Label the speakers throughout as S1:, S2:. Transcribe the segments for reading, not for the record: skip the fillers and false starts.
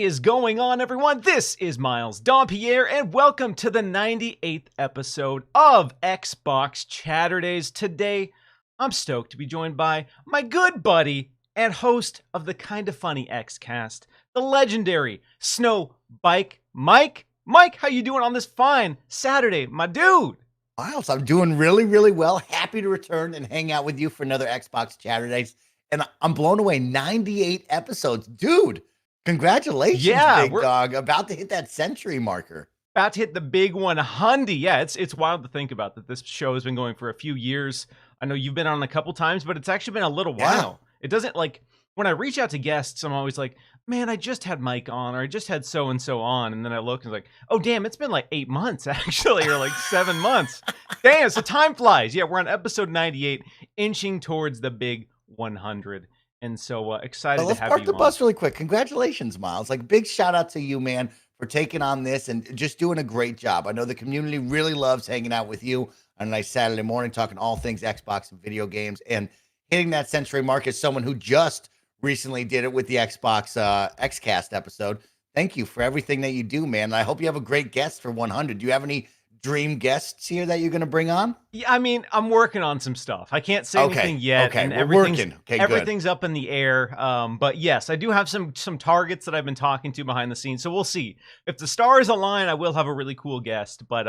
S1: is going on, everyone? This is Miles Dompier, and welcome to the 98th episode of Xbox Chaturdays. Today, I'm stoked to be joined by my good buddy and host of the Kinda Funny Xcast, the legendary SnowBikeMike. Mike, how you doing on this fine Saturday, my dude?
S2: Miles, I'm doing really well. Happy to return and hang out with you for another Xbox Chaturdays. And I'm blown away. 98 episodes. Dude, congratulations, big dog. About to hit that century marker.
S1: About to hit the big 100. Yeah, it's wild to think about that this show has been going for a few years. I know you've been on a couple times, but it's actually been a little while. It doesn't, like, when I reach out to guests, I'm always like, man, I just had Mike on, or I just had so-and-so on. And then I look and like, oh, damn, it's been like 8 months, actually, or like 7 months. Damn, so time flies. Yeah, we're on episode 98, inching towards the big 100. And so excited to have you on.
S2: Let's park the bus really quick. Congratulations, Miles. Like, big shout out to you, man, for taking on this and just doing a great job. I know the community really loves hanging out with you on a nice Saturday morning, talking all things Xbox and video games, and hitting that century mark as someone who just recently did it with the Xbox Xcast episode. Thank you for everything that you do, man. And I hope you have a great guest for 100. Do you have any dream guests here that you're going to bring on?
S1: Yeah, I mean, I'm working on some stuff. I can't say anything yet.
S2: Okay,
S1: and
S2: we're working. Okay,
S1: everything's up in the air. But yes, I do have some targets that I've been talking to behind the scenes. So we'll see. If the stars align, I will have a really cool guest. But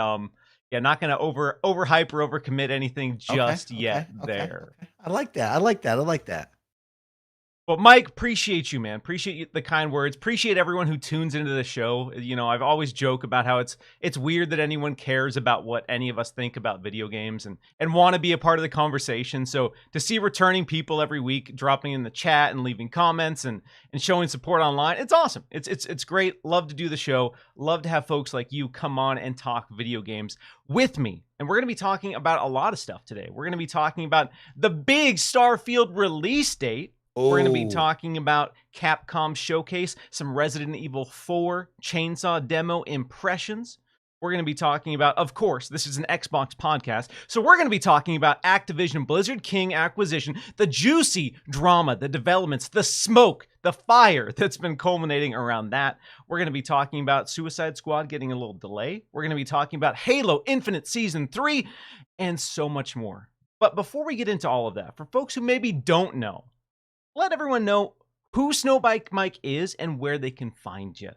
S1: yeah, not going to overhype or overcommit anything just yet there.
S2: Okay. I like that.
S1: Well, Mike, appreciate you, man. Appreciate the kind words. Appreciate everyone who tunes into the show. You know, I've always joked about how it's weird that anyone cares about what any of us think about video games and want to be a part of the conversation. So to see returning people every week dropping in the chat and leaving comments and showing support online, it's awesome. It's great. Love to do the show. Love to have folks like you come on and talk video games with me. And we're going to be talking about a lot of stuff today. We're going to be talking about the big Starfield release date. We're going to be talking about Capcom Showcase, some Resident Evil 4 chainsaw demo impressions. We're going to be talking about, of course, this is an Xbox podcast, so we're going to be talking about Activision Blizzard King acquisition, the juicy drama, the developments, the smoke, the fire that's been culminating around that. We're going to be talking about Suicide Squad getting a little delay. We're going to be talking about Halo Infinite Season 3, and so much more. But before we get into all of that, for folks who maybe don't know, let everyone know who SnowBikeMike is and where they can find you.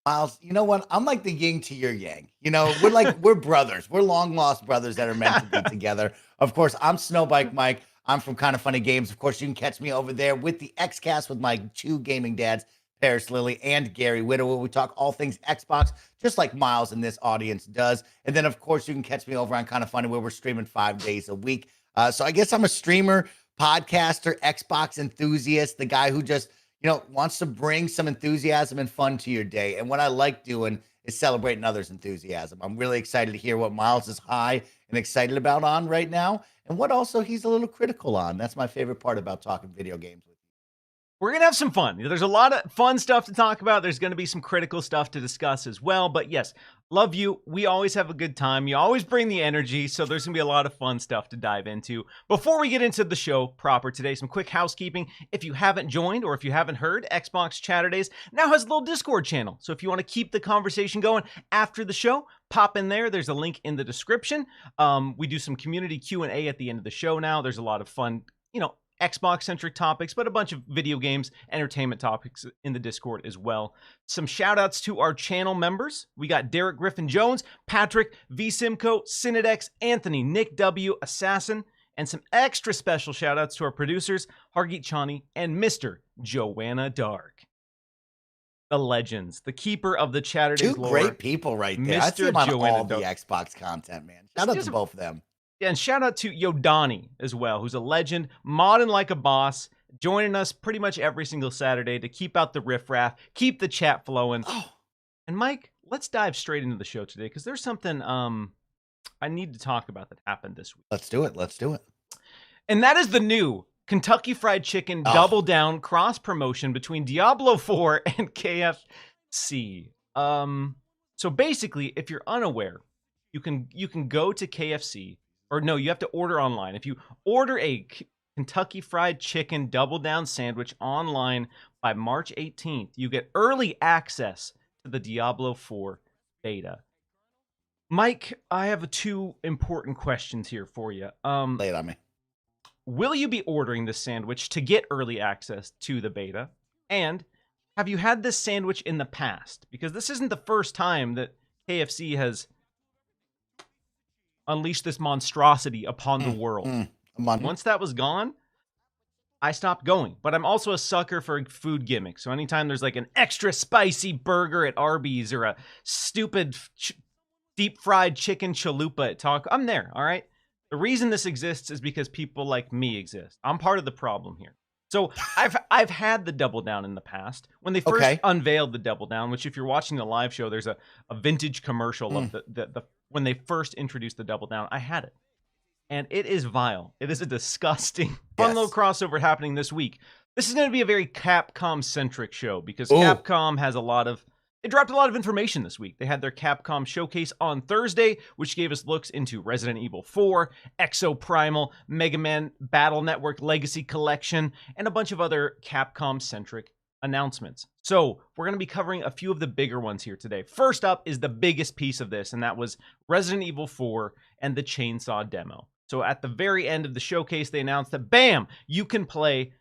S2: Miles, you know what? I'm like the yin to your yang. You know, we're brothers. We're long lost brothers that are meant to be together. Of course, I'm SnowBikeMike. I'm from Kinda Funny Games. Of course, you can catch me over there with the Xcast with my two gaming dads, Paris Lilly and Gary Whitta, where we talk all things Xbox, just like Miles and this audience does. And then, of course, you can catch me over on Kinda Funny, where we're streaming 5 days a week. So I guess I'm a streamer, podcaster, Xbox enthusiast, the guy who just, wants to bring some enthusiasm and fun to your day. And what I like doing is celebrating others' enthusiasm. I'm really excited to hear what Miles is high and excited about on right now, and what also he's a little critical on. That's my favorite part about talking video games with you.
S1: We're going to have some fun. There's a lot of fun stuff to talk about. There's going to be some critical stuff to discuss as well. But yes, love you. We always have a good time. You always bring the energy. So there's going to be a lot of fun stuff to dive into. Before we get into the show proper today, some quick housekeeping. If you haven't joined or if you haven't heard, Xbox Chaturdays now has a little Discord channel. So if you want to keep the conversation going after the show, pop in there. There's a link in the description. We do some community Q&A at the end of the show now. There's a lot of fun, Xbox-centric topics, but a bunch of video games, entertainment topics in the Discord as well. Some shout-outs to our channel members. We got Derek Griffin-Jones, Patrick, V. Simcoe, Synodex, Anthony, Nick W., Assassin, and some extra special shout-outs to our producers, Hargeet Chani and Mr. Joanna Dark. The legends, the keeper of the Chaturdays lore.
S2: Two great people right there. I see them on all the Xbox content, man. Shout out to both of them.
S1: Yeah, and shout out to Yodani as well, who's a legend, modding like a boss, joining us pretty much every single Saturday to keep out the riffraff, keep the chat flowing. Oh, and Mike, let's dive straight into the show today, because there's something I need to talk about that happened this week.
S2: Let's do it.
S1: And that is the new Kentucky Fried Chicken Double Down cross promotion between Diablo 4 and KFC. So basically, if you're unaware, you can go to KFC. Or no, you have to order online. If you order a Kentucky Fried Chicken Double Down Sandwich online by March 18th. You get early access to the Diablo 4 beta. Mike, I have two important questions here for you.
S2: Lay it on me.
S1: Will you be ordering this sandwich to get early access to the beta? And have you had this sandwich in the past? Because this isn't the first time that KFC has unleashed this monstrosity upon the world. Once that was gone, I stopped going. But I'm also a sucker for food gimmicks. So anytime there's like an extra spicy burger at Arby's or a stupid deep fried chicken chalupa at Taco, I'm there, all right? The reason this exists is because people like me exist. I'm part of the problem here. So I've had the Double Down in the past. When they first unveiled the Double Down, which if you're watching the live show, there's a vintage commercial of the when they first introduced the Double Down, I had it. And it is vile. It is a disgusting, fun little crossover happening this week. This is going to be a very Capcom-centric show because Capcom has they dropped a lot of information this week. They had their Capcom showcase on Thursday, which gave us looks into Resident Evil 4, Exoprimal, Mega Man Battle Network Legacy Collection, and a bunch of other Capcom-centric announcements. So we're going to be covering a few of the bigger ones here today. First up is the biggest piece of this, and that was Resident Evil 4 and the Chainsaw demo. So at the very end of the showcase, they announced that, bam, you can play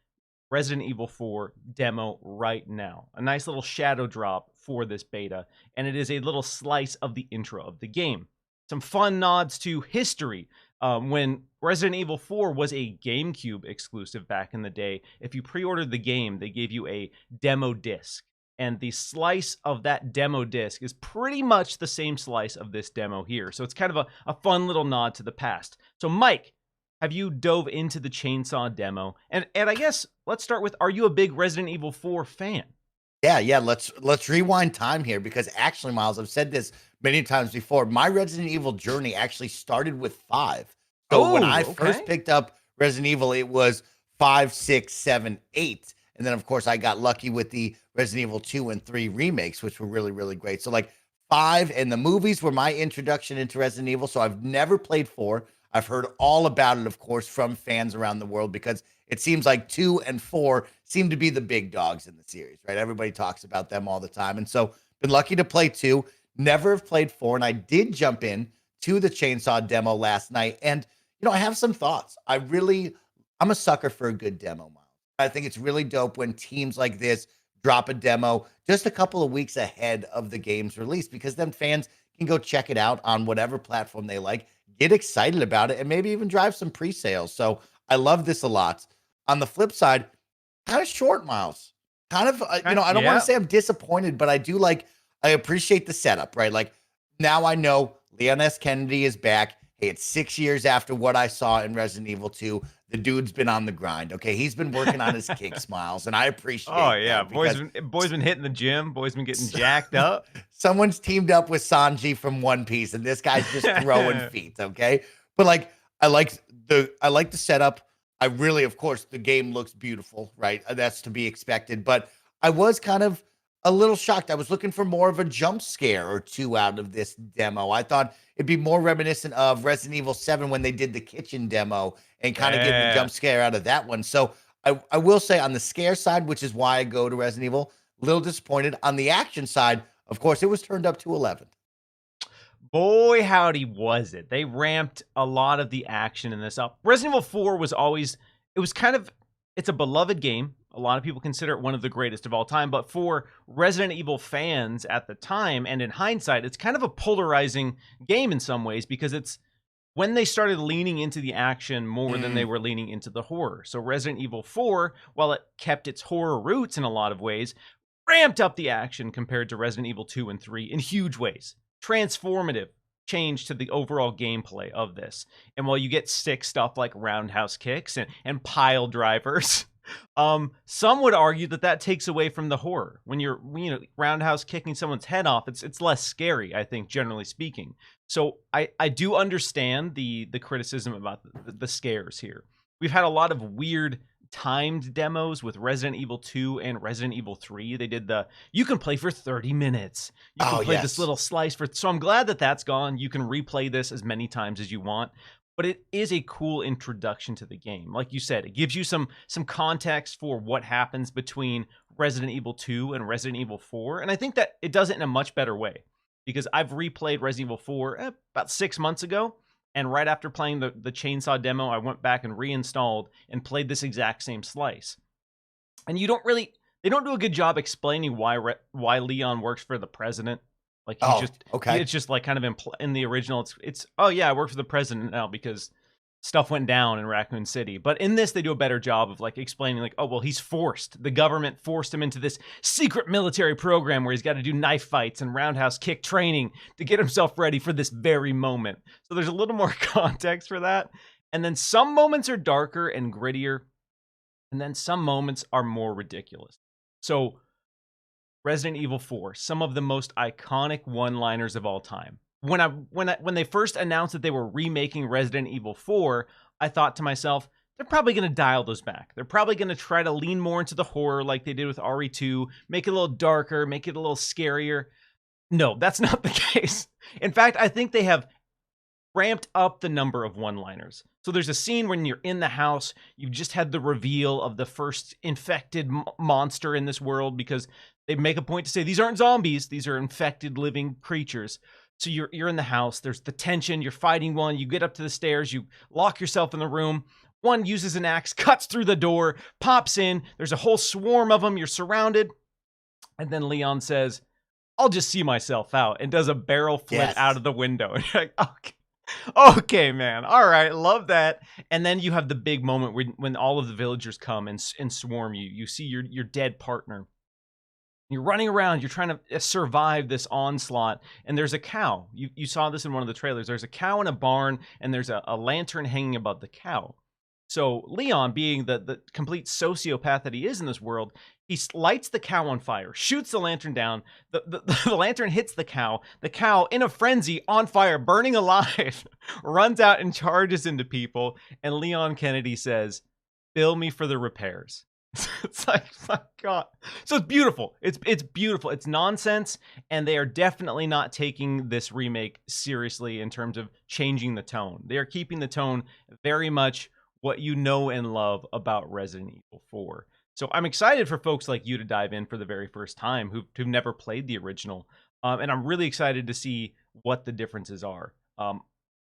S1: Resident Evil 4 demo right now. A nice little shadow drop for this beta, and it is a little slice of the intro of the game. Some fun nods to history. When Resident Evil 4 was a GameCube exclusive back in the day, if you pre-ordered the game, they gave you a demo disc. And the slice of that demo disc is pretty much the same slice of this demo here. So it's kind of a fun little nod to the past. So Mike, have you dove into the Chainsaw demo? And I guess let's start with, are you a big Resident Evil 4 fan?
S2: Yeah. Let's rewind time here because actually, Miles, I've said this many times before. My Resident Evil journey actually started with 5. So when I first picked up Resident Evil, it was 5, 6, 7, 8. And then, of course, I got lucky with the Resident Evil 2 and 3 remakes, which were really, really great. So like 5 and the movies were my introduction into Resident Evil. So I've never played 4. I've heard all about it, of course, from fans around the world because it seems like 2 and 4 seem to be the big dogs in the series, right? Everybody talks about them all the time. And so been lucky to play 2, never have played 4. And I did jump in to the Chainsaw demo last night. And, I have some thoughts. I'm a sucker for a good demo, Miles. I think it's really dope when teams like this drop a demo just a couple of weeks ahead of the game's release because then fans can go check it out on whatever platform they like, get excited about it, and maybe even drive some pre-sales. So I love this a lot. On the flip side, kind of short, Miles. Kind of, I don't want to say I'm disappointed, but I appreciate the setup, right? Like now I know Leon S. Kennedy is back. Hey, it's 6 years after what I saw in Resident Evil 2. The dude's been on the grind. Okay, he's been working on his kicks, Miles, and I appreciate.
S1: Oh yeah, boy's been hitting the gym. Boy's been getting jacked up.
S2: Someone's teamed up with Sanji from One Piece, and this guy's just throwing feet. Okay, but I like the setup. I really, of course, the game looks beautiful, right? That's to be expected. But I was kind of a little shocked. I was looking for more of a jump scare or two out of this demo. I thought it'd be more reminiscent of Resident Evil 7 when they did the kitchen demo and kind of get the jump scare out of that one. So I will say on the scare side, which is why I go to Resident Evil, a little disappointed. On the action side, of course, it was turned up to 11.
S1: Boy, howdy was it. They ramped a lot of the action in this up. Resident Evil 4 was it's a beloved game. A lot of people consider it one of the greatest of all time, but for Resident Evil fans at the time, and in hindsight, it's kind of a polarizing game in some ways because it's when they started leaning into the action more than they were leaning into the horror. So Resident Evil 4, while it kept its horror roots in a lot of ways, ramped up the action compared to Resident Evil 2 and 3 in huge ways. Transformative change to the overall gameplay of this. And while you get sick stuff like roundhouse kicks and pile drivers, some would argue that takes away from the horror. When you're roundhouse kicking someone's head off, it's less scary, I think, generally speaking. So I do understand the criticism about the scares here. We've had a lot of weird timed demos with Resident Evil 2 and Resident Evil 3. They did you can play for 30 minutes. You can play this little slice so I'm glad that that's gone. You can replay this as many times as you want, but it is a cool introduction to the game. Like you said, it gives you some context for what happens between Resident Evil 2 and Resident Evil 4, and I think that it does it in a much better way, because I've replayed Resident Evil 4 about 6 months ago, and right after playing the chainsaw demo, I went back and reinstalled and played this exact same slice. And they don't do a good job explaining why Leon works for the president. Like it's just like kind of in the original, it's oh yeah, I work for the president now because stuff went down in Raccoon City. But in this, they do a better job of like explaining like, oh, well, the government forced him into this secret military program where he's got to do knife fights and roundhouse kick training to get himself ready for this very moment. So there's a little more context for that. And then some moments are darker and grittier, and then some moments are more ridiculous. So Resident Evil 4, some of the most iconic one-liners of all time. When they first announced that they were remaking Resident Evil 4, I thought to myself, they're probably going to dial those back. They're probably going to try to lean more into the horror like they did with RE2, make it a little darker, make it a little scarier. No, that's not the case. In fact, I think they have ramped up the number of one-liners. So there's a scene when you're in the house, you've just had the reveal of the first infected monster in this world, because they make a point to say these aren't zombies, these are infected living creatures. So you're in the house, there's the tension, you're fighting one, you get up to the stairs, you lock yourself in the room, one uses an axe, cuts through the door, pops in, there's a whole swarm of them, you're surrounded, and then Leon says, I'll just see myself out, and does a barrel flip out of the window. And you're like, okay, man, all right, love that. And then you have the big moment when all of the villagers come and swarm you. You see your dead partner. You're running around, you're trying to survive this onslaught, and there's a cow. You saw this in one of the trailers. There's a cow in a barn, and there's a lantern hanging above the cow. So Leon, being the complete sociopath that he is in this world, he lights the cow on fire, shoots the lantern down, the lantern hits the cow, in a frenzy, on fire, burning alive, runs out and charges into people, and Leon Kennedy says, bill me for the repairs. It's like, my God. So it's beautiful. It's beautiful. It's nonsense, and they are definitely not taking this remake seriously in terms of changing the tone. They are keeping the tone very much what you know and love about Resident Evil 4. So I'm excited for folks like you to dive in for the very first time who've never played the original, and I'm really excited to see what the differences are.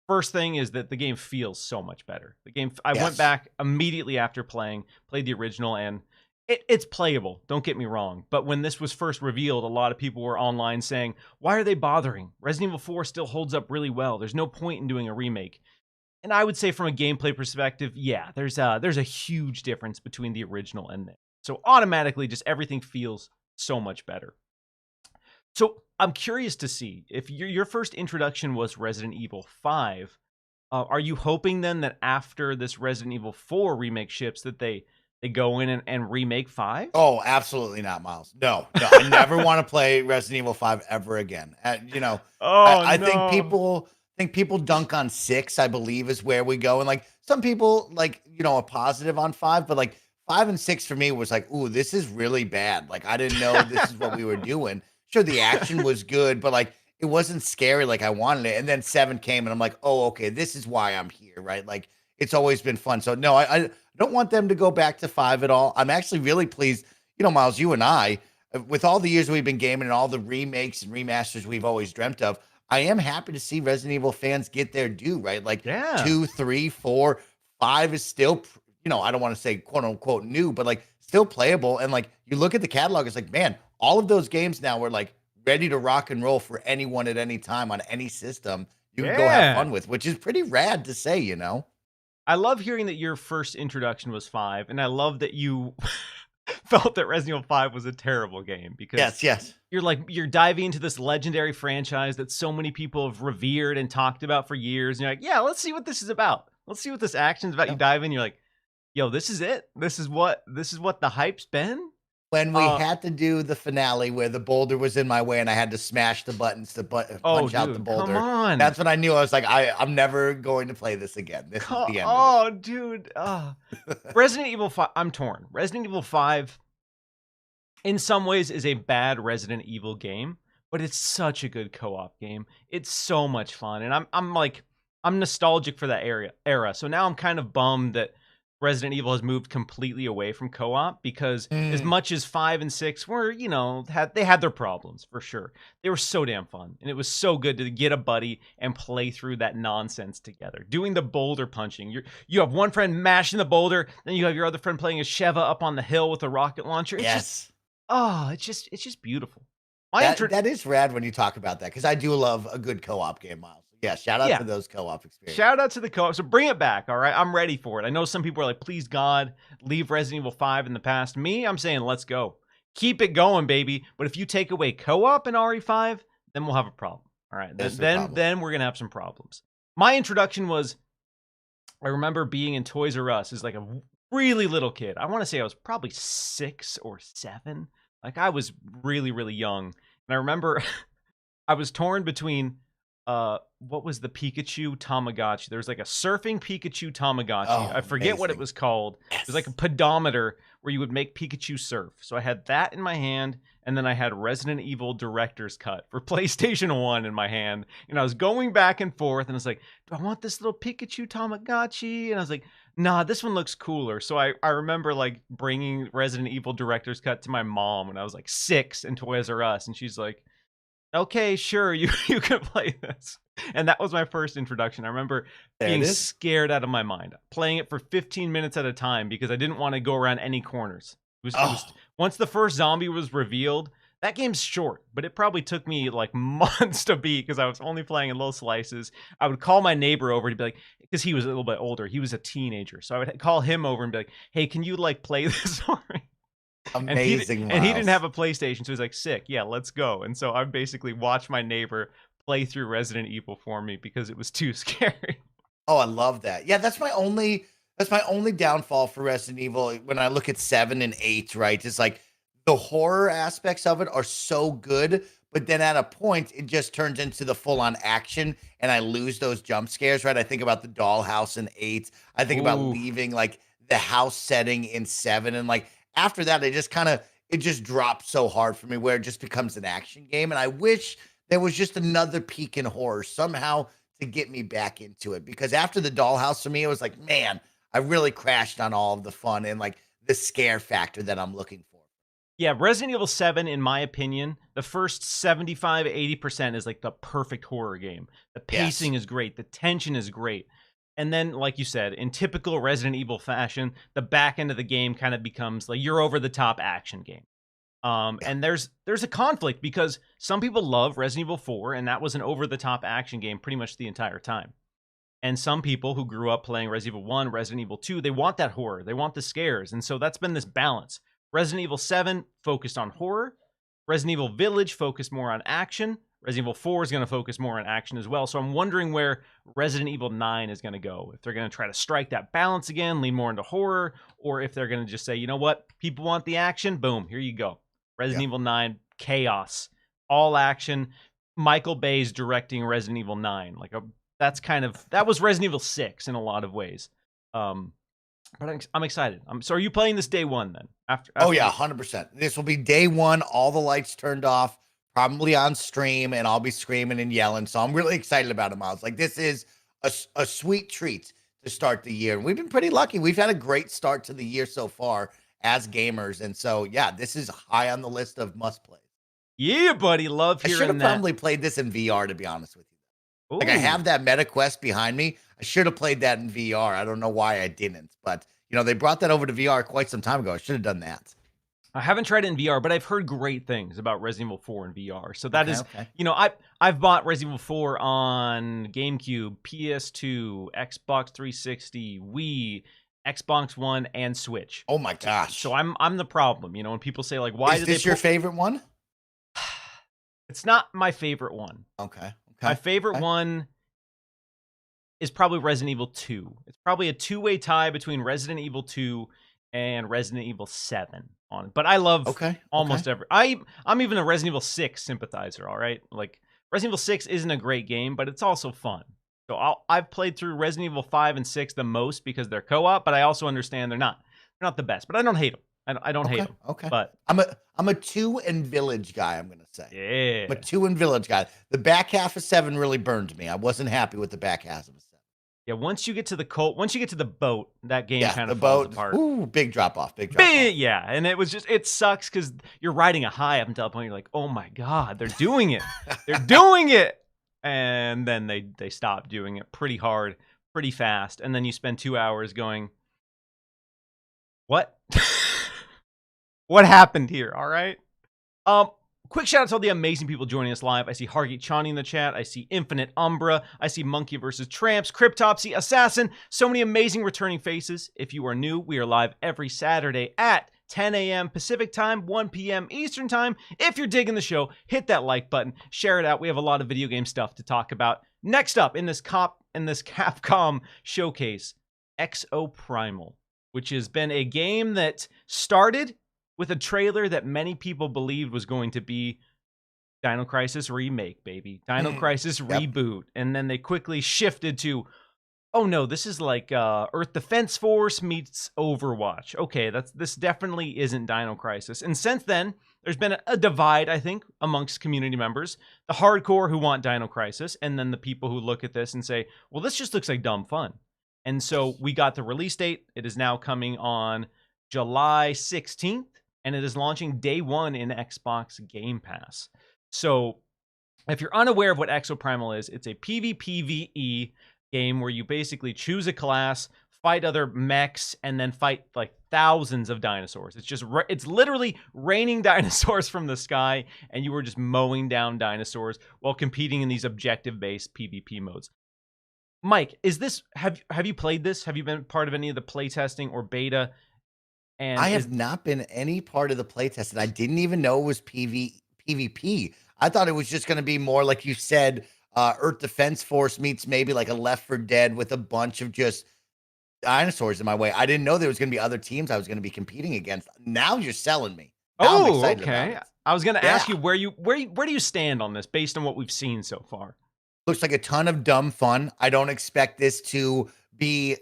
S1: First thing is that the game feels so much better. The game, I went back immediately after played the original, and it's playable, don't get me wrong. But when this was first revealed, a lot of people were online saying, why are they bothering? Resident Evil 4 still holds up really well. There's no point in doing a remake. And I would say from a gameplay perspective, yeah, there's a huge difference between the original and this. So automatically, just everything feels so much better. So I'm curious to see, if your first introduction was Resident Evil 5, are you hoping then that after this Resident Evil 4 remake ships that they go in and remake 5?
S2: Oh, absolutely not, Miles. No, I never want to play Resident Evil 5 ever again. I think people dunk on 6, I believe, is where we go. And like some people are positive on 5, but like 5 and 6 for me was like, ooh, this is really bad. Like I didn't know this is what we were doing. Sure, the action was good, but like it wasn't scary like I wanted it. And then 7 came, and I'm like, oh, okay, this is why I'm here, right? Like it's always been fun. So no, I don't want them to go back to 5 at all. I'm actually really pleased. Miles, you and I, with all the years we've been gaming and all the remakes and remasters we've always dreamt of, I am happy to see Resident Evil fans get their due, right? Like 2, 3, 4, 5 is still, I don't want to say quote unquote new, but like still playable. And like you look at the catalog, it's like, man, all of those games now were like ready to rock and roll for anyone at any time on any system you can go have fun with, which is pretty rad to say,
S1: I love hearing that your first introduction was 5, and I love that you felt that Resident Evil 5 was a terrible game, because you're diving into this legendary franchise that so many people have revered and talked about for years, and you're like, yeah, let's see what this is about. Let's see what this action's about. You dive in, you're like, yo, this is it. This is what the hype's been.
S2: When we
S1: Uh,
S2: had to do the finale where the boulder was in my way and I had to smash the buttons to
S1: oh,
S2: punch out the
S1: dude, come
S2: boulder,
S1: on.
S2: that's when I knew I was like, I'm never going to play this again. This is the end of it.
S1: Oh, dude. Resident Evil 5. I'm torn. Resident Evil 5, in some ways, is a bad Resident Evil game, but it's such a good co-op game. It's so much fun, and I'm nostalgic for that era. So now I'm kind of bummed that Resident Evil has moved completely away from co-op, because as
S2: Mm,
S1: much as 5 and 6 were, they had their problems for sure. They were so damn fun, and it was so good to get a buddy and play through that nonsense together. Doing the boulder punching. You have one friend mashing the boulder, then you have your other friend playing a Sheva up on the hill with a rocket launcher.
S2: yes.
S1: It's just beautiful.
S2: That is rad when you talk about that, because I do love a good co-op game, Miles. Yeah, shout out
S1: Yeah.
S2: to those co-op experiences.
S1: Shout out to the co-op. So bring it back, all right? I'm ready for it. I know some people are like, please God, leave Resident Evil 5 in the past. Me, I'm saying let's go. Keep it going, baby. But if you take away co-op in RE5, then we'll have a problem. All right. Then we're gonna have some problems. My introduction was, I remember being in Toys R Us as like a really little kid. I want to say I was probably 6 or 7. Like I was really, really young. And I remember I was torn between what was the Pikachu Tamagotchi? There was like a surfing Pikachu Tamagotchi.
S2: Oh,
S1: I forget what it
S2: amazing.
S1: was called. It was like a
S2: Yes.
S1: pedometer where you would make Pikachu surf. So I had that in my hand, and then I had Resident Evil Director's Cut for PlayStation 1 in my hand. And I was going back and forth, and I was like, do I want this little Pikachu Tamagotchi? And I was like, nah, this one looks cooler. So I remember like bringing Resident Evil Director's Cut to my mom when I was like 6 in Toys R Us, and she's like, okay, sure, you can play this. And that was my first introduction. I remember
S2: There it
S1: being
S2: is.
S1: scared out of my mind, playing it for 15 minutes at a time because I didn't want to go around any corners.
S2: Oh,
S1: Once the first zombie was revealed, that game's short, but it probably took me like months to beat because I was only playing in little slices. I would call my neighbor over to be like, because he was a little bit older, he was a teenager. So I would call him over and be like, hey, can you like play this for me?
S2: amazing,
S1: And he didn't
S2: Miles.
S1: have a PlayStation, so he's like, sick, yeah, let's go. And so I basically watched my neighbor play through Resident Evil for me because it was too scary.
S2: Oh, I love that. Yeah, that's my only downfall for Resident Evil when I look at 7 and 8, right? It's like the horror aspects of it are so good, but then at a point it just turns into the full-on action and I lose those jump scares, right? I think about the dollhouse in 8. I think about
S1: Ooh.
S2: leaving like the house setting in 7, and like after that it just drops so hard for me where it just becomes an action game, and I wish there was just another peak in horror somehow to get me back into it, because after the dollhouse for me, it was like, man, I really crashed on all of the fun and like the scare factor that I'm looking for.
S1: Yeah, Resident Evil 7, in my opinion, the first 75, 80% is like the perfect horror game. The
S2: Yes.
S1: pacing is great, the tension is great. And then, like you said, in typical Resident Evil fashion, the back end of the game kind of becomes like your over the top action game.
S2: Yeah.
S1: And there's a conflict because some people love Resident Evil 4, and that was an over the top action game pretty much the entire time. And some people who grew up playing Resident Evil 1, Resident Evil 2, they want that horror. They want the scares. And so that's been this balance. Resident Evil 7 focused on horror. Resident Evil Village focused more on action. Resident Evil 4 is going to focus more on action as well. So I'm wondering where Resident Evil 9 is going to go. If they're going to try to strike that balance again, lean more into horror, or if they're going to just say, you know what? People want the action. Boom, here you go. Resident
S2: Yeah.
S1: Evil 9, chaos, all action. Michael Bay's directing Resident Evil 9. That was Resident Evil 6 in a lot of ways. But I'm excited. So are you playing this day one then?
S2: Oh yeah, 100%. This will be day one, all the lights turned off, probably on stream, and I'll be screaming and yelling. So I'm really excited about it, Miles. Like this is a sweet treat to start the year. And we've been pretty lucky. We've had a great start to the year so far as gamers. And so yeah, this is high on the list of must plays.
S1: Yeah, buddy. Love
S2: I should
S1: hearing
S2: have
S1: that.
S2: probably played this in VR, to be honest with you. Like I
S1: Ooh.
S2: have that Meta Quest behind me. I should have played that in VR. I don't know why I didn't, but they brought that over to VR quite some time ago. I should have done that.
S1: I haven't tried it in VR, but I've heard great things about Resident Evil 4 in VR. So that is,
S2: Okay.
S1: I've bought Resident Evil 4 on GameCube, PS2, Xbox 360, Wii, Xbox One, and Switch.
S2: Oh my gosh.
S1: So I'm the problem. When people say like, why
S2: Is
S1: did
S2: this
S1: they
S2: your favorite one?
S1: It's not my favorite one.
S2: Okay.
S1: My favorite
S2: Okay.
S1: one is probably Resident Evil 2. It's probably a two-way tie between Resident Evil 2 and Resident Evil 7 on it. But I love
S2: Okay.
S1: almost every. I'm even a Resident Evil 6 sympathizer. All right, like Resident Evil 6 isn't a great game, but it's also fun. So I've played through Resident Evil 5 and 6 the most because they're co-op, but I also understand they're not the best. But I don't hate them. I don't hate them.
S2: Okay.
S1: But
S2: I'm a 2 and Village guy, I'm gonna say.
S1: yeah,
S2: I'm a 2 and Village guy. The back half of 7 really burned me. I wasn't happy with the back half of 7.
S1: yeah. Once you get to the boat, that game kind
S2: The
S1: of falls
S2: boat.
S1: apart.
S2: Ooh, big drop off. Big drop off.
S1: Yeah, and it sucks because you're riding a high up until the point you're like, oh my god, they're doing it, they're doing it, and then they stop doing it pretty hard, pretty fast, and then you spend 2 hours going, what, what happened here? All right, quick shout out to all the amazing people joining us live. I see Hargeet Chani in the chat. I see Infinite Umbra. I see Monkey vs. Tramps, Cryptopsy, Assassin. So many amazing returning faces. If you are new, we are live every Saturday at 10 a.m. Pacific time, 1 p.m. Eastern time. If you're digging the show, hit that like button, share it out. We have a lot of video game stuff to talk about. Next up in this Capcom showcase, Exoprimal, which has been a game that started with a trailer that many people believed was going to be Dino Crisis Remake, baby. Dino Crisis Reboot. And then they quickly shifted to, oh no, this is like Earth Defense Force meets Overwatch. Okay, this definitely isn't Dino Crisis. And since then, there's been a divide, I think, amongst community members. The hardcore who want Dino Crisis, and then the people who look at this and say, well, this just looks like dumb fun. And so we got the release date. It is now coming on July 16th. And it is launching day 1 in Xbox Game Pass. So if you're unaware of what Exoprimal is, it's a PvPvE game where you basically choose a class, fight other mechs, and then fight like thousands of dinosaurs. It's literally raining dinosaurs from the sky, and you are just mowing down dinosaurs while competing in these objective-based PvP modes. Mike, have you played this? Have you been part of any of the playtesting or beta?
S2: And I have not been any part of the playtest, and I didn't even know it was PvP. I thought it was just going to be more like you said, Earth Defense Force meets maybe like a Left 4 Dead with a bunch of just dinosaurs in my way. I didn't know there was going to be other teams I was going to be competing against. Now you're selling me. Now I'm excited
S1: okay.
S2: about it.
S1: I was going to ask you where do you stand on this based on what we've seen so far?
S2: Looks like a ton of dumb fun. I don't expect this to be,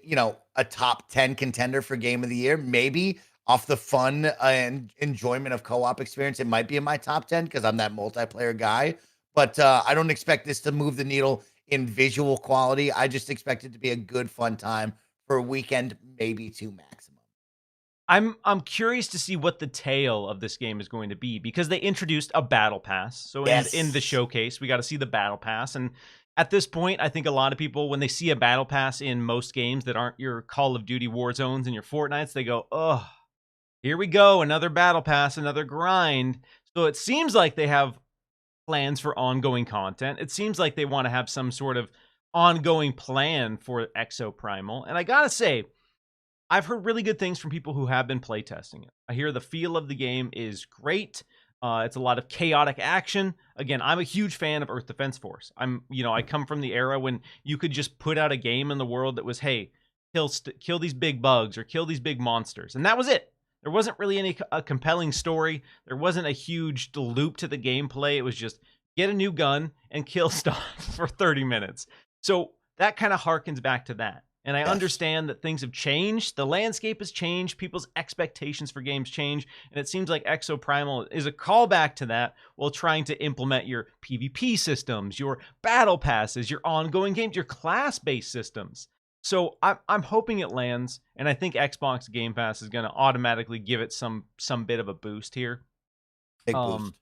S2: a top 10 contender for Game of the Year. Maybe off the fun and enjoyment of co-op experience, it might be in my top 10 because I'm that multiplayer guy. But I don't expect this to move the needle in visual quality. I just expect it to be a good, fun time for a weekend, maybe 2 maximum.
S1: I'm curious to see what the tale of this game is going to be because they introduced a battle pass. So in the showcase, we got to see the battle pass. And at this point, I think a lot of people, when they see a battle pass in most games that aren't your Call of Duty Warzones and your Fortnites, they go, oh, here we go, another battle pass, another grind. So it seems like they have plans for ongoing content. It seems like they want to have some sort of ongoing plan for Exoprimal. And I gotta say, I've heard really good things from people who have been playtesting it. I hear the feel of the game is great. It's a lot of chaotic action. Again, I'm a huge fan of Earth Defense Force. I come from the era when you could just put out a game in the world that was, hey, kill these big bugs or kill these big monsters. And that was it. There wasn't really a compelling story. There wasn't a huge loop to the gameplay. It was just get a new gun and kill stuff for 30 minutes. So that kind of harkens back to that. And I understand that things have changed. The landscape has changed. People's expectations for games change. And it seems like Exoprimal is a callback to that while trying to implement your PvP systems, your battle passes, your ongoing games, your class-based systems. So I'm hoping it lands, and I think Xbox Game Pass is going to automatically give it some bit of a boost here.
S2: Big boost.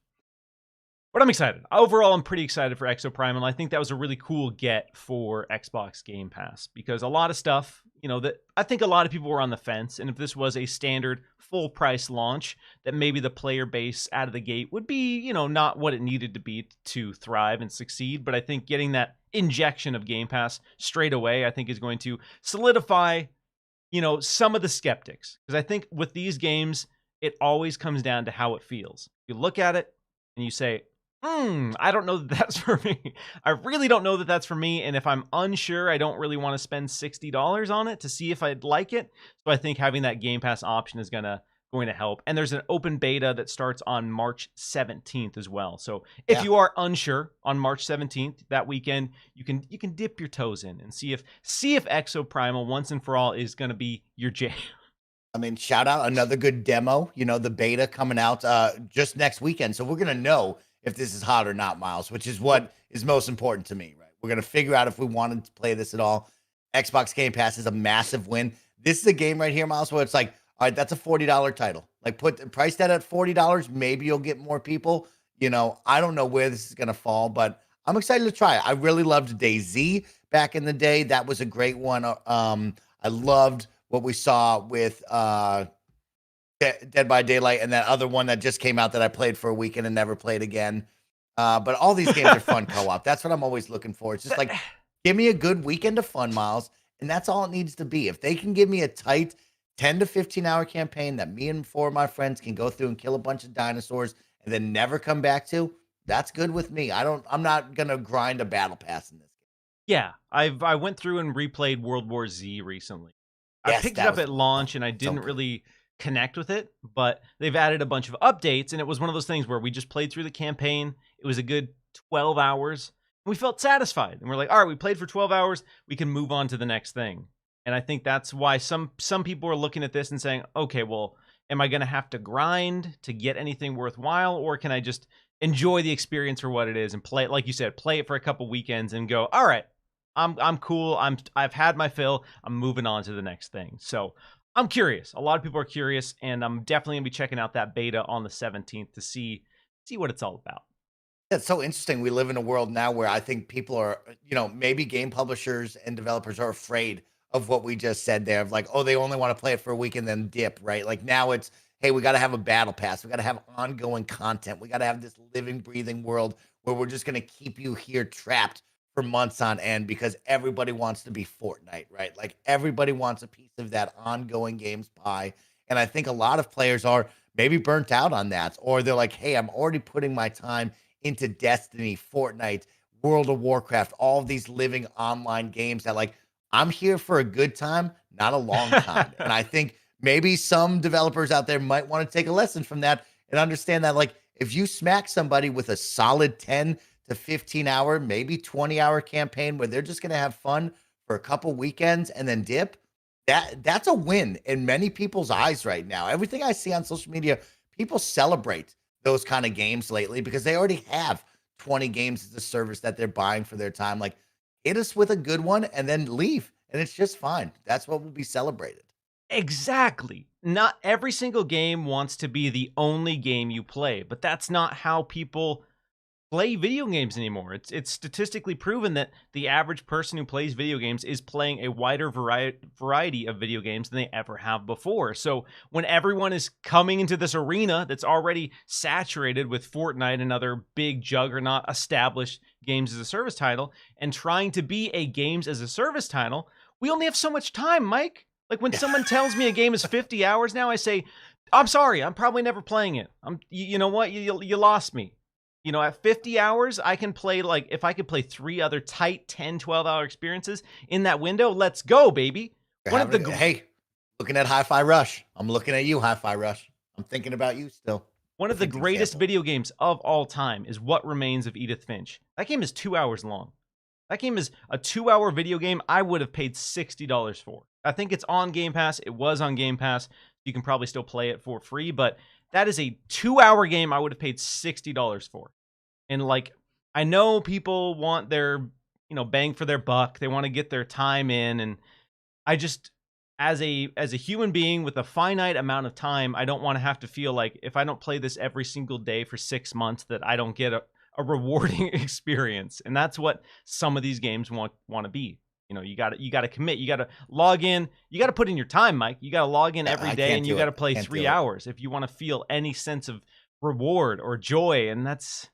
S1: But I'm excited. Overall, I'm pretty excited for Exoprimal. I think that was a really cool get for Xbox Game Pass because a lot of stuff, that I think a lot of people were on the fence. And if this was a standard full price launch, that maybe the player base out of the gate would be, not what it needed to be to thrive and succeed. But I think getting that injection of Game Pass straight away, I think is going to solidify, some of the skeptics. Because I think with these games, it always comes down to how it feels. You look at it and you say, I don't know that that's for me. I really don't know that that's for me. And if I'm unsure, I don't really want to spend $60 on it to see if I'd like it. So I think having that Game Pass option is going to going to help. And there's an open beta that starts on March 17th as well. So if
S2: Yeah.
S1: you are unsure on March 17th, that weekend, you can dip your toes in and see if Exoprimal once and for all is going to be your jam.
S2: I mean, shout out another good demo, the beta coming out just next weekend. So we're going to know if this is hot or not, Miles, which is what is most important to me, right? We're going to figure out if we wanted to play this at all. Xbox Game Pass is a massive win. This is a game right here, Miles, where it's like, all right, that's a $40 title. Like price that at $40, maybe you'll get more people. I don't know where this is going to fall, but I'm excited to try it. I really loved DayZ back in the day. That was a great one. I loved what we saw with Dead by Daylight and that other one that just came out that I played for a weekend and never played again. But all these games are fun co-op. That's what I'm always looking for. It's just like, give me a good weekend of fun, Miles, and that's all it needs to be. If they can give me a tight 10 to 15 hour campaign that me and 4 of my friends can go through and kill a bunch of dinosaurs and then never come back to, that's good with me. I'm not going to grind a battle pass in this game.
S1: Yeah, I went through and replayed World War Z recently.
S2: Yes,
S1: I picked it up at launch and I didn't really connect with it, but they've added a bunch of updates, and it was one of those things where we just played through the campaign. It was a good 12 hours. And we felt satisfied, and we're like, all right, we played for 12 hours. We can move on to the next thing. And I think that's why some people are looking at this and saying, okay, well, am I going to have to grind to get anything worthwhile, or can I just enjoy the experience for what it is and play it, like you said, play it for a couple weekends and go, all right, I'm cool. I've had my fill. I'm moving on to the next thing. So I'm curious. A lot of people are curious, and I'm definitely gonna be checking out that beta on the 17th to see what it's all about.
S2: It's so interesting. We live in a world now where I think people are, maybe game publishers and developers are afraid of what we just said there of like, oh, they only want to play it for a week and then dip, right? Like now it's, hey, we got to have a battle pass. We got to have ongoing content. We got to have this living, breathing world where we're just going to keep you here trapped for months on end because everybody wants to be Fortnite, right? Like everybody wants a piece of that ongoing games pie. And I think a lot of players are maybe burnt out on that, or they're like, hey, I'm already putting my time into Destiny, Fortnite, World of Warcraft, all of these living online games that like I'm here for a good time, not a long time. And I think maybe some developers out there might want to take a lesson from that and understand that like if you smack somebody with a solid 10 to 15 hour, maybe 20-hour campaign where they're just going to have fun for a couple weekends and then dip, that's a win in many people's eyes right now. Everything I see on social media, people celebrate those kind of games lately because they already have 20 games as a service that they're buying for their time. Like, hit us with a good one and then leave, and it's just fine. That's what will be celebrated.
S1: Exactly. Not every single game wants to be the only game you play, but that's not how people play video games anymore. It's statistically proven that the average person who plays video games is playing a wider variety of video games than they ever have before. So when everyone is coming into this arena that's already saturated with Fortnite and other big juggernaut established games as a service title and trying to be a games as a service title, we only have so much time, Mike. Like when someone tells me a game is 50 hours now, I say, I'm sorry, I'm probably never playing it. You know what? You lost me. At 50 hours, I can play, like, if I could play 3 other tight 10, 12-hour experiences in that window, let's go, baby.
S2: Hey, looking at Hi-Fi Rush. I'm looking at you, Hi-Fi Rush. I'm thinking about you still.
S1: One of the greatest video games of all time is What Remains of Edith Finch. That game is 2 hours long. That game is a 2-hour video game I would have paid $60 for. I think it's on Game Pass. It was on Game Pass. You can probably still play it for free, but that is a 2-hour game I would have paid $60 for. And like, I know people want their, bang for their buck. They want to get their time in. And I just, as a human being with a finite amount of time, I don't want to have to feel like if I don't play this every single day for 6 months, that I don't get a rewarding experience. And that's what some of these games want to be. You got to commit. You got to log in. You got to put in your time, Mike. You got to log in every day, and you got to play 3 hours if you want to feel any sense of reward or joy. And that's.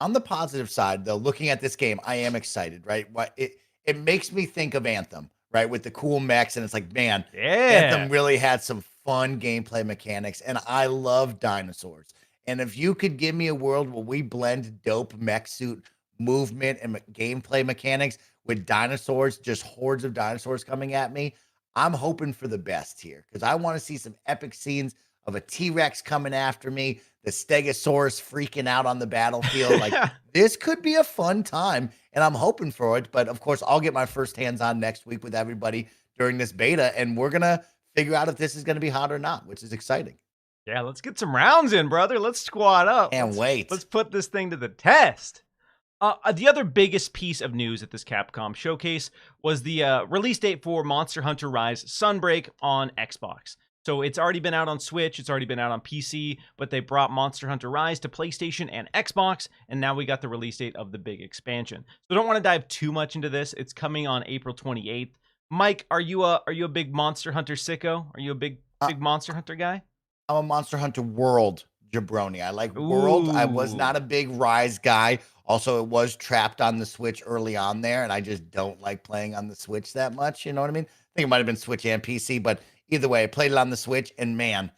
S2: On the positive side, though, looking at this game, I am excited, right? It makes me think of Anthem, right? With the cool mechs, and it's like, man, Anthem really had some fun gameplay mechanics, and I love dinosaurs. And if you could give me a world where we blend dope mech suit movement and gameplay mechanics with dinosaurs, just hordes of dinosaurs coming at me, I'm hoping for the best here because I want to see some epic scenes of a T-Rex coming after me, the Stegosaurus freaking out on the battlefield. Like, this could be a fun time, and I'm hoping for it. But of course, I'll get my first hands on next week with everybody during this beta, and we're gonna figure out if this is gonna be hot or not, which is exciting.
S1: Yeah, let's get some rounds in, brother. Let's squad up.
S2: Can't wait.
S1: Let's put this thing to the test. The other biggest piece of news at this Capcom showcase was the release date for Monster Hunter Rise Sunbreak on Xbox. So it's already been out on Switch, it's already been out on PC, but they brought Monster Hunter Rise to PlayStation and Xbox, and now we got the release date of the big expansion. So I don't want to dive too much into this. It's coming on April 28th. Mike, are you a big Monster Hunter sicko? Are you a big Monster Hunter guy?
S2: I'm a Monster Hunter World jabroni. I like World. I was not a big Rise guy. Also, it was trapped on the Switch early on there, and I just don't like playing on the Switch that much. You know what I mean? I think it might have been Switch and PC, but either way, I played it on the Switch, and man,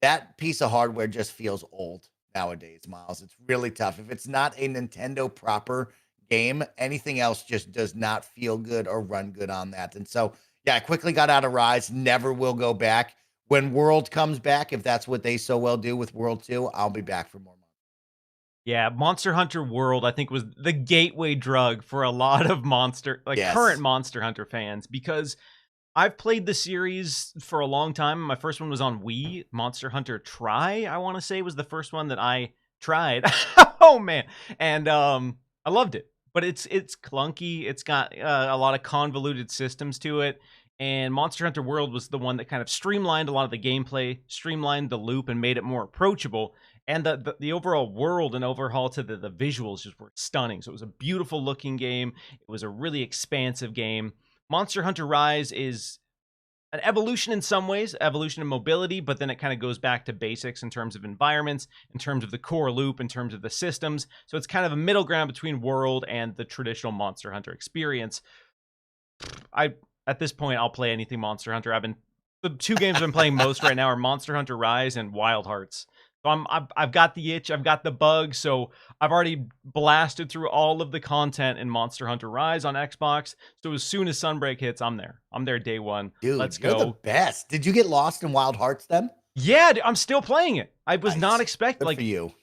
S2: that piece of hardware just feels old nowadays, Miles. It's really tough. If it's not a Nintendo proper game, anything else just does not feel good or run good on that. And so, yeah, I quickly got out of Rise, never will go back. When World comes back, if that's what they so well do with World 2, I'll be back for more.
S1: Yeah, Monster Hunter World, I think, was the gateway drug for a lot of current Monster Hunter fans, because I've played the series for a long time. My first one was on Wii. Monster Hunter Try, I want to say, was the first one that I tried. Oh, man. And I loved it. But it's clunky. It's got a lot of convoluted systems to it. And Monster Hunter World was the one that kind of streamlined a lot of the gameplay, streamlined the loop, and made it more approachable. And the overall world and overhaul to the visuals just were stunning. So it was a beautiful looking game. It was a really expansive game. Monster Hunter Rise is an evolution in some ways, evolution in mobility, but then it kind of goes back to basics in terms of environments, in terms of the core loop, in terms of the systems. So it's kind of a middle ground between World and the traditional Monster Hunter experience. At this point, I'll play anything Monster Hunter. The two games I've been playing most right now are Monster Hunter Rise and Wild Hearts. So I've got the itch, I've got the bug, so I've already blasted through all of the content in Monster Hunter Rise on Xbox. So as soon as Sunbreak hits, I'm there. I'm there day one.
S2: Dude,
S1: let's
S2: you're
S1: go.
S2: The best. Did you get lost in Wild Hearts then?
S1: Yeah, I'm still playing it. I was not expecting,
S2: like, for you.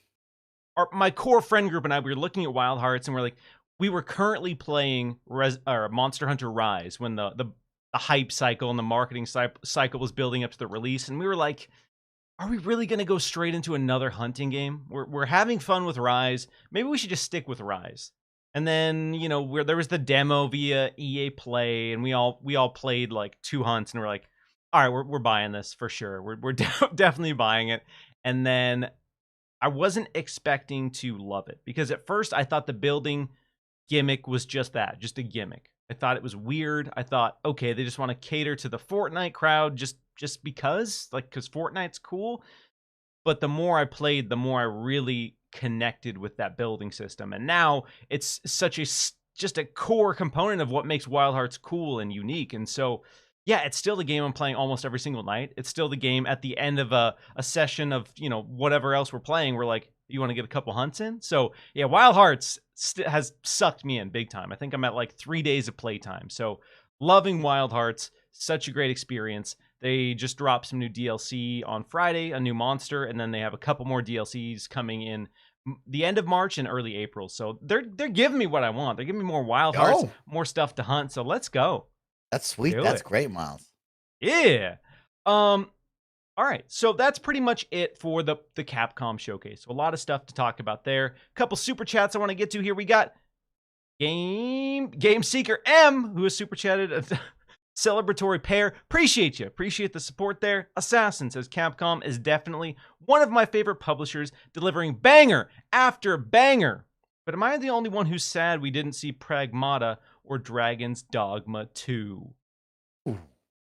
S1: My core friend group and I, we were looking at Wild Hearts, and we're like, we were currently playing Monster Hunter Rise when the hype cycle and the marketing cycle was building up to the release, and we were like, are we really going to go straight into another hunting game? We're having fun with Rise. Maybe we should just stick with Rise. And then, there was the demo via EA Play, and we all played like 2 hunts, and we're like, all right, we're buying this for sure. We're definitely buying it. And then I wasn't expecting to love it, because at first I thought the building gimmick was just that, just a gimmick. I thought it was weird. I thought, okay, they just want to cater to the Fortnite crowd just because Fortnite's cool. But the more I played, the more I really connected with that building system. And now it's just a core component of what makes Wild Hearts cool and unique. And so, yeah, it's still the game I'm playing almost every single night. It's still the game at the end of a session of, whatever else we're playing. We're like, you want to get a couple hunts in? So, yeah, Wild Hearts has sucked me in big time. I think I'm at like 3 days of playtime. So, loving Wild Hearts. Such a great experience. They just dropped some new DLC on Friday, a new monster, and then they have a couple more DLCs coming in the end of March and early April. So they're giving me what I want. They're giving me more Wild Hearts, more stuff to hunt. So let's go.
S2: That's sweet. That's great, Miles.
S1: Yeah. All right. So that's pretty much it for the Capcom showcase. So a lot of stuff to talk about there. A couple super chats I want to get to here. We got Game Seeker M, who has super chatted. Celebratory pair. Appreciate you. Appreciate the support there. Assassin says Capcom is definitely one of my favorite publishers, delivering banger after banger. But am I the only one who's sad we didn't see Pragmata or Dragon's Dogma 2?
S2: Ooh.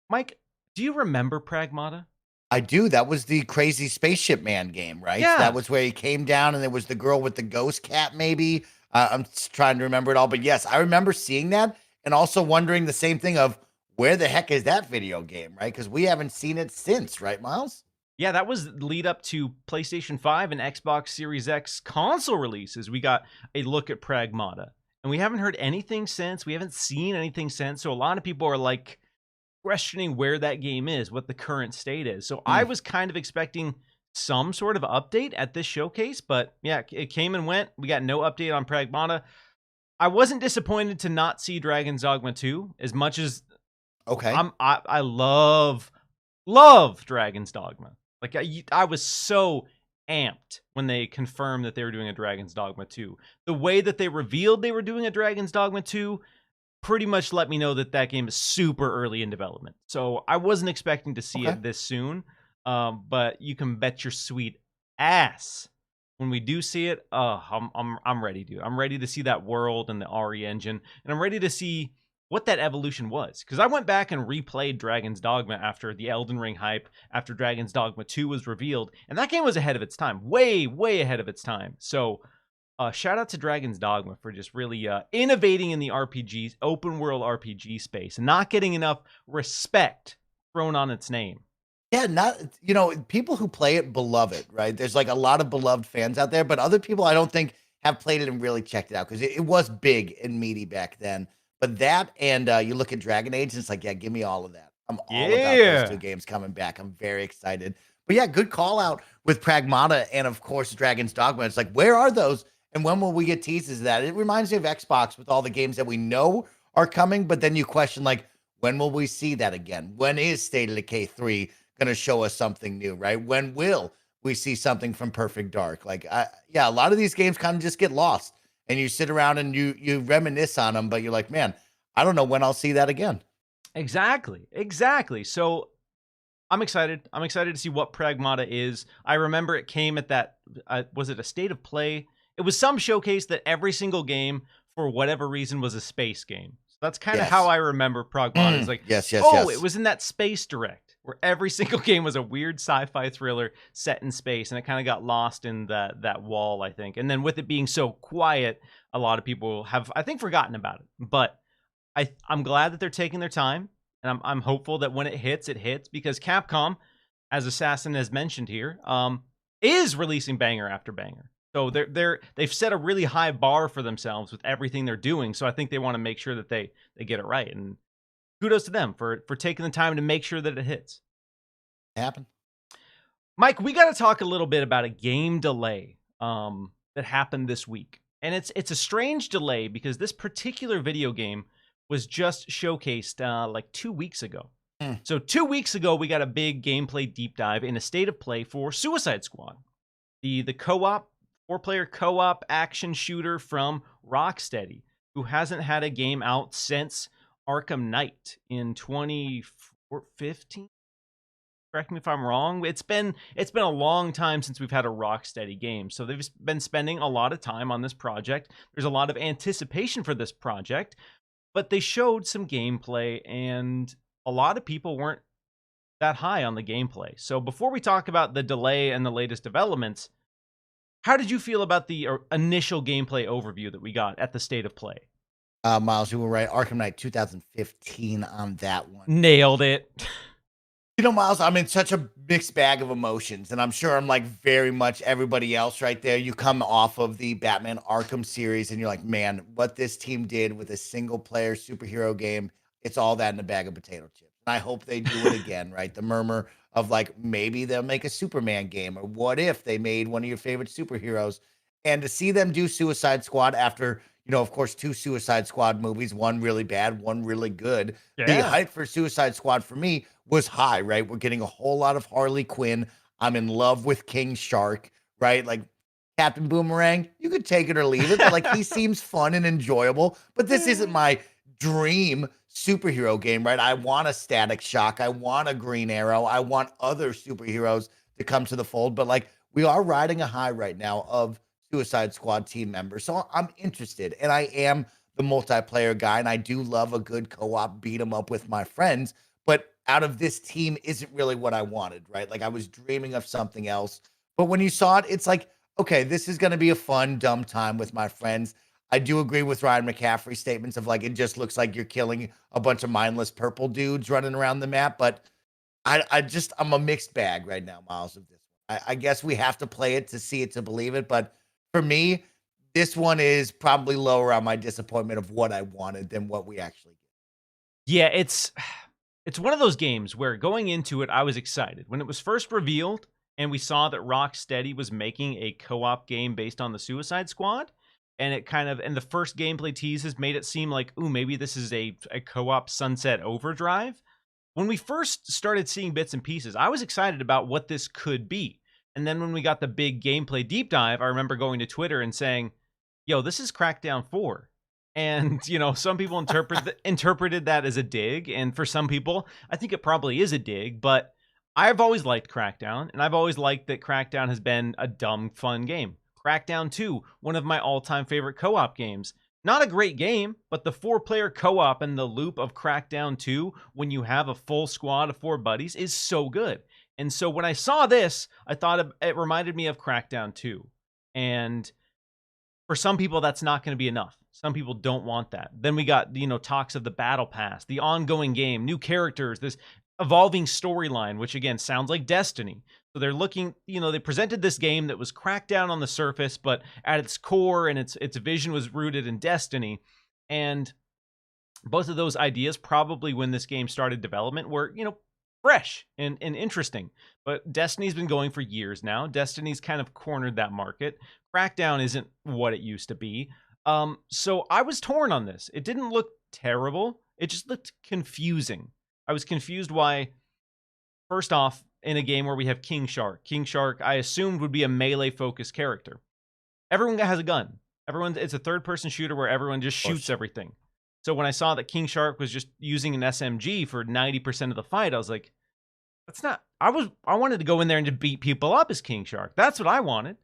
S1: Mike, do you remember Pragmata?
S2: I do. That was the crazy spaceship man game, right?
S1: Yeah.
S2: That was where he came down and there was the girl with the ghost cat, maybe. I'm trying to remember it all. But yes, I remember seeing that and also wondering the same thing of, where the heck is that video game, right? Because we haven't seen it since, right, Miles?
S1: Yeah, that was lead up to PlayStation 5 and Xbox Series X console releases. We got a look at Pragmata. And we haven't heard anything since. We haven't seen anything since. So a lot of people are like, questioning where that game is, what the current state is. So I was kind of expecting some sort of update at this showcase, but yeah, it came and went. We got no update on Pragmata. I wasn't disappointed to not see Dragon's Dogma 2 as much as
S2: Okay.
S1: I love Dragon's Dogma. Like I was so amped when they confirmed that they were doing a Dragon's Dogma 2. The way that they revealed they were doing a Dragon's Dogma 2 pretty much let me know that that game is super early in development. So I wasn't expecting to see it this soon. But you can bet your sweet ass when we do see it, I'm ready, dude. I'm ready to see that world and the RE engine, and I'm ready to see what that evolution was. Because I went back and replayed Dragon's Dogma after the Elden Ring hype, after Dragon's Dogma 2 was revealed, and that game was ahead of its time, way, way ahead of its time. So shout out to Dragon's Dogma for just really innovating in the RPGs, open world RPG space, and not getting enough respect thrown on its name.
S2: Yeah, people who play it beloved it, right? There's like a lot of beloved fans out there, but other people I don't think have played it and really checked it out because it was big and meaty back then. But that and you look at Dragon Age, and it's like, yeah, give me all of that. I'm all about those two games coming back. I'm very excited. But yeah, good call out with Pragmata and of course Dragon's Dogma. It's like, where are those? And when will we get teases of that? It reminds me of Xbox with all the games that we know are coming, but then you question like, when will we see that again? When is State of Decay 3 going to show us something new, right? When will we see something from Perfect Dark? Like, yeah, a lot of these games kind of just get lost, and you sit around and you reminisce on them, but you're like, man, I don't know when I'll see that again.
S1: Exactly. So I'm excited. I'm excited to see what Pragmata is. I remember it came at that, was it a State of Play? It was some showcase that every single game, for whatever reason, was a space game. So that's kind of how I remember Pragmata. It's like,
S2: yes.
S1: It was in that Space Direct, where every single game was a weird sci-fi thriller set in space, and it kind of got lost in that wall, I think. And then with it being so quiet, a lot of people have, I think, forgotten about it. But I'm glad that they're taking their time, and I'm hopeful that when it hits, because Capcom, as Assassin has mentioned here, is releasing banger after banger. So they've set a really high bar for themselves with everything they're doing. So I think they want to make sure that they get it right. And kudos to them for taking the time to make sure that it hits.
S2: Happen.
S1: Mike, we got to talk a little bit about a game delay that happened this week. And it's a strange delay because this particular video game was just showcased like 2 weeks ago. So 2 weeks ago, we got a big gameplay deep dive in a State of Play for Suicide Squad, the co-op, 4-player co-op action shooter from Rocksteady, who hasn't had a game out since Arkham Knight in 2015. Correct me if I'm wrong. It's been a long time since we've had a Rocksteady game. So they've been spending a lot of time on this project. There's a lot of anticipation for this project, but they showed some gameplay and a lot of people weren't that high on the gameplay. So before we talk about the delay and the latest developments, how did you feel about the initial gameplay overview that we got at the State of Play?
S2: Miles, you were right. Arkham Knight 2015 on that one.
S1: Nailed it.
S2: Miles, I'm in such a mixed bag of emotions, and I'm sure I'm like very much everybody else right there. You come off of the Batman Arkham series, and you're like, man, what this team did with a single-player superhero game, it's all that in a bag of potato chips. And I hope they do it again, right? The murmur of like, maybe they'll make a Superman game, or what if they made one of your favorite superheroes? And to see them do Suicide Squad after, of course, 2 Suicide Squad movies, one really bad, one really good.
S1: Yeah.
S2: The hype for Suicide Squad for me was high, right? We're getting a whole lot of Harley Quinn. I'm in love with King Shark, right? Like Captain Boomerang, you could take it or leave it, but like he seems fun and enjoyable. But this isn't my dream superhero game, right? I want a Static Shock. I want a Green Arrow. I want other superheroes to come to the fold. But like we are riding a high right now of Suicide Squad team members. So I'm interested, and I am the multiplayer guy, and I do love a good co-op beat 'em up with my friends. But out of this team isn't really what I wanted, right? Like I was dreaming of something else. But when you saw it, it's like, okay, this is going to be a fun, dumb time with my friends. I do agree with Ryan McCaffrey's statements of like, it just looks like you're killing a bunch of mindless purple dudes running around the map. But I'm a mixed bag right now, Miles, of this one. I guess we have to play it to see it, to believe it. But for me, this one is probably lower on my disappointment of what I wanted than what we actually get.
S1: Yeah, it's it's one of those games where going into it, I was excited. When it was first revealed and we saw that Rocksteady was making a co-op game based on the Suicide Squad, and it kind of, and the first gameplay teases made it seem like, ooh, maybe this is a co-op Sunset Overdrive. When we first started seeing bits and pieces, I was excited about what this could be. And then when we got the big gameplay deep dive, I remember going to Twitter and saying, yo, this is Crackdown 4. And, some people interpreted that as a dig. And for some people, I think it probably is a dig. But I've always liked Crackdown. And I've always liked that Crackdown has been a dumb, fun game. Crackdown 2, one of my all-time favorite co-op games. Not a great game, but the 4-player co-op and the loop of Crackdown 2, when you have a full squad of 4 buddies, is so good. And so when I saw this, I thought it reminded me of Crackdown 2. And for some people, that's not going to be enough. Some people don't want that. Then we got, talks of the battle pass, the ongoing game, new characters, this evolving storyline, which again sounds like Destiny. So they're looking, they presented this game that was Crackdown on the surface, but at its core and its vision was rooted in Destiny. And both of those ideas probably when this game started development were, fresh and interesting. But Destiny's been going for years now. Destiny's kind of cornered that market. Crackdown isn't what it used to be. So I was torn on this. It didn't look terrible. It just looked confusing. I was confused why, first off, in a game where we have King Shark, I assumed would be a melee-focused character. Everyone has a gun. It's a third-person shooter where everyone just shoots everything. So when I saw that King Shark was just using an SMG for 90% of the fight, I was like, that's not... I wanted to go in there and to beat people up as King Shark. That's what I wanted.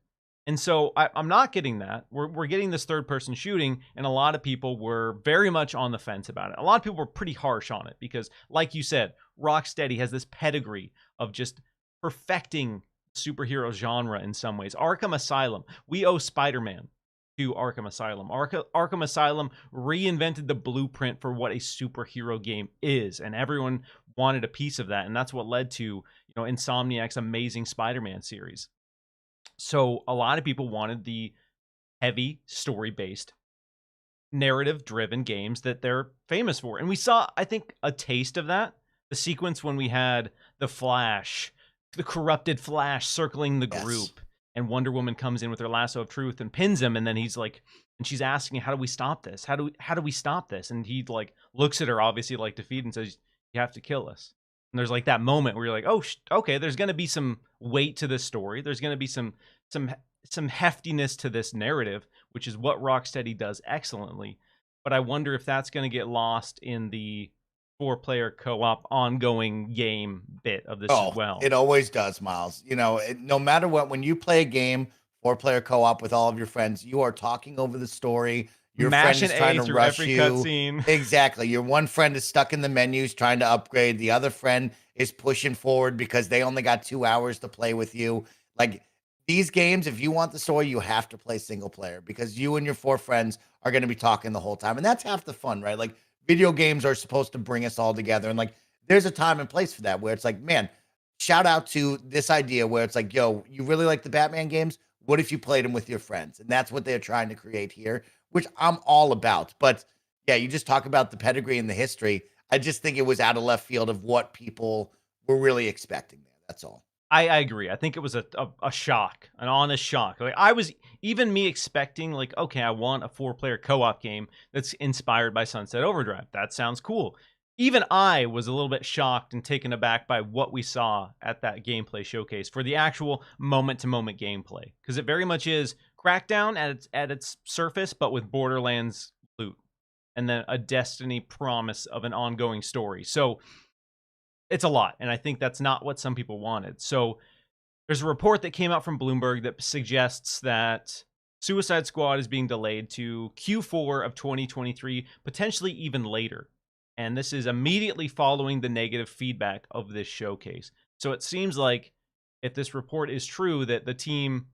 S1: And so I'm not getting that. We're getting this third-person shooting, and a lot of people were very much on the fence about it. A lot of people were pretty harsh on it because, like you said, Rocksteady has this pedigree of just perfecting superhero genre in some ways. Arkham Asylum, we owe Spider-Man to Arkham Asylum. Arkham Asylum reinvented the blueprint for what a superhero game is, and everyone wanted a piece of that, and that's what led to Insomniac's amazing Spider-Man series. So a lot of people wanted the heavy story-based, narrative-driven games that they're famous for. And we saw, I think, a taste of that. The sequence when we had the Flash, the corrupted Flash circling the group, and Wonder Woman comes in with her lasso of truth and pins him, and then he's like, and she's asking, how do we stop this? How do we stop this? And he looks at her, obviously defeated, and says, you have to kill us. And there's that moment where you're like, oh, okay, there's going to be some weight to this story. There's going to be some heftiness to this narrative, which is what Rocksteady does excellently. But I wonder if that's going to get lost in the 4-player co-op ongoing game bit of this as well.
S2: It always does, Miles. No matter what, when you play a game, 4-player co-op with all of your friends, you are talking over the story. Your friend is trying to rush you.
S1: Cutscene.
S2: Exactly. Your one friend is stuck in the menus trying to upgrade. The other friend is pushing forward because they only got 2 hours to play with you. These games, if you want the story, you have to play single player because you and your 4 friends are going to be talking the whole time. And that's half the fun, right? Video games are supposed to bring us all together. And there's a time and place for that where it's man, shout out to this idea where it's yo, you really like the Batman games? What if you played them with your friends? And that's what they're trying to create here, which I'm all about. But yeah, you just talk about the pedigree and the history. I just think it was out of left field of what people were really expecting there. That's all.
S1: I agree. I think it was a shock, an honest shock. I was, even me expecting okay, I want a 4-player co-op game that's inspired by Sunset Overdrive. That sounds cool. Even I was a little bit shocked and taken aback by what we saw at that gameplay showcase for the actual moment-to-moment gameplay, because it very much is Crackdown at its surface, but with Borderlands loot, and then a Destiny promise of an ongoing story. So it's a lot, and I think that's not what some people wanted. So there's a report that came out from Bloomberg that suggests that Suicide Squad is being delayed to Q4 of 2023, potentially even later. And this is immediately following the negative feedback of this showcase. So it seems like, if this report is true, that the team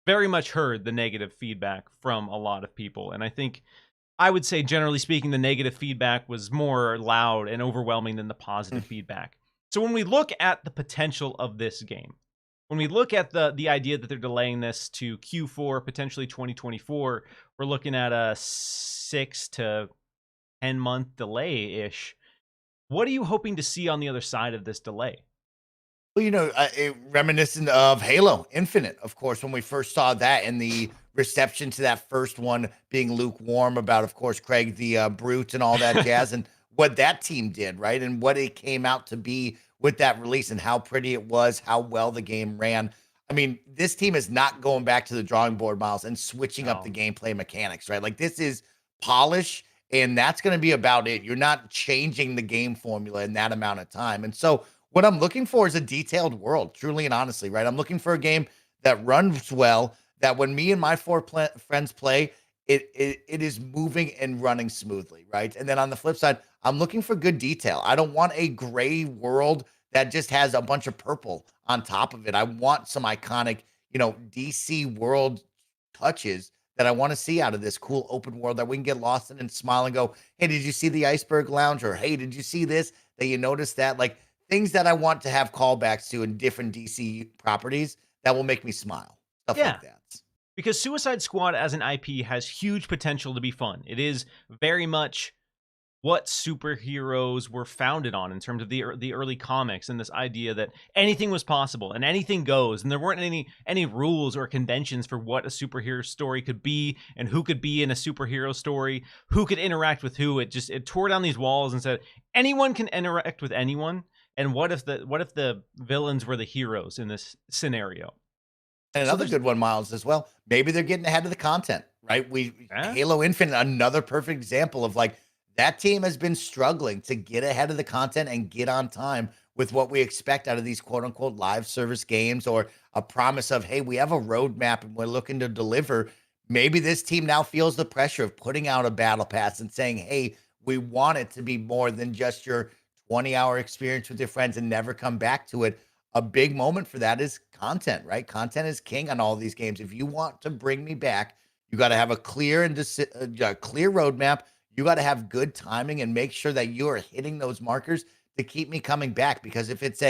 S1: very much heard the negative feedback from a lot of people. And I would say, generally speaking, the negative feedback was more loud and overwhelming than the positive feedback. So when we look at the potential of this game, when we look at the idea that they're delaying this to Q4, potentially 2024, we're looking at a 6 to 10-month delay-ish. What are you hoping to see on the other side of this delay?
S2: Well, reminiscent of Halo Infinite, of course, when we first saw that and the reception to that first one being lukewarm about, of course, Craig the Brute and all that jazz, and what that team did, right? And what it came out to be with that release and how pretty it was, how well the game ran. I mean, this team is not going back to the drawing board, Miles, and switching up the
S1: No.
S2: gameplay mechanics, right? Like, this is polish, and that's going to be about it. You're not changing the game formula in that amount of time. And so, what I'm looking for is a detailed world, truly and honestly, right? I'm looking for a game that runs well, that when me and my friends play, it is moving and running smoothly, right? And then on the flip side, I'm looking for good detail. I don't want a gray world that just has a bunch of purple on top of it. I want some iconic, DC world touches that I want to see out of this cool open world that we can get lost in and smile and go, hey, did you see the iceberg lounge? Or hey, did you see this? That you noticed that? Like, things that I want to have callbacks to in different DC properties that will make me smile. Stuff
S1: Yeah.
S2: like that.
S1: Because Suicide Squad as an IP has huge potential to be fun. It is very much what superheroes were founded on in terms of the early comics, and this idea that anything was possible and anything goes, and there weren't any rules or conventions for what a superhero story could be and who could be in a superhero story, who could interact with who. It tore down these walls and said anyone can interact with anyone. And what if the villains were the heroes in this scenario?
S2: And
S1: So
S2: another
S1: there's
S2: good one, Miles, as well. Maybe they're getting ahead of the content, right?
S1: yeah,
S2: Halo Infinite, another perfect example of like that team has been struggling to get ahead of the content and get on time with what we expect out of these quote unquote live service games, or a promise of, hey, we have a roadmap and we're looking to deliver. Maybe this team now feels the pressure of putting out a battle pass and saying, hey, we want it to be more than just your 20-hour experience with your friends and never come back to it. A big moment for that is content, right? Content is king on all these games. If you want to bring me back, you got to have a clear and clear roadmap. You got to have good timing and make sure that you are hitting those markers to keep me coming back. Because if it's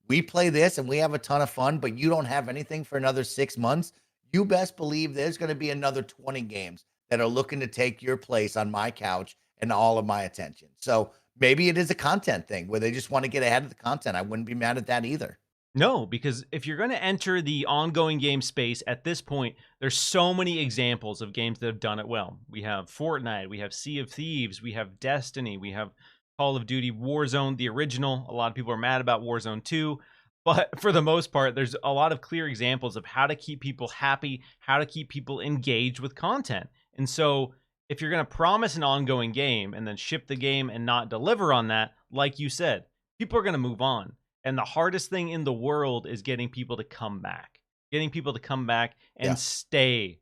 S2: we play this and we have a ton of fun, but you don't have anything for another 6 months, you best believe there's going to be another 20 games that are looking to take your place on my couch and all of my attention. So maybe it is a content thing where they just want to get ahead of the content. I wouldn't be mad at that either.
S1: no, because if you're going to enter the ongoing game space at this point, there's so many examples of games that have done it well. We have Fortnite, we have Sea of Thieves, we have Destiny, we have Call of Duty Warzone, the original. A lot of people are mad about Warzone 2, but for the most part, there's a lot of clear examples of how to keep people happy, how to keep people engaged with content. And so if you're going to promise an ongoing game and then ship the game and not deliver on that, like you said, people are going to move on. And the hardest thing in the world is getting people to come back, and stay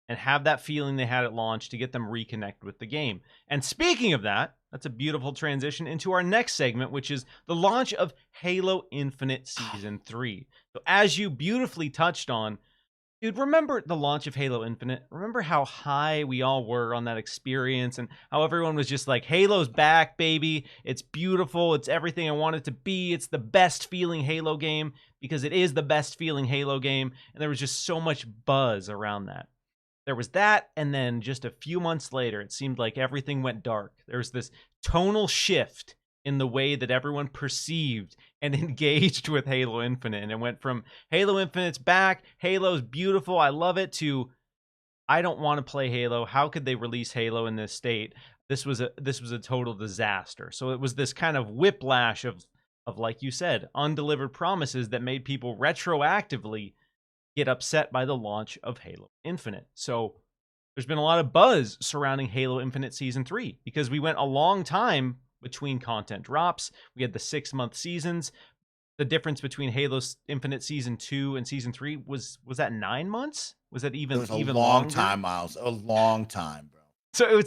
S1: and have that feeling they had at launch, to get them reconnect with the game. And speaking of that, that's a beautiful transition into our next segment, which is the launch of Halo Infinite Season 3. So as you beautifully touched on, dude, remember the launch of Halo Infinite? Remember how high we all were on that experience and how everyone was just like, Halo's back, baby. It's beautiful. It's everything I want it to be. It's the best feeling Halo game, because it is the best feeling Halo game. And there was just so much buzz around that. There was that, and then just a few months later, it seemed like everything went dark. There was this tonal shift in the way that everyone perceived and engaged with Halo Infinite. And it went from Halo Infinite's back, Halo's beautiful, I love it, to I don't want to play Halo. How could they release Halo in this state? This was a total disaster. So it was this kind of whiplash of like you said, undelivered promises that made people retroactively get upset by the launch of Halo Infinite. So there's been a lot of buzz surrounding Halo Infinite Season 3 because we went a long time between content drops. We had the 6-month seasons. The difference between Halo Infinite Season 2 and Season 3 was that 9 months? Was that even
S2: It was a
S1: even
S2: long
S1: longer?
S2: time, Miles. A long time, bro.
S1: So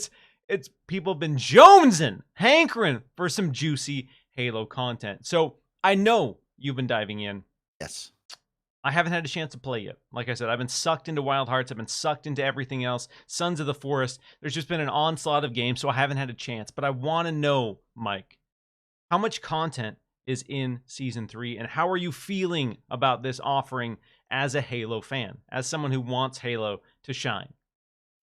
S1: it's people have been jonesing, hankering for some juicy Halo content. So I know you've been diving in.
S2: Yes.
S1: I haven't had a chance to play yet. Like I said, I've been sucked into Wild Hearts. I've been sucked into everything else. Sons of the Forest. There's just been an onslaught of games, so I haven't had a chance. But I want to know, Mike, how much content is in Season 3, and how are you feeling about this offering as a Halo fan, as someone who wants Halo to shine?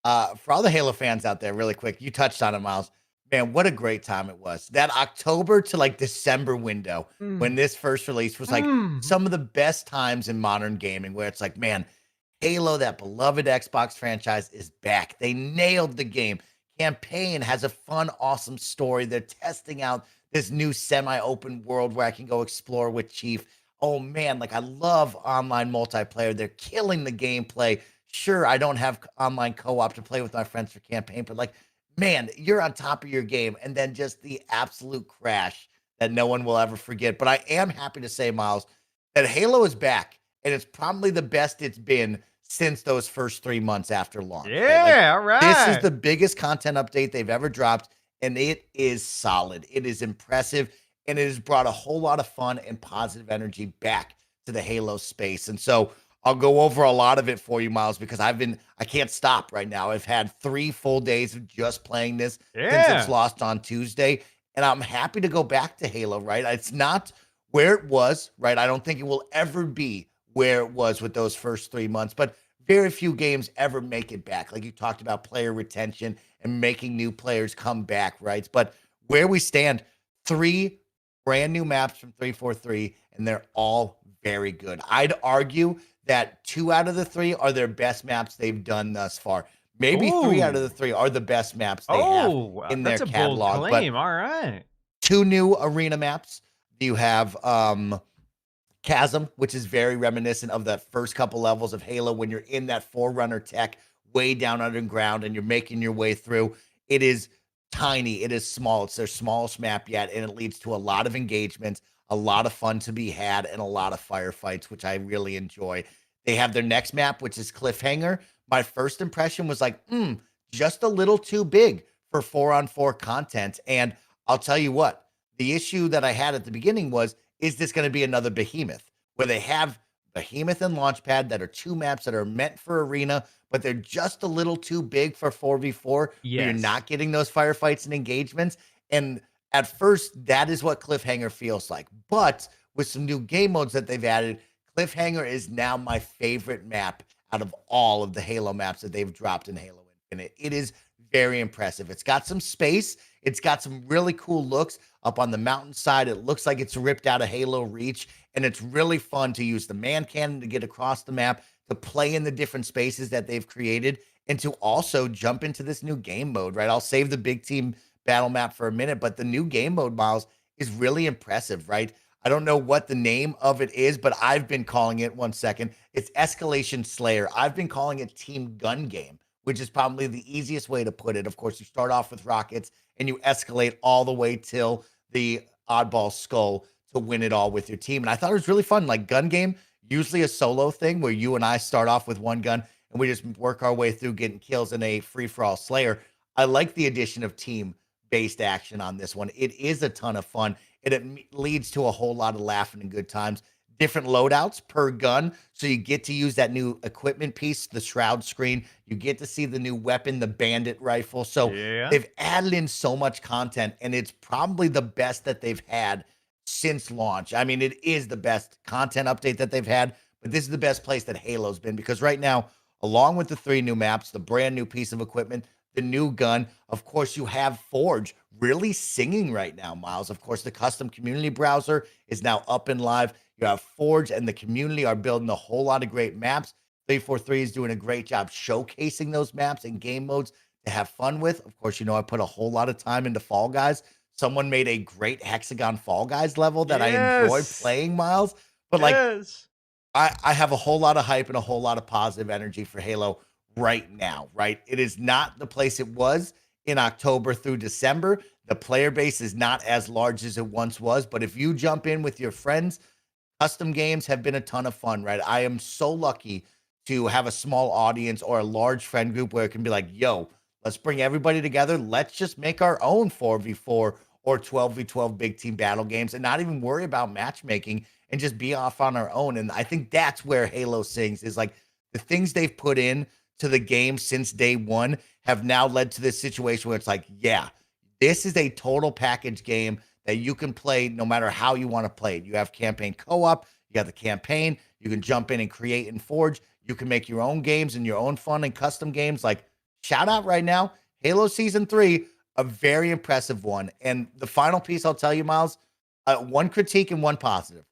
S2: For all the Halo fans out there, really quick, you touched on it, Miles. Man, what a great time it was. That October to like December window when
S1: Mm.
S2: this first release was like
S1: Mm.
S2: some of the best times in modern gaming, where it's like, man, Halo, that beloved Xbox franchise, is back. They nailed the game. Campaign has a fun, awesome story. They're testing out this new semi-open world where I can go explore with Chief. Oh man, like I love online multiplayer. They're killing the gameplay. Sure, I don't have online co-op to play with my friends for campaign, but like, man, you're on top of your game. And then just the absolute crash that no one will ever forget. But I am happy to say, Miles, that Halo is back, and it's probably the best it's been since those first 3 months after launch, right? Like,
S1: Yeah, all
S2: this is
S1: right.
S2: the biggest content update they've ever dropped, and it is solid. It is impressive, and it has brought a whole lot of fun and positive energy back to the Halo space. And so I'll go over a lot of it for you, Miles, because I can't stop right now. I've had 3 full days of just playing this since it's
S1: Yeah.
S2: lost on Tuesday, and I'm happy to go back to Halo, right? It's not where it was, right? I don't think it will ever be where it was with those first 3 months, but very few games ever make it back. Like you talked about player retention and making new players come back, right? But where we stand, 3 brand new maps from 343, and they're all very good. I'd argue that 2 out of the 3 are their best maps they've done thus far. Maybe 3 out of the 3 are the best maps they have in their
S1: That's a bold
S2: catalog, but
S1: claim. All right.
S2: 2 new arena maps. You have Chasm, which is very reminiscent of the first couple levels of Halo when you're in that Forerunner tech way down underground and you're making your way through. It is tiny, it is small. It's their smallest map yet, and it leads to a lot of engagements, a lot of fun to be had, and a lot of firefights, which I really enjoy. They have their next map, which is Cliffhanger. My first impression was like, just a little too big for 4-on-4 content. And I'll tell you what, the issue that I had at the beginning was, is this going to be another Behemoth where they have Behemoth and Launchpad that are 2 maps that are meant for arena, but they're just a little too big for 4v4 where you're
S1: Yes.
S2: not getting those firefights and engagements. And at first, that is what Cliffhanger feels like. But with some new game modes that they've added, Cliffhanger is now my favorite map out of all of the Halo maps that they've dropped in Halo Infinite. It is very impressive. It's got some space. It's got some really cool looks up on the mountainside. It looks like it's ripped out of Halo Reach, and it's really fun to use the man cannon to get across the map, to play in the different spaces that they've created, and to also jump into this new game mode, right? I'll save the big team battle map for a minute, but the new game mode, Miles, is really impressive, right? I don't know what the name of it is, but I've been calling it, one second, it's Escalation Slayer. I've been calling it Team Gun Game, which is probably the easiest way to put it. Of course, you start off with rockets and you escalate all the way till the oddball skull to win it all with your team. And I thought it was really fun. Like gun game, usually a solo thing where you and I start off with one gun and we just work our way through getting kills in a free for all Slayer. I like the addition of team based action on this one. It is a ton of fun, and it leads to a whole lot of laughing and good times. Different loadouts per gun. So you get to use that new equipment piece, the shroud screen. You get to see the new weapon, the bandit rifle. So
S1: Yeah.
S2: they've added in so much content, and it's probably the best that they've had since launch. I mean, it is the best content update that they've had, but this is the best place that Halo's been, because right now, along with the 3 new maps, the brand new piece of equipment, the new gun, of course, you have Forge really singing right now, Miles. Of course, the custom community browser is now up and live. You have Forge and the community are building a whole lot of great maps. 343 is doing a great job showcasing those maps and game modes to have fun with. Of course, I put a whole lot of time into Fall Guys. Someone made a great Hexagon Fall Guys level that I enjoy
S1: Yes.
S2: playing, Miles. But like,
S1: Yes.
S2: I have a whole lot of hype and a whole lot of positive energy for Halo right now, right? It is not the place it was in October through December. The player base is not as large as it once was, but if you jump in with your friends, custom games have been a ton of fun, right? I am so lucky to have a small audience or a large friend group where it can be like, yo, let's bring everybody together. Let's just make our own 4v4 or 12v12 big team battle games and not even worry about matchmaking and just be off on our own. And I think that's where Halo sings, is like the things they've put in to the game since day one have now led to this situation where it's like, yeah, this is a total package game that you can play no matter how you want to play it. You have campaign co-op, you got the campaign, you can jump in and create and forge, you can make your own games and your own fun and custom games. Like, shout out right now, Halo Season 3, a very impressive one. And the final piece I'll tell you, Miles, one critique and one positive.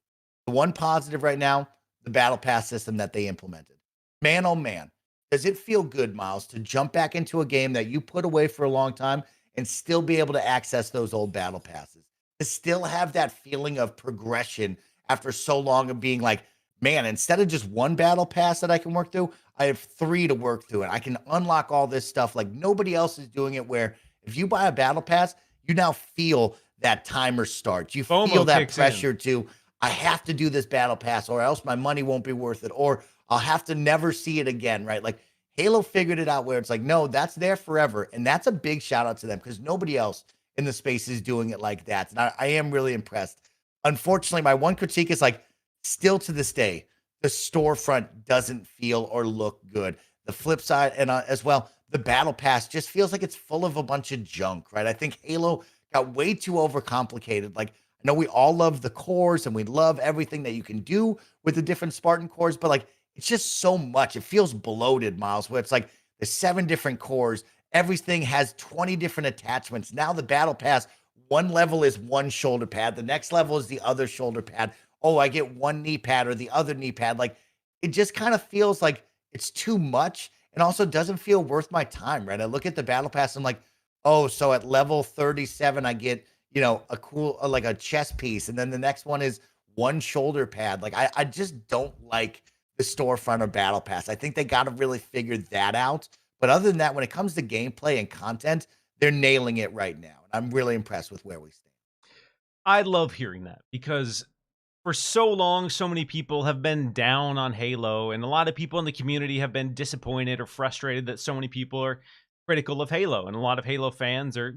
S2: The one positive right now, the battle pass system that they implemented. Man, oh man, does it feel good, Miles, to jump back into a game that you put away for a long time and still be able to access those old battle passes? To still have that feeling of progression after so long of being like, man, instead of just one battle pass that I can work through, I have three to work through, and I can unlock all this stuff like nobody else is doing it. Where if you buy a battle pass, you now feel that timer start. You feel
S1: FOMO
S2: that
S1: kicks in.
S2: pressure to, I have to do this battle pass or else my money won't be worth it, or I'll have to never see it again, right? Like Halo figured it out where it's like, no, that's there forever. And that's a big shout out to them because nobody else in the space is doing it like that. And I am really impressed. Unfortunately, my one critique is like, still to this day, the storefront doesn't feel or look good. The flip side, and as well, the battle pass just feels like it's full of a bunch of junk, right? I think Halo got way too overcomplicated. Like, I know we all love the cores and we love everything that you can do with the different Spartan cores, but like, it's just so much. It feels bloated, Miles, where it's like there's 7 different cores. Everything has 20 different attachments. Now the battle pass, one level is one shoulder pad. The next level is the other shoulder pad. Oh, I get one knee pad or the other knee pad. Like it just kind of feels like it's too much and also doesn't feel worth my time, right? I look at the battle pass and I'm like, oh, so at level 37, I get, a cool, like a chest piece. And then the next one is one shoulder pad. Like I just don't like the storefront or battle pass. I think they got to really figure that out. But other than that, when it comes to gameplay and content, they're nailing it right now. And I'm really impressed with where we stand.
S1: I love hearing that because for so long, so many people have been down on Halo, and a lot of people in the community have been disappointed or frustrated that so many people are critical of Halo. And a lot of Halo fans are,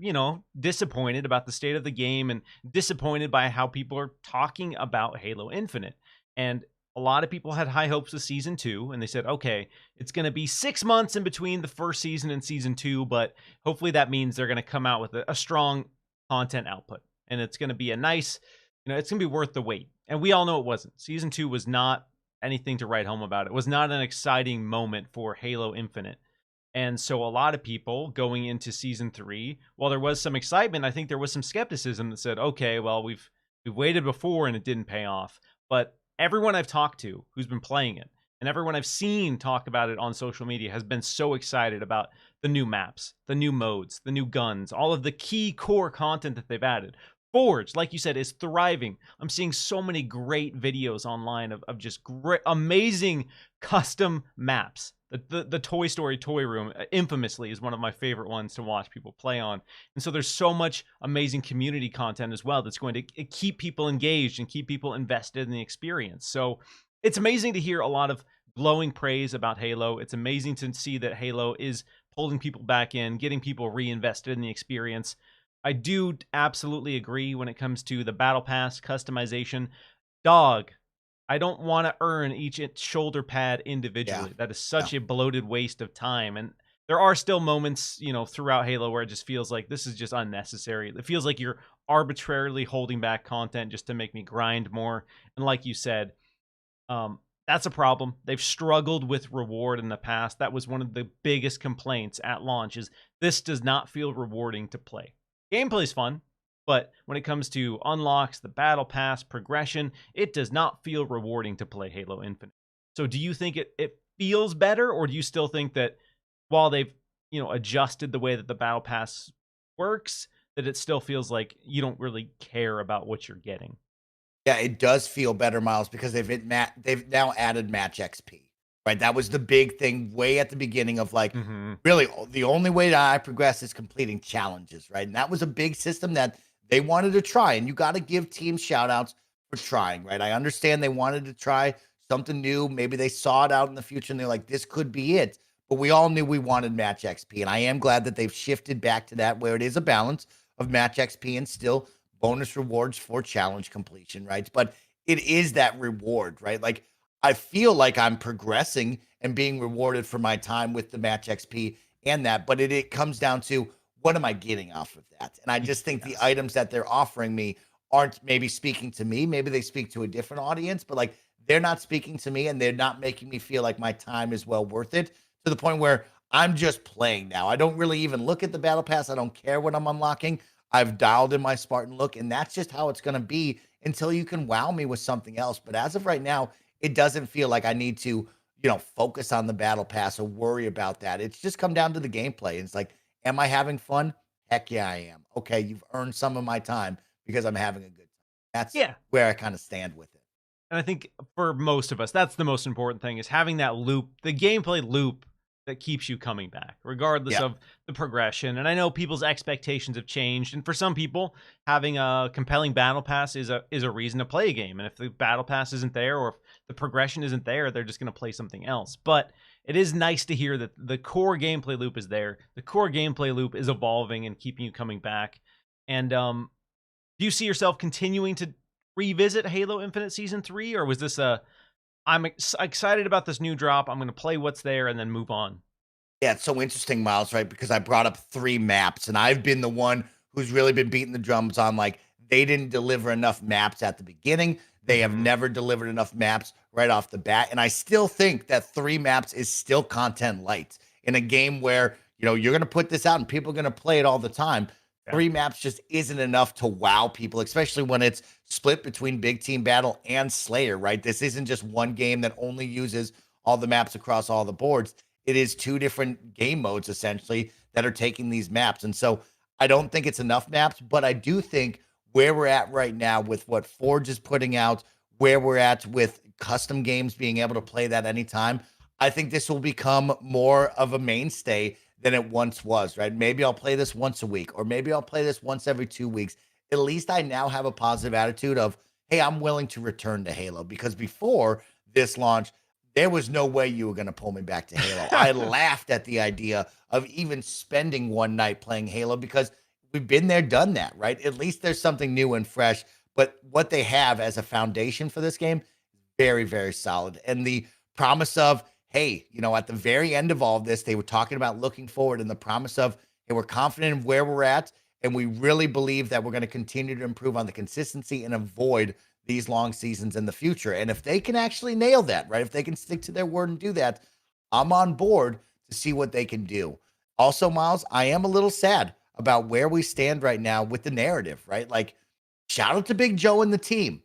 S1: disappointed about the state of the game and disappointed by how people are talking about Halo Infinite. And a lot of people had high hopes with season 2, and they said, okay, it's going to be 6 months in between the first season and season 2, but hopefully that means they're going to come out with a strong content output. And it's going to be a nice, it's going to be worth the wait. And we all know it wasn't. Season 2 was not anything to write home about. It was not an exciting moment for Halo Infinite. And so a lot of people going into season 3, while there was some excitement, I think there was some skepticism that said, okay, well, we've waited before and it didn't pay off. But everyone I've talked to who's been playing it and everyone I've seen talk about it on social media has been so excited about the new maps, the new modes, the new guns, all of the key core content that they've added. Forge, like you said, is thriving. I'm seeing so many great videos online of just great, amazing custom maps. The Toy Story Toy Room, infamously, is one of my favorite ones to watch people play on. And so there's so much amazing community content as well that's going to keep people engaged and keep people invested in the experience. So it's amazing to hear a lot of glowing praise about Halo. It's amazing to see that Halo is pulling people back in, getting people reinvested in the experience. I do absolutely agree when it comes to the battle pass customization. Dog, I don't want to earn each shoulder pad individually. Yeah. That is such a bloated waste of time. And there are still moments, throughout Halo where it just feels like this is just unnecessary. It feels like you're arbitrarily holding back content just to make me grind more. And like you said, that's a problem. They've struggled with reward in the past. That was one of the biggest complaints at launch is this does not feel rewarding to play. Gameplay is fun, but when it comes to unlocks, the battle pass, progression, it does not feel rewarding to play Halo Infinite. So do you think it feels better, or do you still think that while they've, adjusted the way that the battle pass works, that it still feels like you don't really care about what you're getting?
S2: Yeah, it does feel better, Miles, because they've now added match XP. Right, that was the big thing way at the beginning of like, really the only way that I progress is completing challenges, right? And that was a big system that they wanted to try, and you got to give teams shout outs for trying, right? I understand they wanted to try something new. Maybe they saw it out in the future and they're like, this could be it. But we all knew we wanted match XP, and I am glad that they've shifted back to that where it is a balance of match XP and still bonus rewards for challenge completion, right? But it is that reward, right? Like, I feel like I'm progressing and being rewarded for my time with the match XP and that, but it comes down to what am I getting off of that? And I just think the items that they're offering me aren't maybe speaking to me. Maybe they speak to a different audience, but like they're not speaking to me and they're not making me feel like my time is well worth it to the point where I'm just playing now. I don't really even look at the battle pass. I don't care what I'm unlocking. I've dialed in my Spartan look, and that's just how it's going to be until you can wow me with something else. But as of right now, it doesn't feel like I need to, focus on the battle pass or worry about that. It's just come down to the gameplay. It's like, am I having fun? Heck yeah, I am. Okay, you've earned some of my time because I'm having a good time. That's
S1: Yeah.
S2: where I kind of stand with it.
S1: And I think for most of us, that's the most important thing, is having that loop, the gameplay loop that keeps you coming back, regardless
S2: Yeah.
S1: of the progression. And I know people's expectations have changed. And for some people, having a compelling battle pass is a reason to play a game. And if the battle pass isn't there, or if the progression isn't there, they're just going to play something else. But it is nice to hear that the core gameplay loop is there. The core gameplay loop is evolving and keeping you coming back. And do you see yourself continuing to revisit Halo Infinite Season 3, or was this I'm excited about this new drop, I'm going to play what's there and then move on?
S2: Yeah, it's so interesting, Miles, right? Because I brought up 3 maps, and I've been the one who's really been beating the drums on, like, they didn't deliver enough maps at the beginning. They have
S1: Mhm.
S2: never delivered enough maps right off the bat. And I still think that 3 maps is still content light in a game where, you're going to put this out and people are going to play it all the time.
S1: Yeah.
S2: 3 maps just isn't enough to wow people, especially when it's split between Big Team Battle and Slayer, right? This isn't just one game that only uses all the maps across all the boards. It is 2 different game modes essentially that are taking these maps. And so I don't think it's enough maps, but I do think where we're at right now with what Forge is putting out, where we're at with custom games being able to play that anytime, I think this will become more of a mainstay than it once was, right? Maybe I'll play this once a week, or maybe I'll play this once every 2 weeks. At least I now have a positive attitude of, hey, I'm willing to return to Halo, because before this launch, there was no way you were going to pull me back to Halo. I laughed at the idea of even spending one night playing Halo, because we've been there, done that, right? At least there's something new and fresh. But what they have as a foundation for this game, very, very solid. And the promise of, hey, at the very end of all of this, they were talking about looking forward, and the promise of, hey, we're confident in where we're at, and we really believe that we're going to continue to improve on the consistency and avoid these long seasons in the future. And if they can actually nail that, right? If they can stick to their word and do that, I'm on board to see what they can do. Also, Miles, I am a little sad about where we stand right now with the narrative, right? Like, shout out to Big Joe and the team.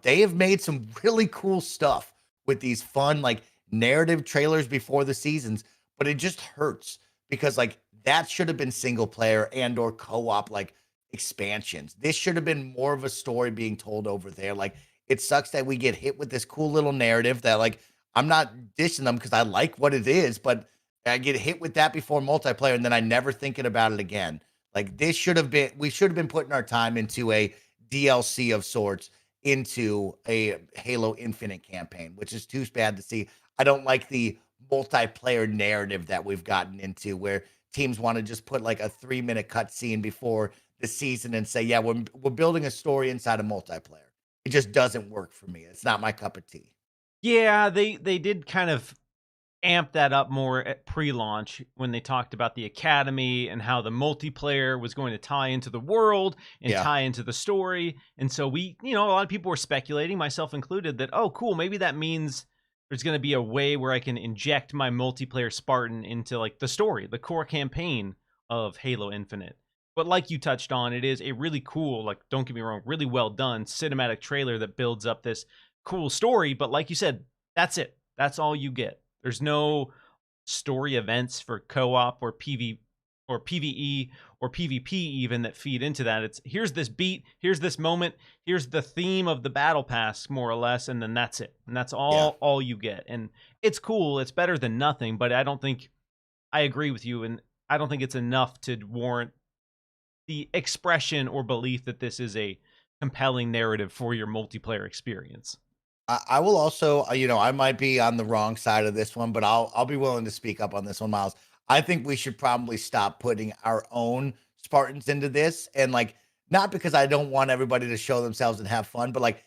S2: They have made some really cool stuff with these fun, like, narrative trailers before the seasons, but it just hurts because, like, that should have been single player and or co-op, like, expansions. This should have been more of a story being told over there. Like, it sucks that we get hit with this cool little narrative that, like, I'm not dishing them because I like what it is, but I get hit with that before multiplayer, and then I never thinking about it again. Like, we should have been putting our time into a DLC of sorts, into a Halo Infinite campaign, which is too bad to see. I don't like the multiplayer narrative that we've gotten into, where teams want to just put like a 3-minute cutscene before the season and say, yeah, we're building a story inside a multiplayer. It just doesn't work for me. It's not my cup of tea.
S1: Yeah, they did kind of amp that up more at pre-launch when they talked about the academy and how the multiplayer was going to tie into the world and
S2: Yeah.
S1: tie into the story. And so a lot of people were speculating, myself included, that, oh, cool, maybe that means there's going to be a way where I can inject my multiplayer Spartan into like the story, the core campaign of Halo Infinite. But like you touched on, it is a really cool, like, don't get me wrong, really well done cinematic trailer that builds up this cool story. But like you said, that's it. That's all you get. There's no story events for co-op or PvE or PvP even that feed into that. It's, here's this beat, here's this moment, here's the theme of the battle pass, more or less, and then that's it. And that's
S2: Yeah.
S1: all you get. And it's cool, it's better than nothing, but I agree with you, and I don't think it's enough to warrant the expression or belief that this is a compelling narrative for your multiplayer experience.
S2: I will also, I might be on the wrong side of this one, but I'll be willing to speak up on this one, Miles. I think we should probably stop putting our own Spartans into this, and, like, not because I don't want everybody to show themselves and have fun, but, like,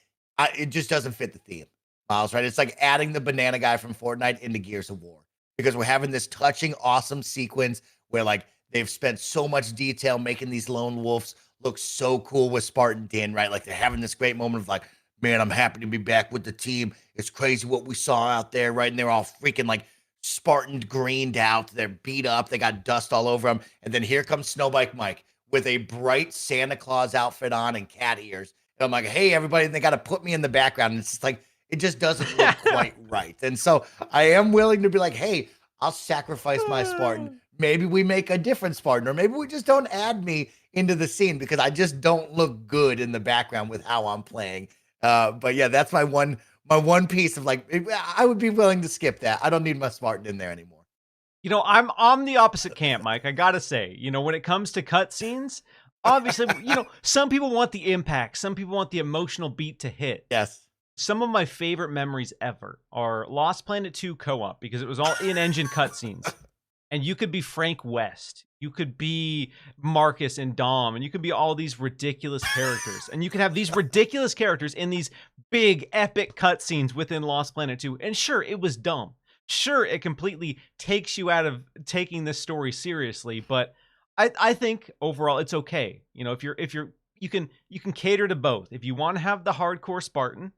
S2: it just doesn't fit the theme, Miles. Right? It's like adding the banana guy from Fortnite into Gears of War, because we're having this touching, awesome sequence where, like, they've spent so much detail making these lone wolves look so cool with Spartan Din, right? Like, they're having this great moment of, like, man, I'm happy to be back with the team. It's crazy what we saw out there, right? And they're all freaking, like, Spartan greened out, they're beat up, they got dust all over them, and then here comes SnowBikeMike with a bright Santa Claus outfit on and cat ears. And I'm like, hey, everybody, and they got to put me in the background. And it's just like, it just doesn't look quite right. And so I am willing to be like, hey, I'll sacrifice my Spartan. Maybe we make a different Spartan, or maybe we just don't add me into the scene because I just don't look good in the background with how I'm playing. But yeah, that's my one piece of like, I would be willing to skip that. I don't need my Spartan in there anymore.
S1: You know, I'm the opposite camp, Mike. I gotta say, you know, when it comes to cutscenes, obviously, you know, some people want the impact, some people want the emotional beat to hit.
S2: Yes.
S1: Some of my favorite memories ever are Lost Planet 2 co-op because it was all in-engine cutscenes. And you could be Frank West, you could be Marcus and Dom, and you could be all these ridiculous characters. And you could have these ridiculous characters in these big, epic cutscenes within Lost Planet 2. And sure, it was dumb. Sure, it completely takes you out of taking this story seriously, but I think overall it's okay. You know, you can cater to both. If you want to have the hardcore Spartan,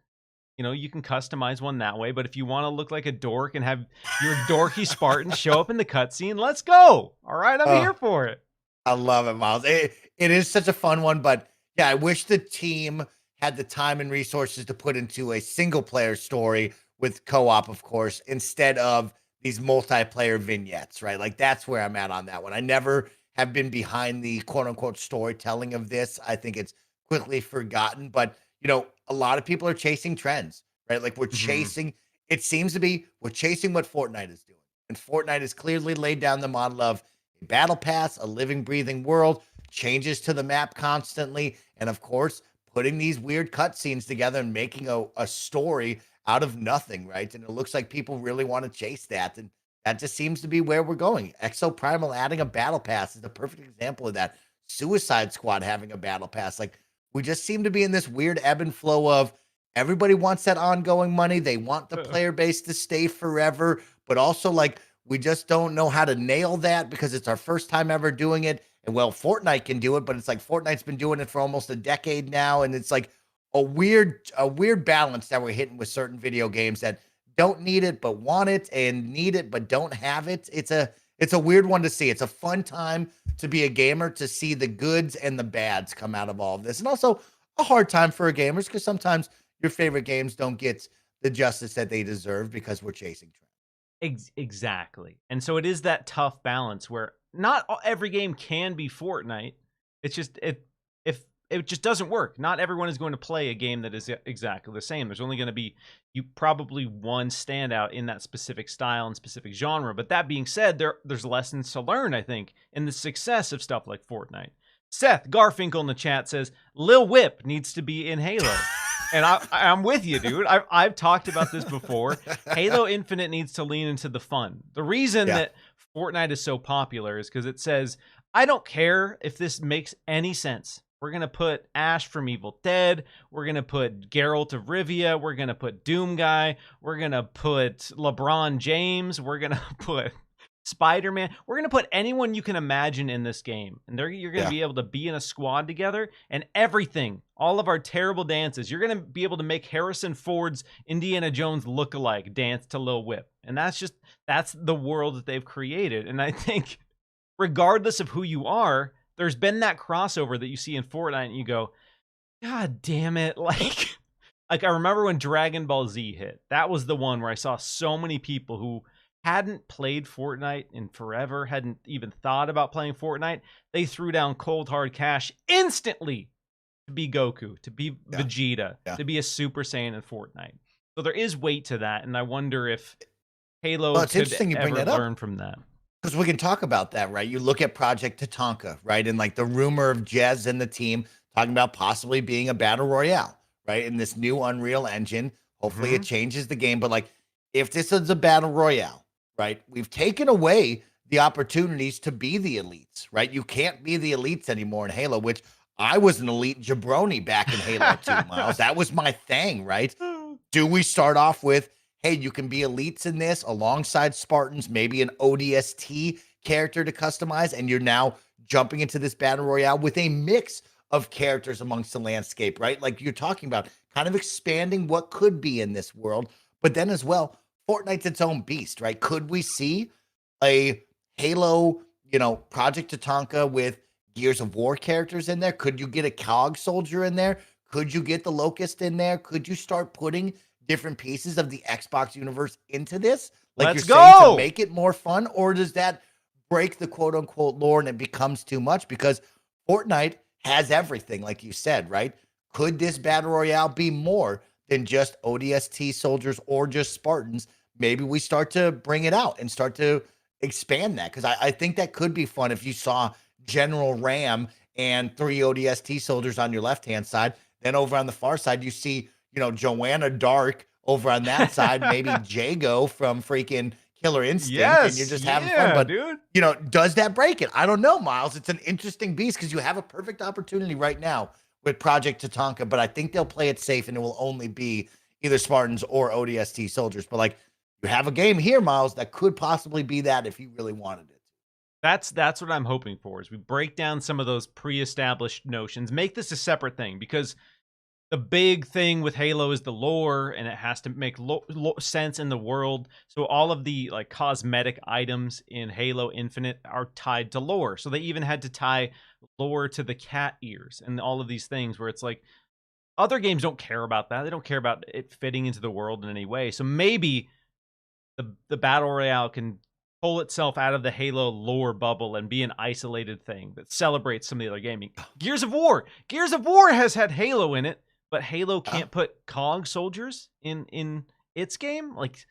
S1: you know, you can customize one that way. But if you want to look like a dork and have your dorky Spartan show up in the cutscene, let's go. All right, I'm here for it.
S2: I love it, Miles. It is such a fun one, but yeah, I wish the team had the time and resources to put into a single player story with co-op, of course, instead of these multiplayer vignettes, right? Like that's where I'm at on that one. I never have been behind the quote unquote storytelling of this. I think it's quickly forgotten, but you know, a lot of people are chasing trends, right? Like we're chasing, it seems to be, we're chasing what Fortnite is doing. And Fortnite has clearly laid down the model of a battle pass, a living, breathing world, changes to the map constantly, and of course, putting these weird cutscenes together and making a story out of nothing, right? And it looks like people really want to chase that. And that just seems to be where we're going. Exoprimal adding a battle pass is a perfect example of that. Suicide Squad having a battle pass. Like, we just seem to be in this weird ebb and flow of everybody wants that ongoing money. They want the player base to stay forever, but also like we just don't know how to nail that because it's our first time ever doing it. And well, Fortnite can do it, but it's like Fortnite's been doing it for almost a decade now. And it's like a weird balance that we're hitting with certain video games that don't need it, but want it, and need it, but don't have it. It's a weird one to see. It's a fun time to be a gamer, to see the goods and the bads come out of all of this. And also a hard time for gamers because sometimes your favorite games don't get the justice that they deserve because we're chasing trends.
S1: Exactly. And so it is that tough balance where not every game can be Fortnite. It's just it just doesn't work. Not everyone is going to play a game that is exactly the same. There's only going to be probably one standout in that specific style and specific genre. But that being said, there's lessons to learn, I think, in the success of stuff like Fortnite. Seth Garfinkel in the chat says Lil Whip needs to be in Halo. And I'm with you, dude. I've talked about this before. Halo Infinite needs to lean into the fun. The reason that Fortnite is so popular is because it says, I don't care if this makes any sense. We're going to put Ash from Evil Dead. We're going to put Geralt of Rivia. We're going to put Doom Guy. We're going to put LeBron James. We're going to put Spider-Man. We're going to put anyone you can imagine in this game. And you're going to be able to be in a squad together. And everything, all of our terrible dances, you're going to be able to make Harrison Ford's Indiana Jones look-alike dance to Lil Whip. And that's the world that they've created. And I think regardless of who you are, there's been that crossover that you see in Fortnite and you go, God damn it. Like I remember when Dragon Ball Z hit. That was the one where I saw so many people who hadn't played Fortnite in forever, hadn't even thought about playing Fortnite. They threw down cold hard cash instantly to be Goku, to be Vegeta, to be a Super Saiyan in Fortnite. So there is weight to that, and I wonder if Halo could ever learn from that.
S2: Because we can talk about that, right? You look at Project Tatanka, right? And like the rumor of Jez and the team talking about possibly being a battle royale, right? In this new Unreal Engine. Hopefully it changes the game. But like, if this is a battle royale, right? We've taken away the opportunities to be the elites, right? You can't be the elites anymore in Halo, which I was an elite jabroni back in Halo 2, Miles. That was my thing, right? Do we start off with, hey, you can be elites in this alongside Spartans, maybe an ODST character to customize, and you're now jumping into this battle royale with a mix of characters amongst the landscape, right? Like you're talking about kind of expanding what could be in this world, but then as well, Fortnite's its own beast, right? Could we see a Halo, Project Tatanka with Gears of War characters in there? Could you get a COG soldier in there? Could you get the Locust in there? Could you start putting different pieces of the Xbox universe into this? Like you're
S1: Let's
S2: saying, to
S1: go.
S2: make it more fun? Or does that break the quote unquote lore and it becomes too much? Because Fortnite has everything, like you said, right? Could this battle royale be more than just ODST soldiers or just Spartans? Maybe we start to bring it out and start to expand that, because I think that could be fun if you saw General Ram and 3 ODST soldiers on your left hand side. Then over on the far side, you see, Joanna Dark over on that side, maybe Jago from freaking Killer Instinct, and you're
S1: Yes.
S2: just having fun.
S1: Yeah,
S2: But,
S1: dude.
S2: does that break it? I don't know, Miles. It's an interesting beast because you have a perfect opportunity right now with Project Tatanka, but I think they'll play it safe and it will only be either Spartans or ODST soldiers. But like, you have a game here, Miles, that could possibly be that if you really wanted it.
S1: That's what I'm hoping for, is we break down some of those pre-established notions, make this a separate thing, because the big thing with Halo is the lore, and it has to make sense in the world. So all of the like cosmetic items in Halo Infinite are tied to lore. So they even had to tie lore to the cat ears and all of these things, where it's like other games don't care about that. They don't care about it fitting into the world in any way. So maybe the battle royale can pull itself out of the Halo lore bubble and be an isolated thing that celebrates some of the other gaming. Gears of War has had Halo in it, but Halo can't put COG soldiers in its game. Like,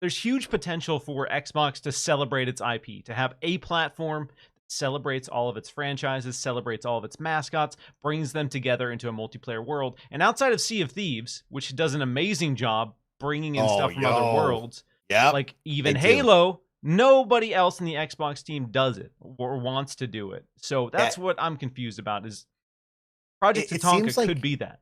S1: there's huge potential for Xbox to celebrate its IP, to have a platform that celebrates all of its franchises, celebrates all of its mascots, brings them together into a multiplayer world. And outside of Sea of Thieves, which does an amazing job bringing in stuff from other worlds, like even Halo, nobody else in the Xbox team does it or wants to do it. So that's what I'm confused about, is Project Tatanka could be that.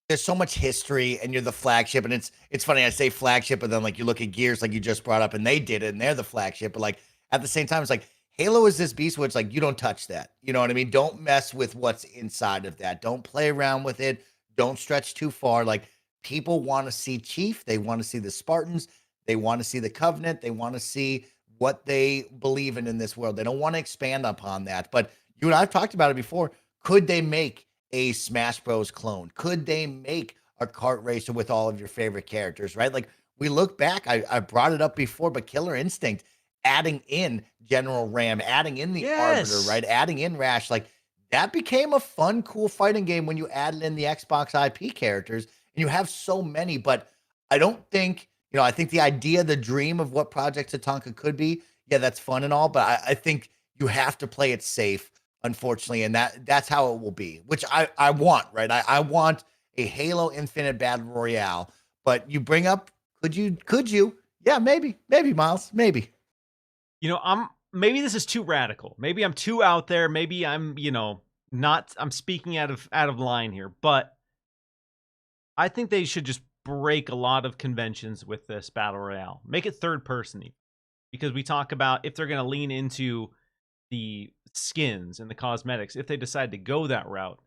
S2: There's so much history, and you're the flagship, and it's funny, I say flagship, but then like you look at Gears, like you just brought up, and they did it, and they're the flagship. But like at the same time, it's like Halo is this beast where it's like, you don't touch that. You know what I mean? Don't mess with what's inside of that. Don't play around with it. Don't stretch too far. Like, people want to see Chief. They want to see the Spartans. They want to see the Covenant. They want to see what they believe in this world. They don't want to expand upon that. But you and I've talked about it before. Could they make a Smash Bros clone? Could they make a kart racer with all of your favorite characters, right? Like, we look back, I brought it up before, but Killer Instinct, adding in General Ram, adding in the Arbiter, right? Adding in Rash, like, that became a fun, cool fighting game when you added in the Xbox IP characters, and you have so many. But I don't think, I think the idea, the dream of what Project Tatanka could be, yeah, that's fun and all, but I think you have to play it safe, unfortunately, and that's how it will be, which I want, right? I want a Halo Infinite Battle Royale. But you bring up, could you? Yeah, maybe, Miles, maybe.
S1: Maybe this is too radical. Maybe I'm too out there. Maybe I'm, I'm speaking out of line here, but I think they should just break a lot of conventions with this battle royale. Make it third person, because we talk about if they're going to lean into the skins and the cosmetics, if they decide to go that route,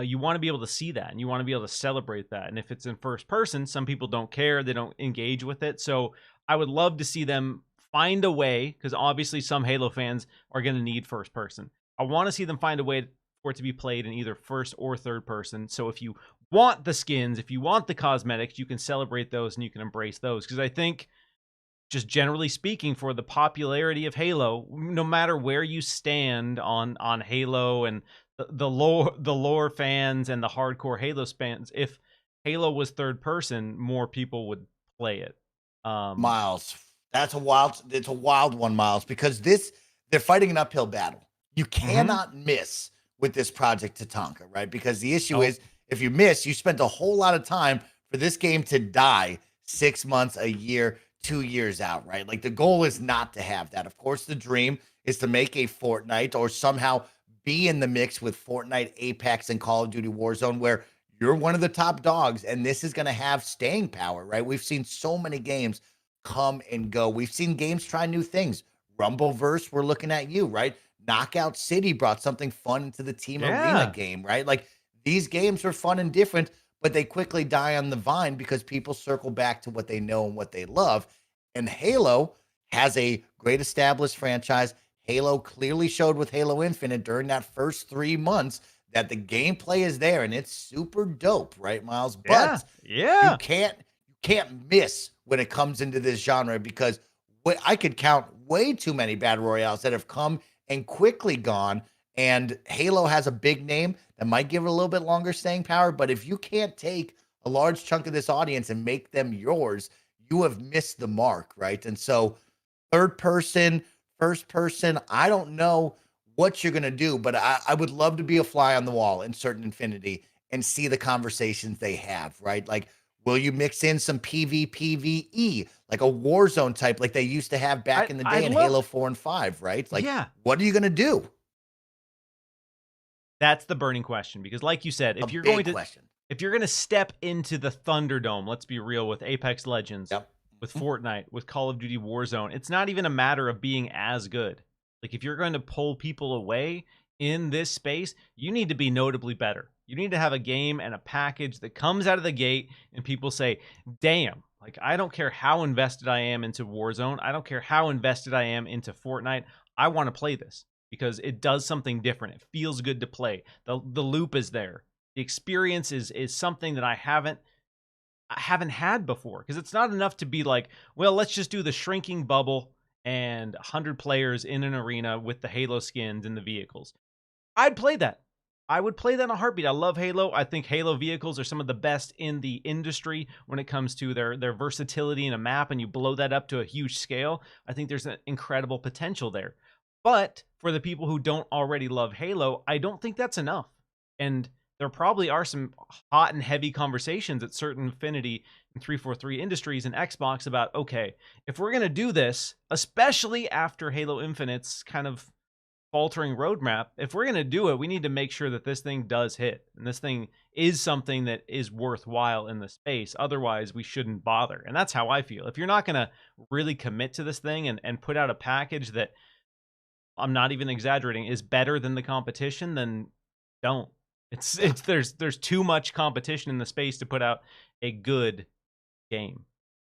S1: you want to be able to see that, and you want to be able to celebrate that. And if it's in first person, some people don't care, they don't engage with it. So I would love to see them find a way, because obviously some Halo fans are going to need first person. I want to see them find a way for it to be played in either first or third person. So if you want the skins, if you want the cosmetics, you can celebrate those and you can embrace those. Because I think, just generally speaking, for the popularity of Halo, no matter where you stand on Halo and the lore fans and the hardcore Halo fans, if Halo was third person, more people would play it.
S2: Miles, it's a wild one, Miles, because they're fighting an uphill battle. You cannot miss with this Project Tatanka, right? Because the issue is, if you miss, you spent a whole lot of time for this game to die 6 months, a year, 2 years out, right? Like, the goal is not to have that. Of course, the dream is to make a Fortnite, or somehow be in the mix with Fortnite, Apex, and Call of Duty Warzone, where you're one of the top dogs, and this is going to have staying power, right? We've seen so many games come and go. We've seen games try new things. Rumbleverse, we're looking at you, right? Knockout City brought something fun into the Team Arena game, right? Like, these games are fun and different, but they quickly die on the vine because people circle back to what they know and what they love. And Halo has a great established franchise. Halo clearly showed with Halo Infinite during that first 3 months that the gameplay is there and it's super dope, right, Miles?
S1: Yeah.
S2: But you
S1: Yeah.
S2: can't miss when it comes into this genre because I could count way too many battle royales that have come and quickly gone. And Halo has a big name that might give it a little bit longer staying power. But if you can't take a large chunk of this audience and make them yours, you have missed the mark, right? And so, third person, first person, I don't know what you're going to do, but I would love to be a fly on the wall in certain Infinity and see the conversations they have, right? Like, will you mix in some PvPvE, like a Warzone type, like they used to have back in the day
S1: I'd
S2: in
S1: love.
S2: Halo 4 and 5, right? Like,
S1: Yeah.
S2: what are you going to do?
S1: That's the burning question because, like you said,
S2: A
S1: if you're
S2: big
S1: going to
S2: question.
S1: if you're going to step into the Thunderdome, let's be real, with Apex Legends,
S2: Yep.
S1: with Fortnite, with Call of Duty Warzone, it's not even a matter of being as good. Like, if you're going to pull people away in this space, you need to be notably better. You need to have a game and a package that comes out of the gate and people say, damn, like, I don't care how invested I am into Warzone. I don't care how invested I am into Fortnite. I want to play this because it does something different. It feels good to play. The loop is there. The experience is something that I haven't had before, because it's not enough to be like, well, let's just do the shrinking bubble and 100 players in an arena with the Halo skins and the vehicles. I'd play that. I would play that in a heartbeat. I love Halo. I think Halo vehicles are some of the best in the industry when it comes to their versatility in a map, and you blow that up to a huge scale. I think there's an incredible potential there. But for the people who don't already love Halo, I don't think that's enough. And there probably are some hot and heavy conversations at certain Infinity and 343 Industries and Xbox about, okay, if we're going to do this, especially after Halo Infinite's kind of faltering roadmap, if we're going to do it, we need to make sure that this thing does hit and this thing is something that is worthwhile in the space. Otherwise, we shouldn't bother. And that's how I feel. If you're not going to really commit to this thing and put out a package that, I'm not even exaggerating, is better than the competition, then don't. It's there's too much competition in the space to put out a good game.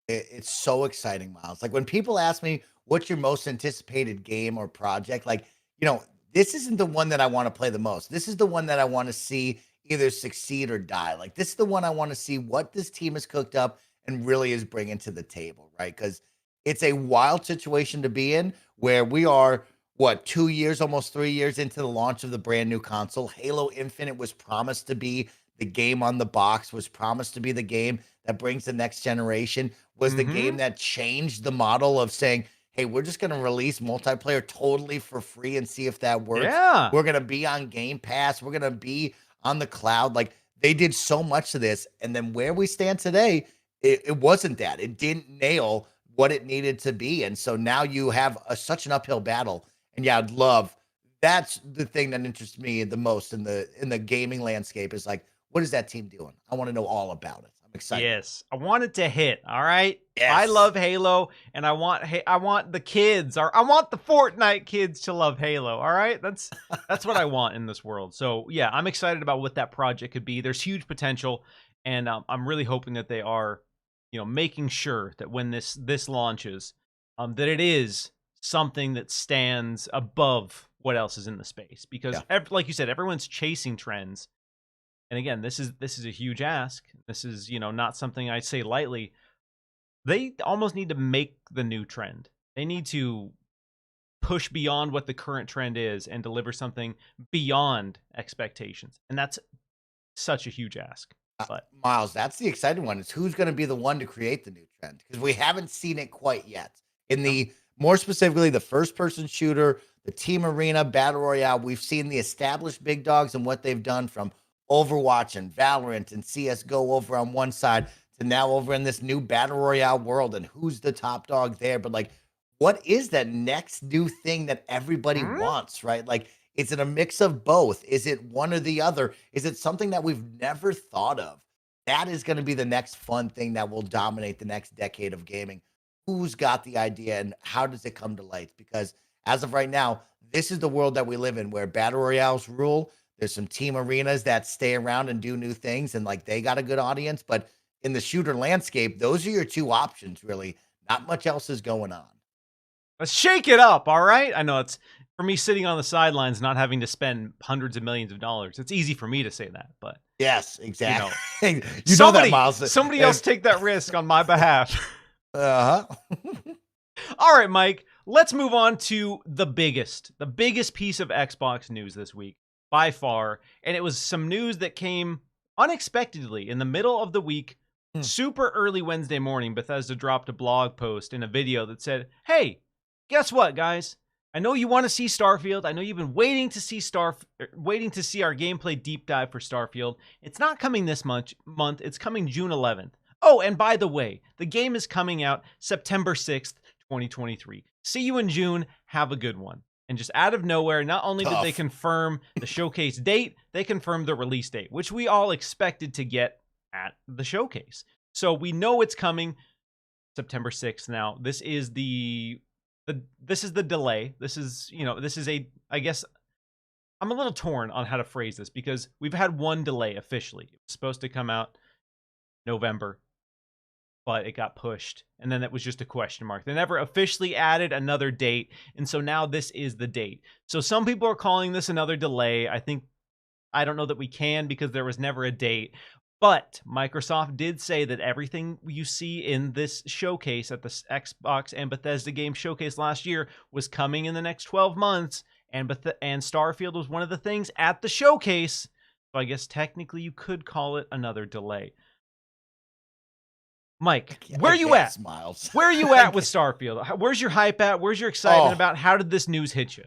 S2: It's so exciting, Miles. Like when people ask me what's your most anticipated game or project, like, you know, this isn't the one that I want to play the most. This is the one that I want to see either succeed or die. Like this is the one I want to see what this team has cooked up and really is bringing to the table, right? Because it's a wild situation to be in where we are, what, 2 years, almost 3 years into the launch of the brand new console. Halo Infinite was promised to be the game on the box, was promised to be the game that brings the next generation, was the game
S1: Mm-hmm.
S2: that changed the model of saying, hey, we're just going to release multiplayer totally for free and see if that works.
S1: Yeah.
S2: We're going to be on Game Pass. We're going to be on the cloud. Like they did so much of this. And then where we stand today, it wasn't that. It didn't nail what it needed to be. And so now you have such an uphill battle. And yeah, I'd love, that's the thing that interests me the most in the gaming landscape is like, what is that team doing? I want to know all about it. I'm excited.
S1: Yes, I want it to hit. All right. I
S2: Yes.
S1: love Halo, and I want the kids, or I want the Fortnite kids to love Halo. All right, that's what I want in this world. So yeah, I'm excited about what that project could be. There's huge potential, and I'm really hoping that they are, making sure that when this launches, that it is something that stands above what else is in the space. Because
S2: Yeah.
S1: like you said, everyone's chasing trends. And again, this is a huge ask. This is, not something I say lightly. They almost need to make the new trend. They need to push beyond what the current trend is and deliver something beyond expectations. And that's such a huge ask. But
S2: Miles, that's the exciting one. Is who's going to be the one to create the new trend? Because we haven't seen it quite yet. In the more specifically, the first person shooter, the team arena, battle royale, we've seen the established big dogs and what they've done from Overwatch and Valorant and CSGO over on one side to now over in this new battle royale world. And who's the top dog there? But like, what is that next new thing that everybody
S1: Hmm?
S2: wants, right? Like, is it a mix of both? Is it one or the other? Is it something that we've never thought of? That is going to be the next fun thing that will dominate the next decade of gaming. Who's got the idea and how does it come to light? Because as of right now, this is the world that we live in where battle royales rule. There's some team arenas that stay around and do new things and like they got a good audience. But in the shooter landscape, those are your two options really. not much else is going on.
S1: Let's shake it up, all right? I know it's for me sitting on the sidelines, not having to spend hundreds of millions of dollars. It's easy for me to say that, but
S2: Yes, exactly.
S1: You know that, Miles. Somebody else take that risk on my behalf.
S2: Uh-huh.
S1: All right, Mike, let's move on to the biggest piece of Xbox news this week by far. And it was some news that came unexpectedly in the middle of the week. Super early Wednesday morning, Bethesda dropped a blog post in a video that said, hey, guess what, guys? I know you want to see Starfield. I know you've been waiting to see our gameplay deep dive for Starfield. It's not coming this month. It's coming June 11th. Oh, and by the way, the game is coming out September 6th, 2023. See you in June. Have a good one. And just out of nowhere, not only did they confirm the showcase date, they confirmed the release date, which we all expected to get at the showcase. So we know it's coming September 6th now. This is the delay. This is I guess I'm a little torn on how to phrase this because we've had one delay officially. It was supposed to come out November, but it got pushed, and then it was just a question mark. They never officially added another date, and so now this is the date. So some people are calling this another delay. I don't know that we can because there was never a date, but Microsoft did say that everything you see in this showcase at the Xbox and Bethesda game showcase last year was coming in the next 12 months, and Starfield was one of the things at the showcase. So I guess technically you could call it another delay. Mike, where are you at?
S2: Miles?
S1: Where are you at with Starfield? Where's your hype at? Where's your excitement about? How did this news hit you?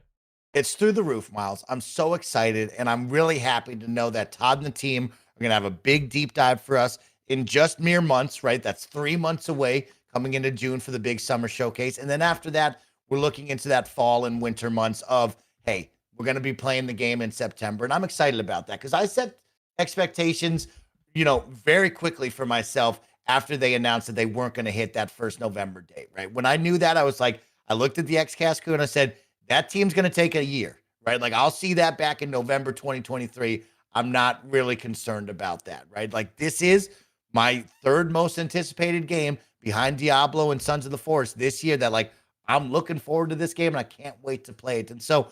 S2: It's through the roof, Miles. I'm so excited, and I'm really happy to know that Todd and the team are going to have a big deep dive for us in just mere months, right? That's 3 months away, coming into June for the big summer showcase. And then after that, we're looking into that fall and winter months of, hey, we're going to be playing the game in September. And I'm excited about that because I set expectations, very quickly for myself after they announced that they weren't going to hit that first November date, right? When I knew that, I was like, I looked at the XCast crew and I said, that team's going to take a year, right? Like, I'll see that back in November 2023. I'm not really concerned about that, right? Like, this is my third most anticipated game behind Diablo and Sons of the Forest this year that, like, I'm looking forward to this game and I can't wait to play it. And so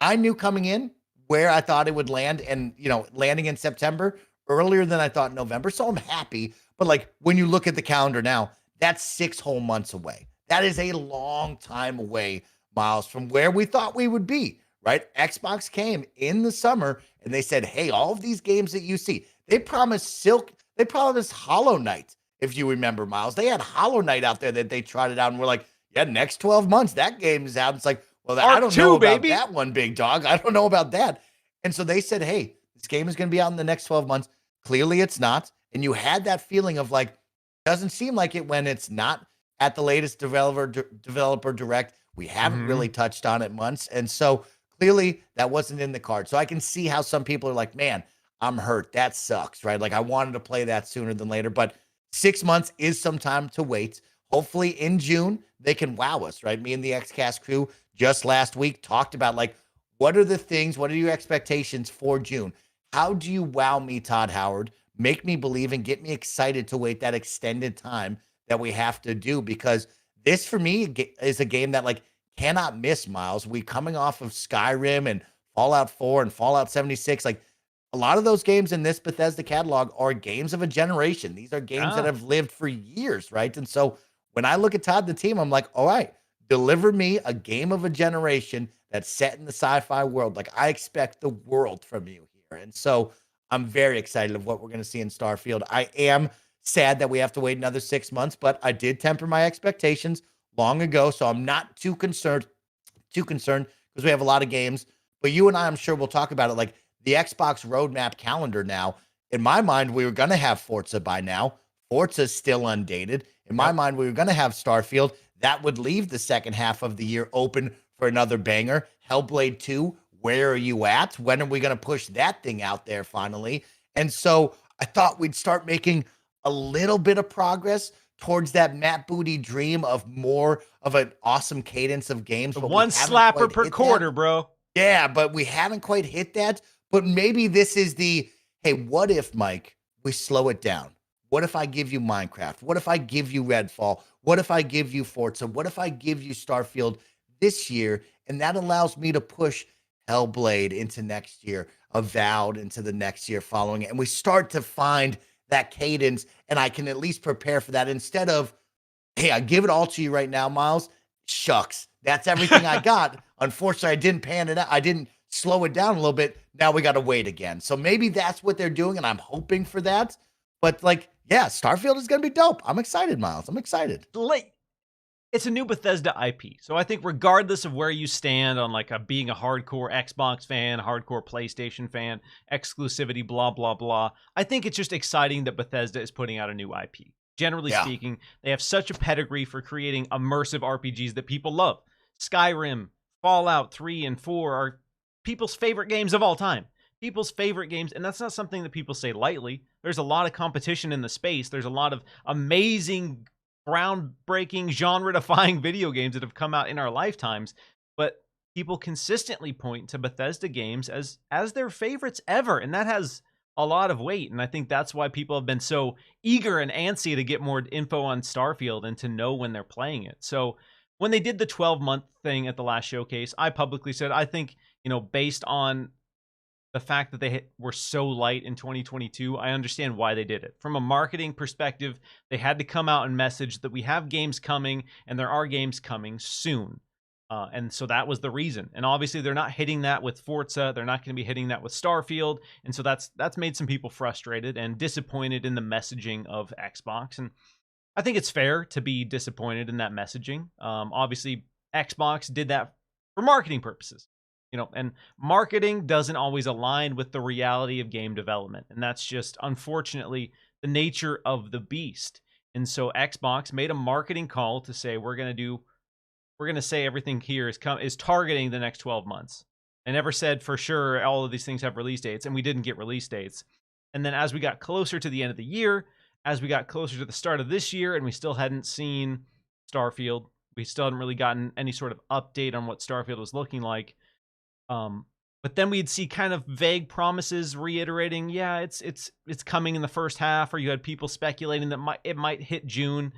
S2: I knew coming in where I thought it would land and, landing in September earlier than I thought in November. So I'm happy. But like when you look at the calendar now, that's 6 whole months away. That is a long time away, Miles, from where we thought we would be, right? Xbox came in the summer and they said, hey, all of these games that you see, they promised Hollow Knight, if you remember, Miles. They had Hollow Knight out there that they trotted out and we're like, yeah, next 12 months, that game is out. It's like, well, I don't know about that one, big dog. I don't know about that. And so they said, hey, this game is going to be out in the next 12 months. Clearly it's not. And you had that feeling of like, doesn't seem like it when it's not at the latest developer direct. We haven't really touched on it months. And so clearly that wasn't in the card. So I can see how some people are like, man, I'm hurt. That sucks, right? Like I wanted to play that sooner than later, but 6 months is some time to wait. Hopefully in June, they can wow us, right? Me and the XCast crew just last week talked about like, what are your expectations for June? How do you wow me, Todd Howard? Make me believe and get me excited to wait that extended time that we have to do, because this for me is a game that like cannot miss, Miles. We coming off of Skyrim and Fallout 4 and Fallout 76. Like a lot of those games in this Bethesda catalog are games of a generation. These are games that have lived for years, right? And so when I look at Todd and the team, I'm like, all right, deliver me a game of a generation that's set in the sci-fi world. Like I expect the world from you here. And so I'm very excited of what we're going to see in Starfield. I am sad that we have to wait another 6 months, but I did temper my expectations long ago. So I'm not too concerned because we have a lot of games, but you and I'm sure we'll talk about it. Like the Xbox roadmap calendar now, in my mind, we were going to have Forza by now. Forza's still undated. In my mind, we were going to have Starfield. That would leave the second half of the year open for another banger. Hellblade 2, where are you at? When are we going to push that thing out there finally? And so I thought we'd start making a little bit of progress towards that Matt Booty dream of more of an awesome cadence of games.
S1: One slapper per quarter, bro.
S2: Yeah, but we haven't quite hit that. But maybe this is the, hey, what if, Mike, we slow it down? What if I give you Minecraft? What if I give you Redfall? What if I give you Forza? What if I give you Starfield this year? And that allows me to push Hellblade into next year, Avowed into the next year following it. And we start to find that cadence, and I can at least prepare for that instead of, hey, I give it all to you right now, Miles. Shucks, that's everything I got. Unfortunately, I didn't pan it out. I didn't slow it down a little bit. Now we got to wait again. So maybe that's what they're doing, and I'm hoping for that. But like, yeah, Starfield is going to be dope. I'm excited, Miles. I'm excited.
S1: It's a new Bethesda IP. So I think regardless of where you stand on like being a hardcore Xbox fan, hardcore PlayStation fan, exclusivity, blah, blah, blah, I think it's just exciting that Bethesda is putting out a new IP. Generally speaking, they have such a pedigree for creating immersive RPGs that people love. Skyrim, Fallout 3 and 4 are people's favorite games of all time. People's favorite games, and that's not something that people say lightly. There's a lot of competition in the space. There's a lot of amazing, groundbreaking, genre-defying video games that have come out in our lifetimes, but people consistently point to Bethesda games as their favorites ever, and that has a lot of weight, and I think that's why people have been so eager and antsy to get more info on Starfield and to know when they're playing it. So when they did the 12-month thing at the last showcase, I publicly said, I think, based on the fact that they were so light in 2022, I understand why they did it. From a marketing perspective, they had to come out and message that we have games coming, and there are games coming soon. And so that was the reason. And obviously, they're not hitting that with Forza. They're not going to be hitting that with Starfield. And so that's made some people frustrated and disappointed in the messaging of Xbox. And I think it's fair to be disappointed in that messaging. Obviously, Xbox did that for marketing purposes. And marketing doesn't always align with the reality of game development. And that's just, unfortunately, the nature of the beast. And so Xbox made a marketing call to say, we're going to say everything here is targeting the next 12 months. I never said for sure all of these things have release dates, and we didn't get release dates. And then as we got closer to the end of the year, as we got closer to the start of this year, and we still hadn't seen Starfield, we still hadn't really gotten any sort of update on what Starfield was looking like. But then we'd see kind of vague promises reiterating, yeah, it's coming in the first half, or you had people speculating that it might hit June.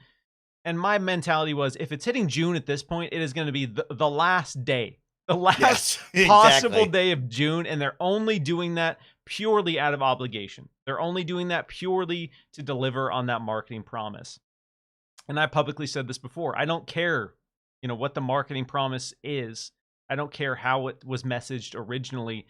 S1: And my mentality was, if it's hitting June at this point, it is going to be the last day, the last possible day of June. And they're only doing that purely out of obligation. They're only doing that purely to deliver on that marketing promise. And I publicly said this before. I don't care, what the marketing promise is. I don't care how it was messaged originally.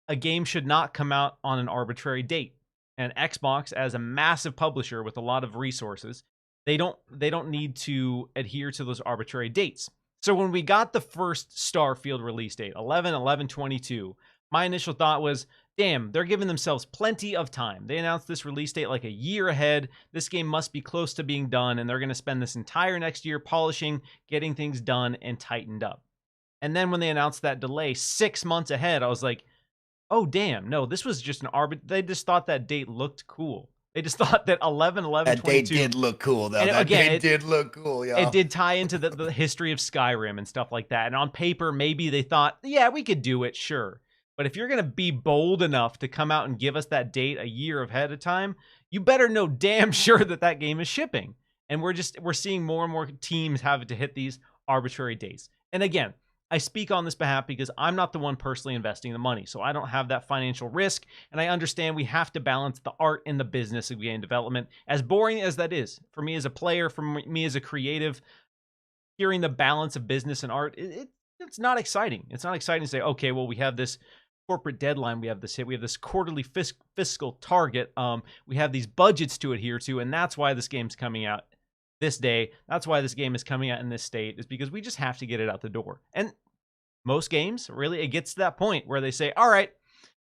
S1: A game should not come out on an arbitrary date. And Xbox, as a massive publisher with a lot of resources, they don't need to adhere to those arbitrary dates. So when we got the first Starfield release date, 11/11/22, my initial thought was, damn, they're giving themselves plenty of time. They announced this release date like a year ahead. This game must be close to being done, and they're going to spend this entire next year polishing, getting things done and tightened up. And then when they announced that delay 6 months ahead, I was like, oh, damn, no, this was just they just thought that date looked cool. They just thought that 11/11/22.
S2: That date did look cool, though. That date did look cool, yeah.
S1: It did tie into the history of Skyrim and stuff like that. And on paper, maybe they thought, yeah, we could do it, sure. But if you're going to be bold enough to come out and give us that date a year ahead of time, you better know damn sure that game is shipping. And we're seeing more and more teams having to hit these arbitrary dates. And again, I speak on this behalf because I'm not the one personally investing the money, so I don't have that financial risk, and I understand we have to balance the art and the business of game development, as boring as that is. For me as a player, for me as a creative, hearing the balance of business and art, it's not exciting. It's not exciting to say, okay, well, we have this corporate deadline we have this hit, we have this quarterly fiscal target, we have these budgets to adhere to, and that's why this game's coming out this day. That's why this game is coming out in this state, is because we just have to get it out the door. And most games, really, it gets to that point where they say, all right,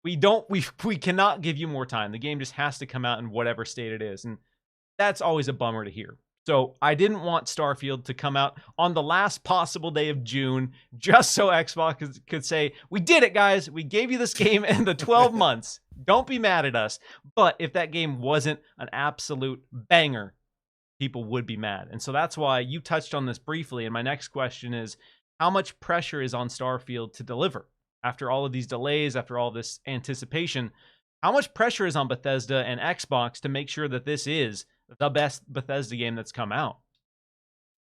S1: we cannot give you more time. The game just has to come out in whatever state it is. And that's always a bummer to hear. So I didn't want Starfield to come out on the last possible day of June, just so Xbox could say, we did it, guys. We gave you this game in the 12 months. Don't be mad at us. But if that game wasn't an absolute banger, people would be mad. And so that's why you touched on this briefly. And my next question is, how much pressure is on Starfield to deliver? After all of these delays, after all this anticipation, How much pressure is on Bethesda and Xbox to make sure that this is the best Bethesda game that's come out?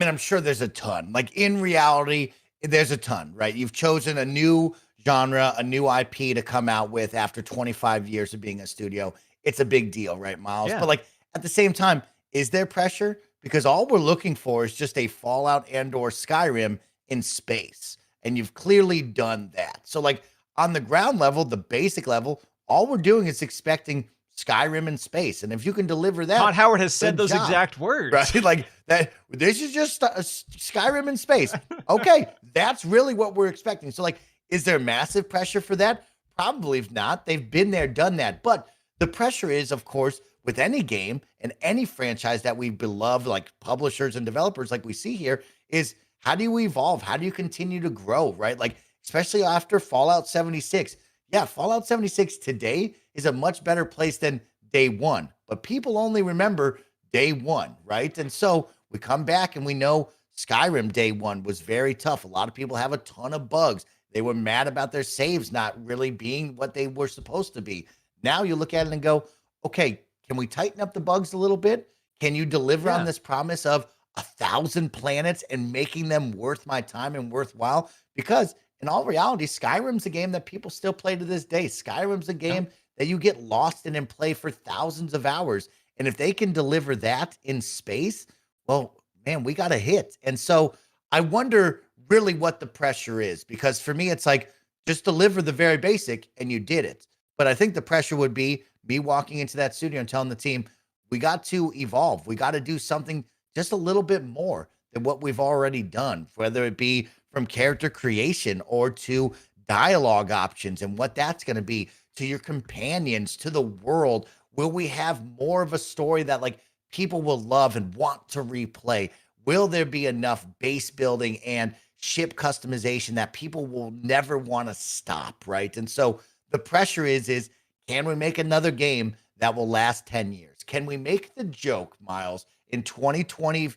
S2: And I'm sure there's a ton. Like in reality, there's a ton, right? You've chosen a new genre, a new IP to come out with after 25 years of being a studio. It's a big deal, right, Miles?
S1: Yeah.
S2: But like at the same time, is there pressure? Because all we're looking for is just a Fallout and or Skyrim in space. And you've clearly done that. So like on the ground level, the basic level, all we're doing is expecting Skyrim in space. And if you can deliver that,
S1: Todd Howard has said
S2: good
S1: those
S2: job.
S1: exact words.
S2: Right? Like that. This is just Skyrim in space. Okay, that's really what we're expecting. So, like, is there massive pressure for that? Probably not. They've been there, done that. But the pressure is, of course, with any game and any franchise that we beloved, like publishers and developers, like we see here, is how do you evolve? How do you continue to grow? Right? Like, especially after Fallout 76. Yeah, Fallout 76 today is a much better place than day one, but people only remember day one, right? And so we come back and we know Skyrim day one was very tough. A lot of people have a ton of bugs. They were mad about their saves not really being what they were supposed to be. Now you look at it and go, okay, can we tighten up the bugs a little bit? Can you deliver on this promise of 1,000 planets and making them worth my time and worthwhile? Because in all reality, Skyrim's a game that people still play to this day. Skyrim's a game that you get lost in and play for thousands of hours. And if they can deliver that in space, well, man, we got a hit. And so I wonder really what the pressure is, because for me, it's like just deliver the very basic and you did it. But I think the pressure would be me walking into that studio and telling the team, we got to evolve. We got to do something just a little bit more than what we've already done, whether it be from character creation or to dialogue options and what that's going to be, to your companions, to the world. Will we have more of a story that like people will love and want to replay? Will there be enough base building and ship customization that people will never want to stop, right? And so the pressure is can we make another game that will last 10 years? Can we make the joke, Miles, in 2020,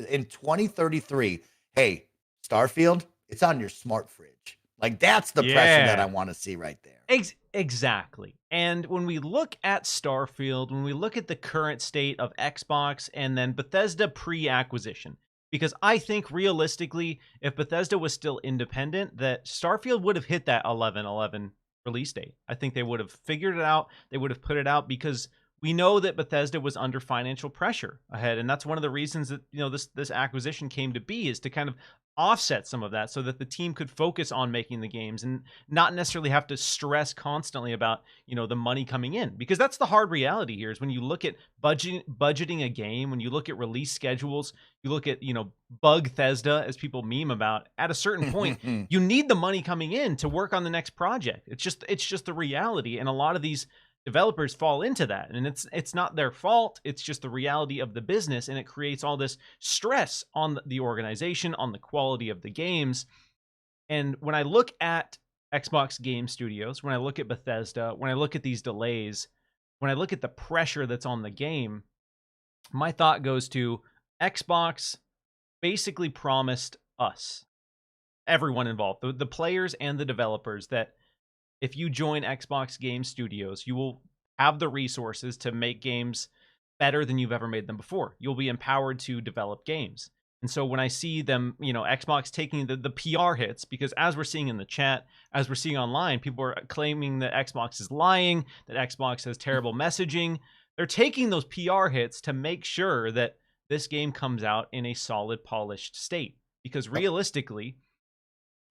S2: in 2033, hey, Starfield, it's on your smart fridge. Like that's the pressure that I want to see right there.
S1: Exactly. And when we look at Starfield, when we look at the current state of Xbox and then Bethesda pre-acquisition, because I think realistically, if Bethesda was still independent, that Starfield would have hit that 11/11 release date. I think they would have figured it out. They would have put it out because we know that Bethesda was under financial pressure ahead, and that's one of the reasons that this acquisition came to be, is to kind of offset some of that so that the team could focus on making the games and not necessarily have to stress constantly about the money coming in, because that's the hard reality here. Is when you look at budgeting a game, when you look at release schedules, you look at Bugthesda, as people meme about, at a certain point you need the money coming in to work on the next project. It's just the reality, and a lot of these developers fall into that, and it's not their fault. It's just the reality of the business, and it creates all this stress on the organization, on the quality of the games. And when I look at Xbox Game Studios, when I look at Bethesda, when I look at these delays, when I look at the pressure that's on the game, my thought goes to Xbox basically promised us, everyone involved, the players and the developers, that if you join Xbox Game Studios, you will have the resources to make games better than you've ever made them before. You'll be empowered to develop games. And so when I see them, Xbox taking the PR hits, because as we're seeing in the chat, as we're seeing online, people are claiming that Xbox is lying, that Xbox has terrible messaging. They're taking those PR hits to make sure that this game comes out in a solid, polished state. Because realistically,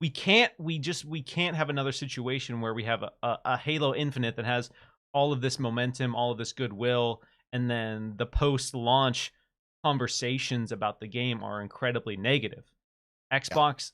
S1: we can't have another situation where we have a Halo Infinite that has all of this momentum, all of this goodwill, and then the post-launch conversations about the game are incredibly negative. Xbox,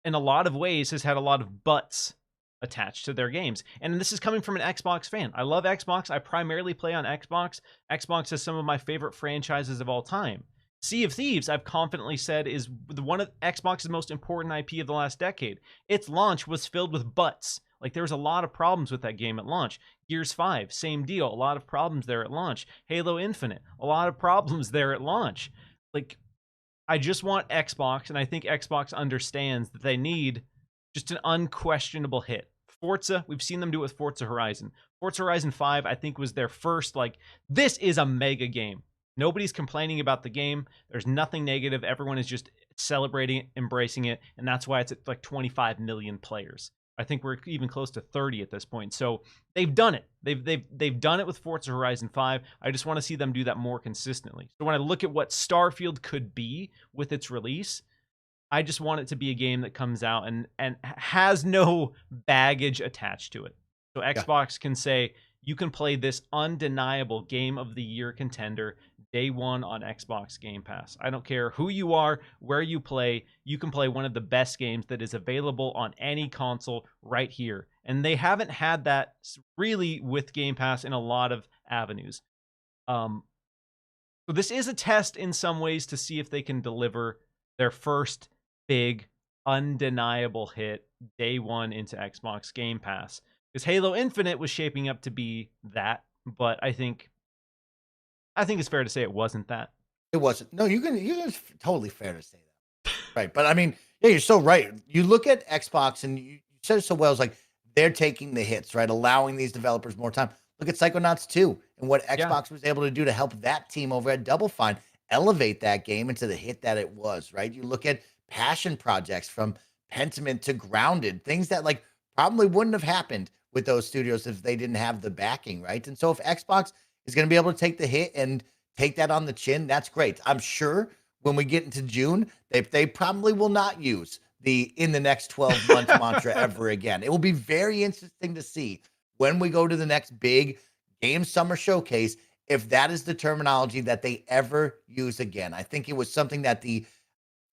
S1: in a lot of ways, has had a lot of buts attached to their games. And this is coming from an Xbox fan. I love Xbox. I primarily play on Xbox. Xbox has some of my favorite franchises of all time. Sea of Thieves, I've confidently said, is one of Xbox's most important IP of the last decade. Its launch was filled with butts. Like, there was a lot of problems with that game at launch. Gears 5, same deal. A lot of problems there at launch. Halo Infinite, a lot of problems there at launch. Like, I just want Xbox, and I think Xbox understands that they need just an unquestionable hit. Forza, we've seen them do it with Forza Horizon. Forza Horizon 5, I think, was their first, like, this is a mega game. Nobody's complaining about the game. There's nothing negative. Everyone is just celebrating it, embracing it, and that's why it's at like 25 million players. I think we're even close to 30 at this point. So they've done it. They've done it with Forza Horizon 5. I just want to see them do that more consistently. So when I look at what Starfield could be with its release, I just want it to be a game that comes out and has no baggage attached to it. So Xbox can say, you can play this undeniable Game of the Year contender day one on Xbox Game Pass. I don't care who you are, where you can play one of the best games that is available on any console right here. And they haven't had that really with Game Pass in a lot of avenues. So this is a test in some ways to see if they can deliver their first big, undeniable hit day one into Xbox Game Pass. Because Halo Infinite was shaping up to be that, but I think it's fair to say it wasn't that.
S2: It wasn't. No, it's totally fair to say that. Right. But I mean, yeah, you're so right. You look at Xbox and you said it so well. It's like they're taking the hits, right? Allowing these developers more time. Look at Psychonauts 2 and what Xbox was able to do to help that team over at Double Fine elevate that game into the hit that it was, right? You look at passion projects from Pentiment to Grounded, things that like probably wouldn't have happened with those studios if they didn't have the backing, right? And so if Xbox is going to be able to take the hit and take that on the chin, that's great. I'm sure when we get into June, they probably will not use the in the next 12 months mantra ever again. It will be very interesting to see when we go to the next big game summer showcase if that is the terminology that they ever use again. I think it was something that the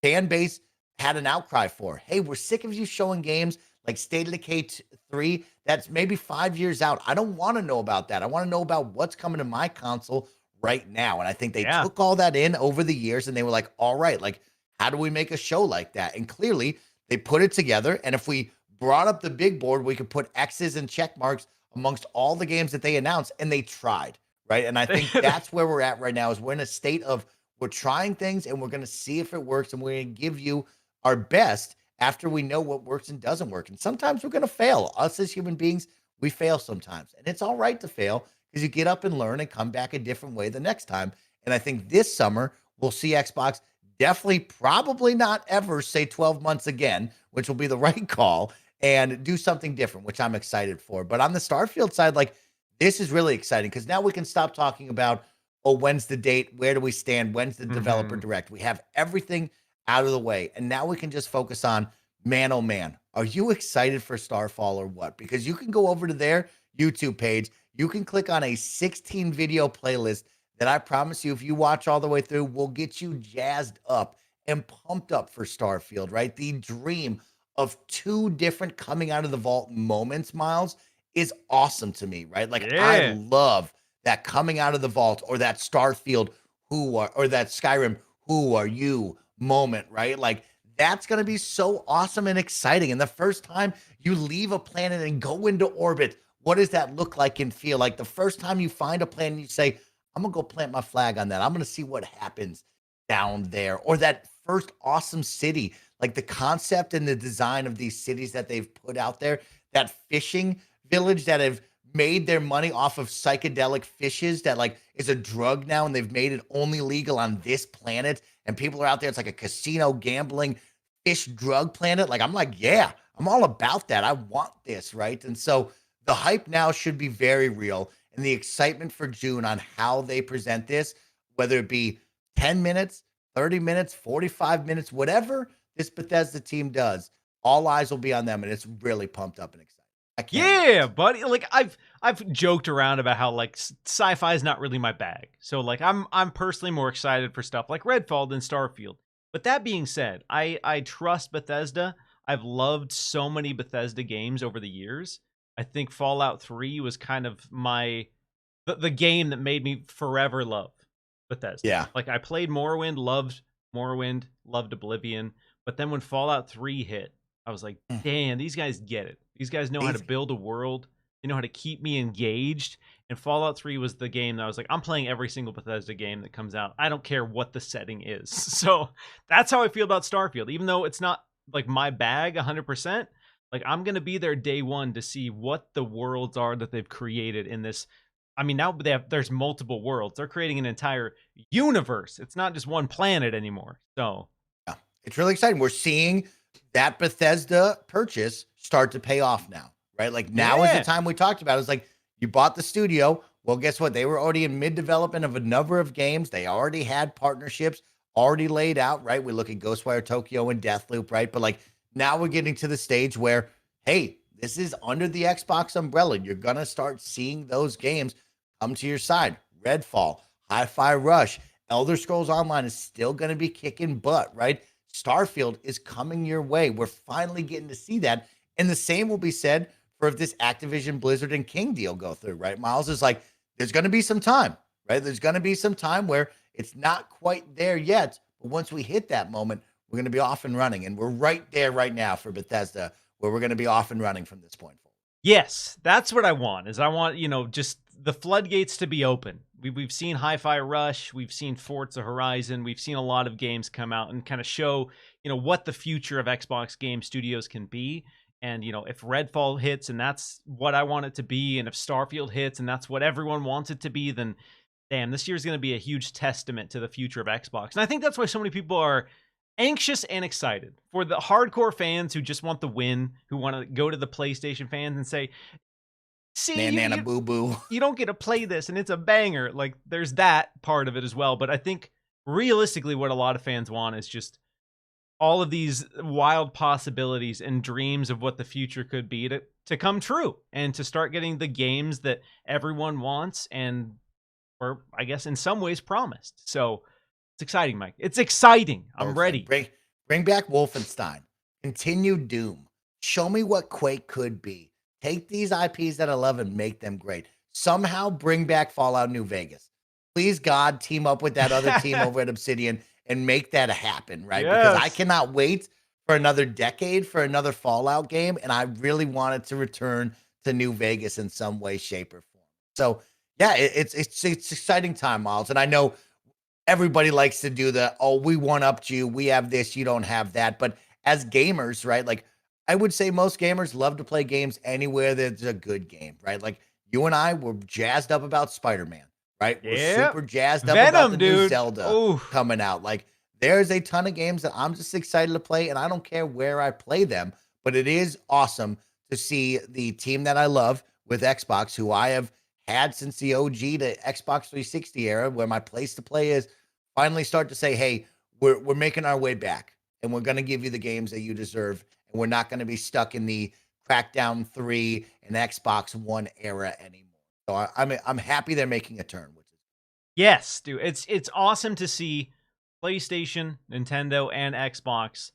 S2: fan base had an outcry for. Hey, we're sick of you showing games like State of Decay 3 that's maybe 5 years out. I don't want to know about that. I want to know about what's coming to my console right now. And I think they took all that in over the years and they were like, all right, like, how do we make a show like that? And clearly they put it together. And if we brought up the big board, we could put X's and check marks amongst all the games that they announced, and they tried, right? And I think that's where we're at right now is we're in a state of we're trying things and we're going to see if it works, and we're going to give you our best after we know what works and doesn't work. And sometimes we're going to fail. Us as human beings, we fail sometimes. And it's all right to fail because you get up and learn and come back a different way the next time. And I think this summer, we'll see Xbox definitely probably not ever say 12 months again, which will be the right call, and do something different, which I'm excited for. But on the Starfield side, like, this is really exciting because now we can stop talking about, oh, when's the date? Where do we stand? When's the developer direct? We have everything out of the way. And now we can just focus on, man, oh man, are you excited for Starfall or what? Because you can go over to their YouTube page. You can click on a 16 video playlist that I promise you, if you watch all the way through, will get you jazzed up and pumped up for Starfield, right? The dream of 2 different coming out of the vault moments, Miles, is awesome to me, right? Like, I love that coming out of the vault or that Starfield, or that Skyrim, who are you moment, right? Like, that's going to be so awesome and exciting. And the first time you leave a planet and go into orbit, what does that look like and feel like? The first time you find a planet and you say, I'm going to go plant my flag on that. I'm going to see what happens down there. Or that first awesome city, like the concept and the design of these cities that they've put out there, that fishing village that have made their money off of psychedelic fishes that like is a drug now, and they've made it only legal on this planet. And people are out there. It's like a casino gambling fish drug planet. Like, I'm like, yeah, I'm all about that. I want this, right? And so the hype now should be very real. And the excitement for June on how they present this, whether it be 10 minutes, 30 minutes, 45 minutes, whatever this Bethesda team does, all eyes will be on them. And it's really pumped up and excited.
S1: Yeah, buddy. Like, I've joked around about how like sci-fi is not really my bag. So like I'm personally more excited for stuff like Redfall than Starfield. But that being said, I trust Bethesda. I've loved so many Bethesda games over the years. I think Fallout 3 was kind of the game that made me forever love Bethesda.
S2: Yeah.
S1: Like, I played Morrowind, loved Oblivion, but then when Fallout 3 hit, I was like, damn, these guys get it. These guys know how to build a world. They know how to keep me engaged. And Fallout 3 was the game that I was like, I'm playing every single Bethesda game that comes out. I don't care what the setting is. So that's how I feel about Starfield. Even though it's not like my bag 100%, Like, I'm gonna be there day one to see what the worlds are that they've created in this. I mean, now there's multiple worlds. They're creating an entire universe. It's not just one planet anymore. So
S2: Yeah, it's really exciting. We're seeing that Bethesda purchase start to pay off now, right? Like now is the
S1: yeah,
S2: time we talked about. It's like you bought the studio. Well, guess what? They were already in mid development of a number of games. They already had partnerships already laid out, right? We look at Ghostwire Tokyo and Deathloop, right? But like now we're getting to the stage where, hey, this is under the Xbox umbrella. You're gonna start seeing those games come to your side. Redfall, Hi-Fi Rush, Elder Scrolls Online is still going to be kicking butt, right? Starfield is coming your way. We're finally getting to see that. And the same will be said for if this Activision, Blizzard, and King deal go through, right? Miles is like, there's going to be some time, right? There's going to be some time where it's not quite there yet. But once we hit that moment, we're going to be off and running. And we're right there right now for Bethesda, where we're going to be off and running from this point forward.
S1: yes, that's what I want. Is I want, just the floodgates to be open. We've seen Hi-Fi Rush, we've seen Forza Horizon, we've seen a lot of games come out and kind of show, what the future of Xbox game studios can be. And, if Redfall hits and that's what I want it to be, and if Starfield hits and that's what everyone wants it to be, then damn, this year's going to be a huge testament to the future of Xbox. And I think that's why so many people are anxious and excited. For the hardcore fans who just want the win, who want to go to the PlayStation fans and say, see,
S2: Nana boo boo.
S1: you don't get to play this and it's a banger. Like, there's that part of it as well. But I think realistically what a lot of fans want is just all of these wild possibilities and dreams of what the future could be to come true, and to start getting the games that everyone wants and, or I guess in some ways promised. So it's exciting, Mike. It's exciting. I'm ready.
S2: Bring back Wolfenstein. Continue Doom. Show me what Quake could be. Take these IPs that I love and make them great. Somehow bring back Fallout New Vegas. Please, God, team up with that other team over at Obsidian and make that happen, right?
S1: Yes.
S2: Because I cannot wait for another decade for another Fallout game, and I really want it to return to New Vegas in some way, shape, or form. So, yeah, it's exciting time, Miles. And I know everybody likes to do we one-upped you, we have this, you don't have that. But as gamers, right, like, I would say most gamers love to play games anywhere there's a good game, right? Like you and I were jazzed up about Spider-Man, right?
S1: Yeah.
S2: We're super jazzed up
S1: Venom,
S2: about the
S1: dude.
S2: new Zelda coming out. Like there's a ton of games that I'm just excited to play, and I don't care where I play them, but it is awesome to see the team that I love with Xbox, who I have had since the OG to Xbox 360 era, where my place to play is, finally start to say, hey, we're making our way back, and we're going to give you the games that you deserve. And we're not going to be stuck in the Crackdown 3 and Xbox One era anymore. So I'm happy they're making a turn.
S1: Yes, dude. It's awesome to see PlayStation, Nintendo, and Xbox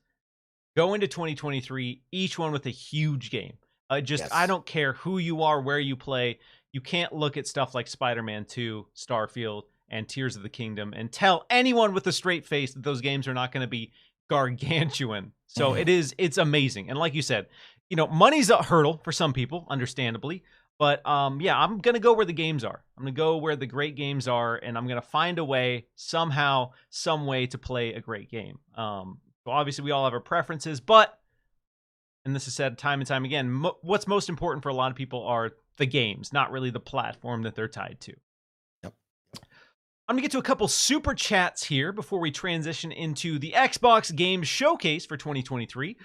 S1: go into 2023, each one with a huge game.
S2: Yes.
S1: I don't care who you are, where you play. You can't look at stuff like Spider-Man 2, Starfield, and Tears of the Kingdom and tell anyone with a straight face that those games are not going to be gargantuan. So it's amazing. And like you said, money's a hurdle for some people, understandably. But yeah, I'm going to go where the games are. I'm going to go where the great games are, and I'm going to find a way, somehow, some way to play a great game. So obviously we all have our preferences, but, and this is said time and time again, what's most important for a lot of people are the games, not really the platform that they're tied to. I'm going to get to a couple super chats here before we transition into the Xbox Games Showcase for 2023.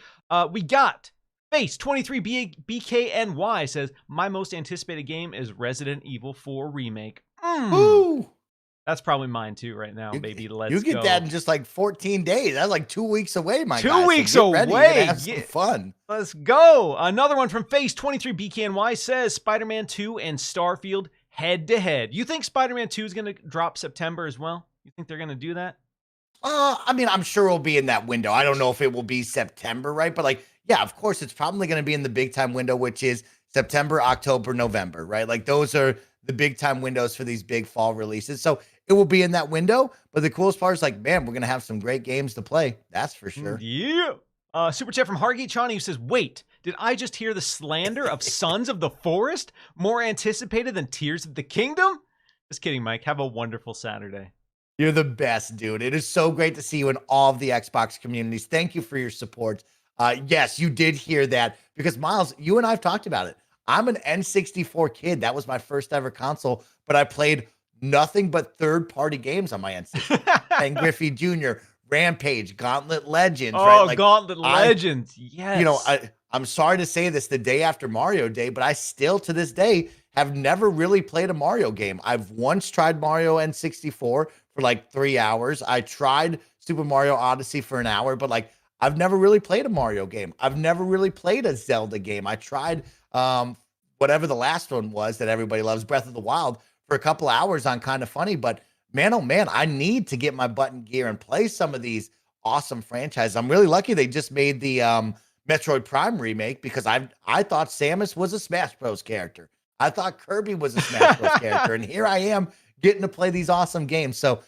S1: We got Face 23 BKNY says, my most anticipated game is Resident Evil 4 Remake.
S2: Woo!
S1: That's probably mine too right now, baby. Let's go.
S2: You get that in just like 14 days. That's like 2 weeks away, my guy.
S1: 2 weeks away.
S2: You're gonna have some fun.
S1: Let's go. Another one from Face 23 BKNY says, Spider-Man 2 and Starfield head to head. You think Spider-Man 2 is going to drop September as well? You think they're going to do that?
S2: I mean, I'm sure it'll be in that window. I don't know if it will be September, right? But like, yeah, of course, it's probably going to be in the big time window, which is September, October, November, right? Like those are the big time windows for these big fall releases. So it will be in that window. But the coolest part is like, man, we're going to have some great games to play. That's for sure.
S1: Yeah. Super chat from Hargate Chani, who says, wait, did I just hear the slander of Sons of the Forest more anticipated than Tears of the Kingdom? Just kidding, Mike. Have a wonderful Saturday.
S2: You're the best, dude. It is so great to see you in all of the Xbox communities. Thank you for your support. Yes, you did hear that because Miles, you and I've talked about it. I'm an N64 kid. That was my first ever console, but I played nothing but third-party games on my N64. Ken Griffey Jr., Rampage, Gauntlet Legends, right?
S1: Oh,
S2: Like
S1: Gauntlet
S2: I,
S1: Legends.
S2: you know,
S1: Yes.
S2: I'm sorry to say this the day after Mario Day, but I still to this day have never really played a Mario game. I've once tried Mario N64 for like 3 hours. I tried Super Mario Odyssey for an hour, but like I've never really played a Mario game. I've never really played a Zelda game. I tried whatever the last one was that everybody loves, Breath of the Wild, for a couple hours on Kinda Funny. But man, oh man, I need to get my button gear and play some of these awesome franchises. I'm really lucky they just made the Metroid Prime remake because I thought Samus was a Smash Bros character. I thought Kirby was a Smash Bros character, and here I am getting to play these awesome games. So,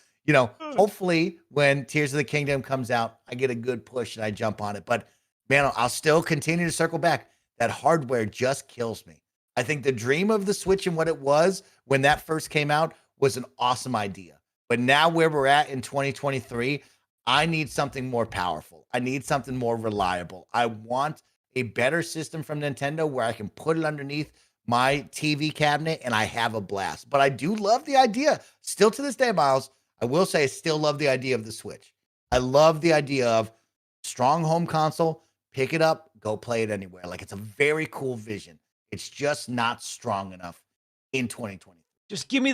S2: hopefully when Tears of the Kingdom comes out, I get a good push and I jump on it. But man, I'll still continue to circle back. That hardware just kills me. I think the dream of the Switch and what it was when that first came out was an awesome idea. But now where we're at in 2023, I need something more powerful. I need something more reliable. I want a better system from Nintendo where I can put it underneath my TV cabinet and I have a blast. But I do love the idea. Still to this day, Miles, I will say I still love the idea of the Switch. I love the idea of strong home console, pick it up, go play it anywhere. Like it's a very cool vision. It's just not strong enough in 2020.
S1: Just give me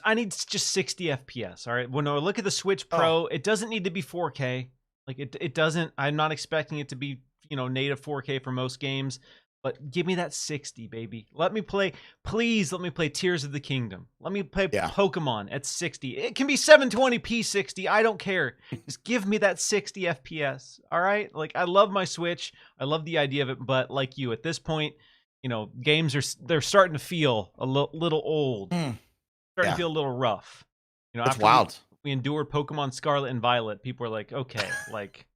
S1: I need just 60 FPS. All right. When I look at the Switch
S2: Oh,
S1: Pro, it doesn't need to be 4K. Like it doesn't. I'm not expecting it to be, native 4K for most games, but give me that 60, baby. Let me play. Please let me play Tears of the Kingdom. Let me play
S2: yeah.
S1: Pokemon at 60. It can be 720p 60. I don't care. Just give me that 60 FPS. All right. Like I love my Switch. I love the idea of it, but like you, at this point, games they're starting to feel a little old, starting
S2: Yeah.
S1: to feel a little rough.
S2: It's
S1: After
S2: wild.
S1: we endured Pokemon Scarlet and Violet, people are like, okay, like,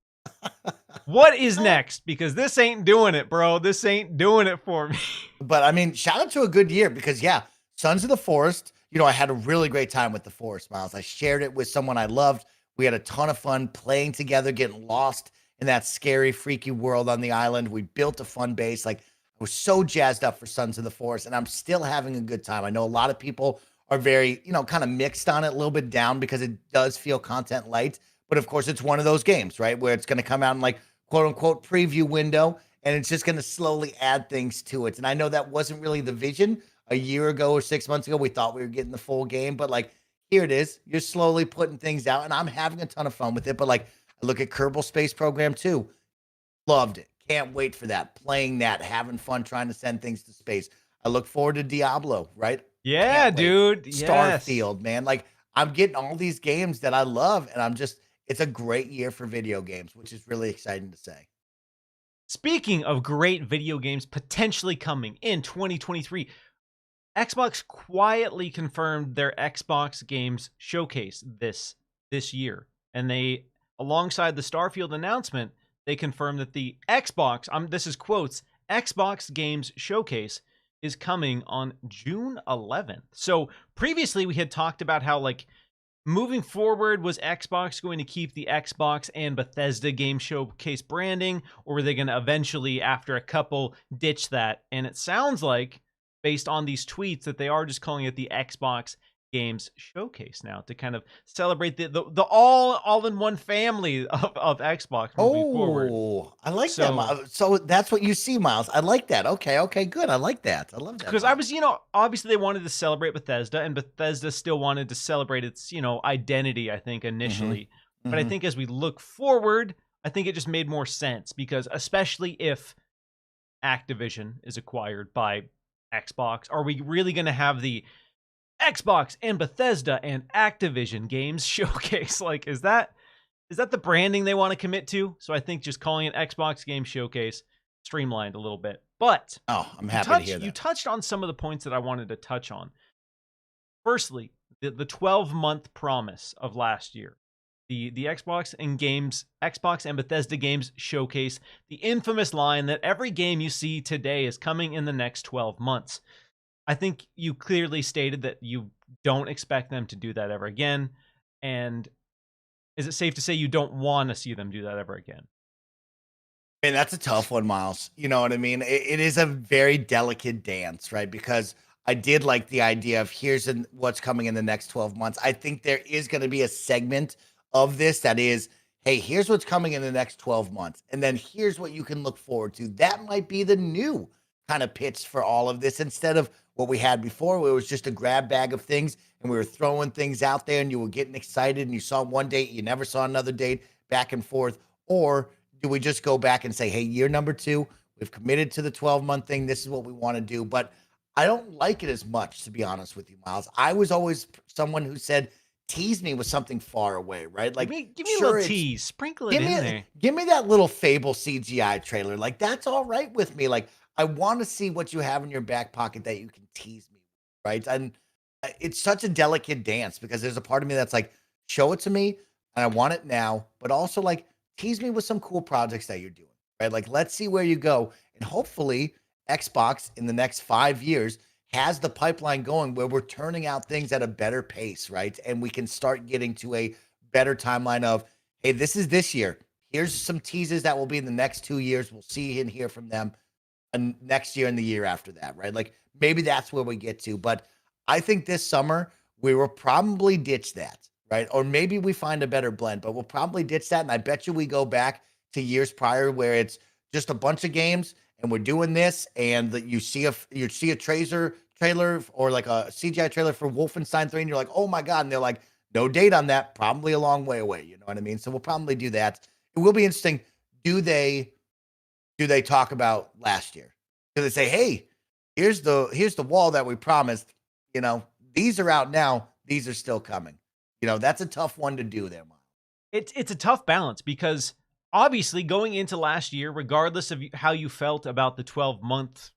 S1: what is next? Because this ain't doing it, bro. This ain't doing it for me.
S2: But I mean, shout out to a good year because yeah, Sons of the Forest, I had a really great time with the Forest, Miles. I shared it with someone I loved. We had a ton of fun playing together, getting lost in that scary, freaky world on the island. We built a fun base. Like I was so jazzed up for Sons of the Forest, and I'm still having a good time. I know a lot of people are very, kind of mixed on it, a little bit down because it does feel content light. But of course, it's one of those games, right? Where it's going to come out in like quote unquote preview window, and it's just going to slowly add things to it. And I know that wasn't really the vision a year ago or 6 months ago. We thought we were getting the full game, but like here it is. You're slowly putting things out, and I'm having a ton of fun with it. But like, I look at Kerbal Space Program 2. Loved it. Can't wait for that. Playing that, having fun trying to send things to space. I look forward to Diablo, right?
S1: Yeah,
S2: Can't wait.
S1: dude. Yes.
S2: Starfield, man. Like I'm getting all these games that I love, and it's a great year for video games, which is really exciting to say.
S1: Speaking of great video games potentially coming in 2023, Xbox quietly confirmed their Xbox Games Showcase this year, and they, alongside the Starfield announcement, they confirmed that the Xbox, this is quotes, Xbox Games Showcase is coming on June 11th. So previously we had talked about how like moving forward, was Xbox going to keep the Xbox and Bethesda Game Showcase branding, or were they going to eventually, after a couple, ditch that? And it sounds like, based on these tweets, that they are just calling it the Xbox Games Showcase now to kind of celebrate the all-in-one family of Xbox moving forward.
S2: Oh, I like that. So that's what you see, Miles. I like that. Okay, good. I like that. I love that.
S1: Because I was, obviously they wanted to celebrate Bethesda, and Bethesda still wanted to celebrate its, identity, I think, initially. But I think as we look forward, I think it just made more sense because especially if Activision is acquired by Xbox, are we really going to have the Xbox and Bethesda and Activision Games Showcase? Like, is that the branding they want to commit to? So I think just calling it Xbox Games Showcase streamlined a little bit. But
S2: I'm happy to hear that.
S1: You touched on some of the points that I wanted to touch on. Firstly, the 12-month promise of last year. The Xbox and Bethesda Games Showcase, the infamous line that every game you see today is coming in the next 12 months. I think you clearly stated that you don't expect them to do that ever again. And is it safe to say you don't want to see them do that ever again?
S2: Man, that's a tough one, Miles. You know what I mean? It is a very delicate dance, right? Because I did like the idea of what's coming in the next 12 months. I think there is going to be a segment of this that is, hey, here's what's coming in the next 12 months. And then here's what you can look forward to. That might be the new kind of pitch for all of this instead of what we had before, where it was just a grab bag of things and we were throwing things out there and you were getting excited and you saw one date, you never saw another date, back and forth. Or do we just go back and say, hey, year number 2, we've committed to the 12-month thing. This is what we want to do. But I don't like it as much, to be honest with you, Miles. I was always someone who said, tease me with something far away, right? Like,
S1: give me a little tease, sprinkle it in there.
S2: Give me that little Fable CGI trailer. Like, that's all right with me. Like, I want to see what you have in your back pocket that you can tease me, right? And it's such a delicate dance because there's a part of me that's like, show it to me and I want it now, but also like, tease me with some cool projects that you're doing, right? Like, let's see where you go. And hopefully Xbox in the next 5 years has the pipeline going where we're turning out things at a better pace, right? And we can start getting to a better timeline of, hey, this is this year. Here's some teases that will be in the next 2 years. We'll see and hear from them and next year and the year after that, right? Like, maybe that's where we get to. But I think this summer we will probably ditch that, right? Or maybe we find a better blend, but we'll probably ditch that. And I bet you we go back to years prior where it's just a bunch of games and we're doing this, and that you see a trailer or like a CGI trailer for Wolfenstein 3, and you're like, oh my God. And they're like, no date on that, probably a long way away. You know what I mean? So we'll probably do that. It will be interesting. Do they talk about last year? Do they say, hey, here's the wall that we promised, you know, these are out now, these are still coming. You know, that's a tough one to do there, Miles.
S1: It's a tough balance because obviously going into last year, regardless of how you felt about the 12-month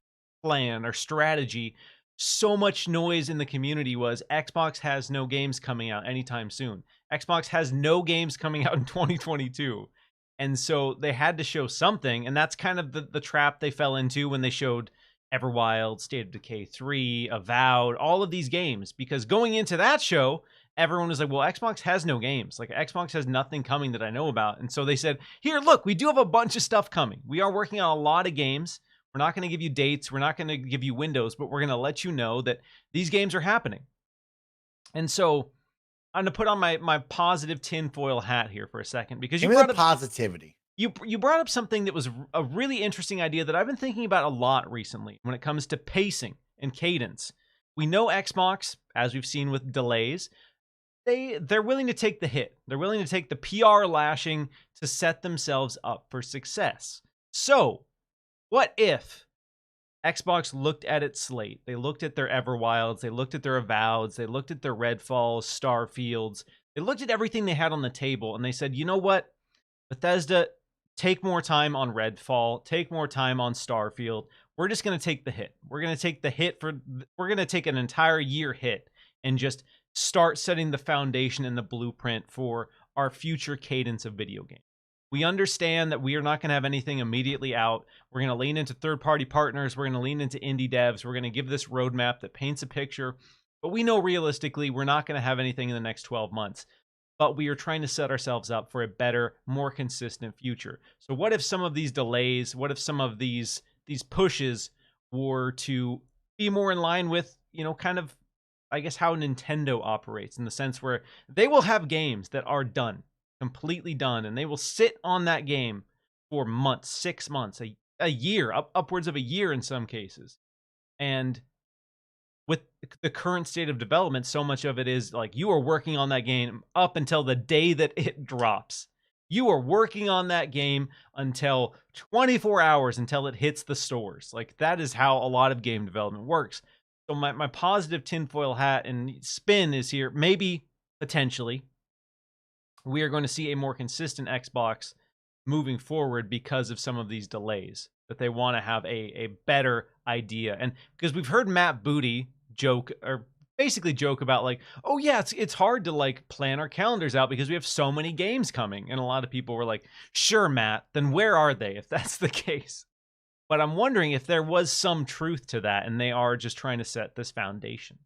S1: plan or strategy, so much noise in the community was Xbox has no games coming out anytime soon. Xbox has no games coming out in 2022. And so they had to show something, and that's kind of the trap they fell into when they showed Everwild, State of Decay 3, Avowed, all of these games. Because going into that show, everyone was like, well, Xbox has no games. Like, Xbox has nothing coming that I know about. And so they said, here, look, we do have a bunch of stuff coming. We are working on a lot of games. We're not going to give you dates. We're not going to give you windows, but we're going to let you know that these games are happening. And so I'm going to put on my positive tinfoil hat here for a second, because
S2: you brought up positivity.
S1: You brought up something that was a really interesting idea that I've been thinking about a lot recently when it comes to pacing and cadence. We know Xbox, as we've seen with delays, they're willing to take the hit. They're willing to take the PR lashing to set themselves up for success. So, what if Xbox looked at its slate? They looked at their Everwilds, they looked at their Avoweds, they looked at their Redfalls, Starfields, they looked at everything they had on the table, and they said, you know what, Bethesda, take more time on Redfall, take more time on Starfield. We're just going to take the hit. We're going to take the hit we're going to take an entire year hit and just start setting the foundation and the blueprint for our future cadence of video games. We understand that we are not going to have anything immediately out. We're going to lean into third-party partners. We're going to lean into indie devs. We're going to give this roadmap that paints a picture. But we know realistically we're not going to have anything in the next 12 months. But we are trying to set ourselves up for a better, more consistent future. So what if some of these delays, what if some of these pushes were to be more in line with, you know, kind of, I guess, how Nintendo operates, in the sense where they will have games that are done, completely done, and they will sit on that game for months, 6 months, a year, upwards of a year in some cases. And with the current state of development, so much of it is like you are working on that game up until the day that it drops. You are working on that game until 24 hours until it hits the stores. Like, that is how a lot of game development works. So my positive tinfoil hat and spin is here. Maybe, potentially, we are going to see a more consistent Xbox moving forward because of some of these delays, that they want to have a better idea. And because we've heard Matt Booty joke about, like, oh yeah, it's hard to like plan our calendars out because we have so many games coming. And a lot of people were like, sure, Matt, then where are they if that's the case? But I'm wondering if there was some truth to that and they are just trying to set this foundation.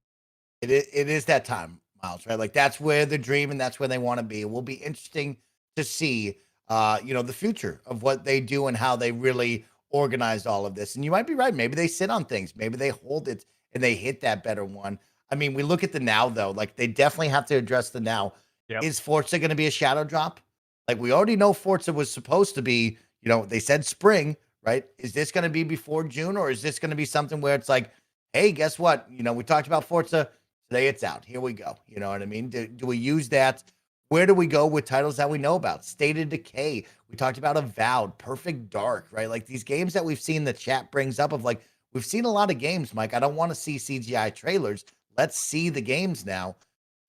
S2: It is that time, Miles, right? Like, that's where the dream and that's where they want to be. It will be interesting to see. the future of what they do and how they really organized all of this. And you might be right. Maybe they sit on things. Maybe they hold it and they hit that better one. I mean, we look at the now though. Like they definitely have to address the now.
S1: Yep.
S2: Is Forza going to be a shadow drop? Like we already know Forza was supposed to be. They said spring, right? Is this going to be before June, or is this going to be something where it's like, hey, guess what? We talked about Forza. Today it's out. Here we go. You know what I mean? Do we use that? Where do we go with titles that we know about? State of Decay. We talked about Avowed, Perfect Dark, right? Like these games that we've seen the chat brings up of like, we've seen a lot of games, Mike. I don't want to see CGI trailers. Let's see the games now.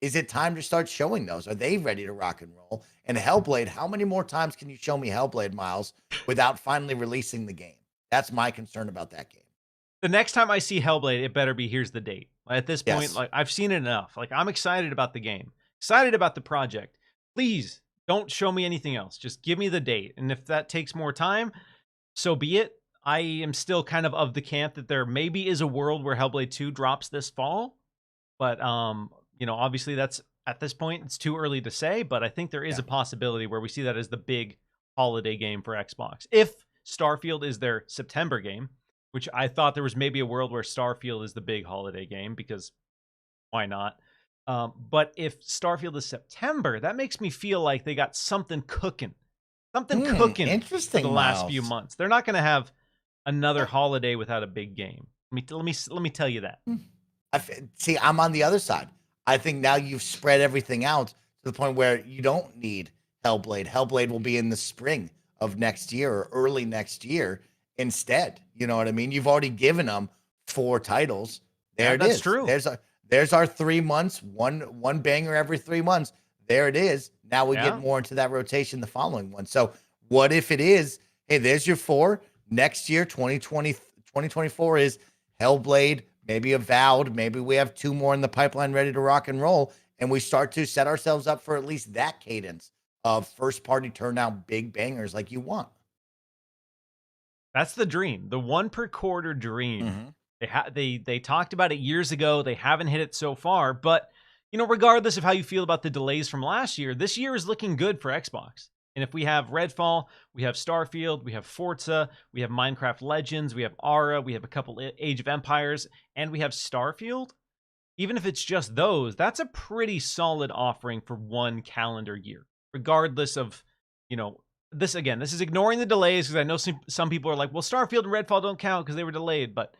S2: Is it time to start showing those? Are they ready to rock and roll? And Hellblade, how many more times can you show me Hellblade, Miles, without finally releasing the game? That's my concern about that game.
S1: The next time I see Hellblade, it better be here's the date. At this point,
S2: Yes.
S1: like I've seen it enough. Like I'm excited about the game, excited about the project. Please don't show me anything else. Just give me the date. And if that takes more time, so be it. I am still kind of the camp that there maybe is a world where Hellblade 2 drops this fall. But obviously that's at this point it's too early to say, but I think there is a possibility where we see that as the big holiday game for Xbox. If Starfield is their September game, which I thought there was maybe a world where Starfield is the big holiday game because why not? But if Starfield is September, that makes me feel like they got something cooking.
S2: Interesting,
S1: for the last few months. They're not going to have another holiday without a big game. Let me tell you that.
S2: See, I'm on the other side. I think now you've spread everything out to the point where you don't need Hellblade. Hellblade will be in the spring of next year or early next year instead. You know what I mean? You've already given them 4 titles. There it is. That's
S1: true.
S2: There's our 3 months, one banger every 3 months. There it is. Now we get more into that rotation the following one. So what if it is, hey, there's your 4. Next year, 2024 is Hellblade, maybe Avowed. Maybe we have 2 more in the pipeline ready to rock and roll. And we start to set ourselves up for at least that cadence of first party turnout big bangers like you want.
S1: That's the dream. The 1 per quarter dream.
S2: Mm-hmm.
S1: They talked about it years ago. They haven't hit it so far, but regardless of how you feel about the delays from last year, this year is looking good for Xbox. And if we have Redfall, we have Starfield, we have Forza, we have Minecraft Legends, we have Ara, we have a couple Age of Empires, and we have Starfield, even if it's just those, that's a pretty solid offering for 1 calendar year, regardless of, this is ignoring the delays, because I know some people are like, well, Starfield and Redfall don't count because they were delayed, but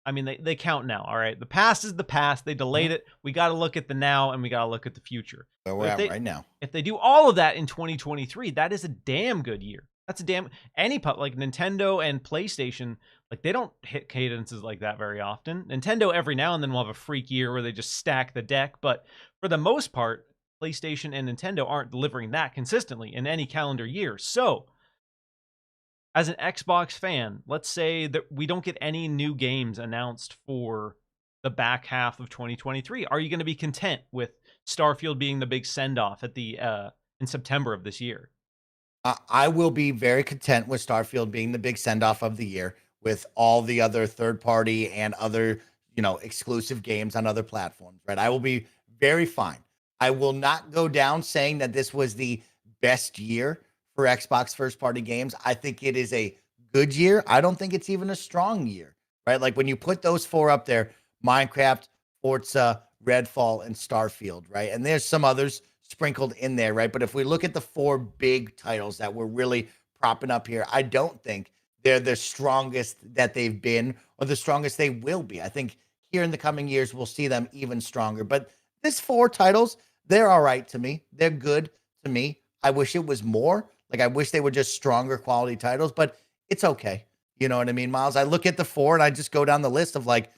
S1: I mean, they count now, all right? The past is the past. They delayed it. We got to look at the now, and we got to look at the future.
S2: Where we're at right now.
S1: If they do all of that in 2023, that is a damn good year. That's a damn... like Nintendo and PlayStation, like they don't hit cadences like that very often. Nintendo every now and then will have a freak year where they just stack the deck, but for the most part, PlayStation and Nintendo aren't delivering that consistently in any calendar year. So, as an Xbox fan, let's say that we don't get any new games announced for the back half of 2023. Are you going to be content with Starfield being the big send-off at in September of this year?
S2: I will be very content with Starfield being the big send-off of the year with all the other third-party and other, exclusive games on other platforms, right? I will be very fine. I will not go down saying that this was the best year for Xbox first-party games. I think it is a good year. I don't think it's even a strong year, right? Like when you put those 4 up there, Minecraft, Forza, Redfall, and Starfield, right? And there's some others sprinkled in there, right? But if we look at the 4 big titles that we're really propping up here, I don't think they're the strongest that they've been or the strongest they will be. I think here in the coming years, we'll see them even stronger. But this 4 titles, they're all right to me. They're good to me. I wish it was more. Like, I wish they were just stronger quality titles, but it's okay. You know what I mean, Miles? I look at the 4 and I just go down the list of like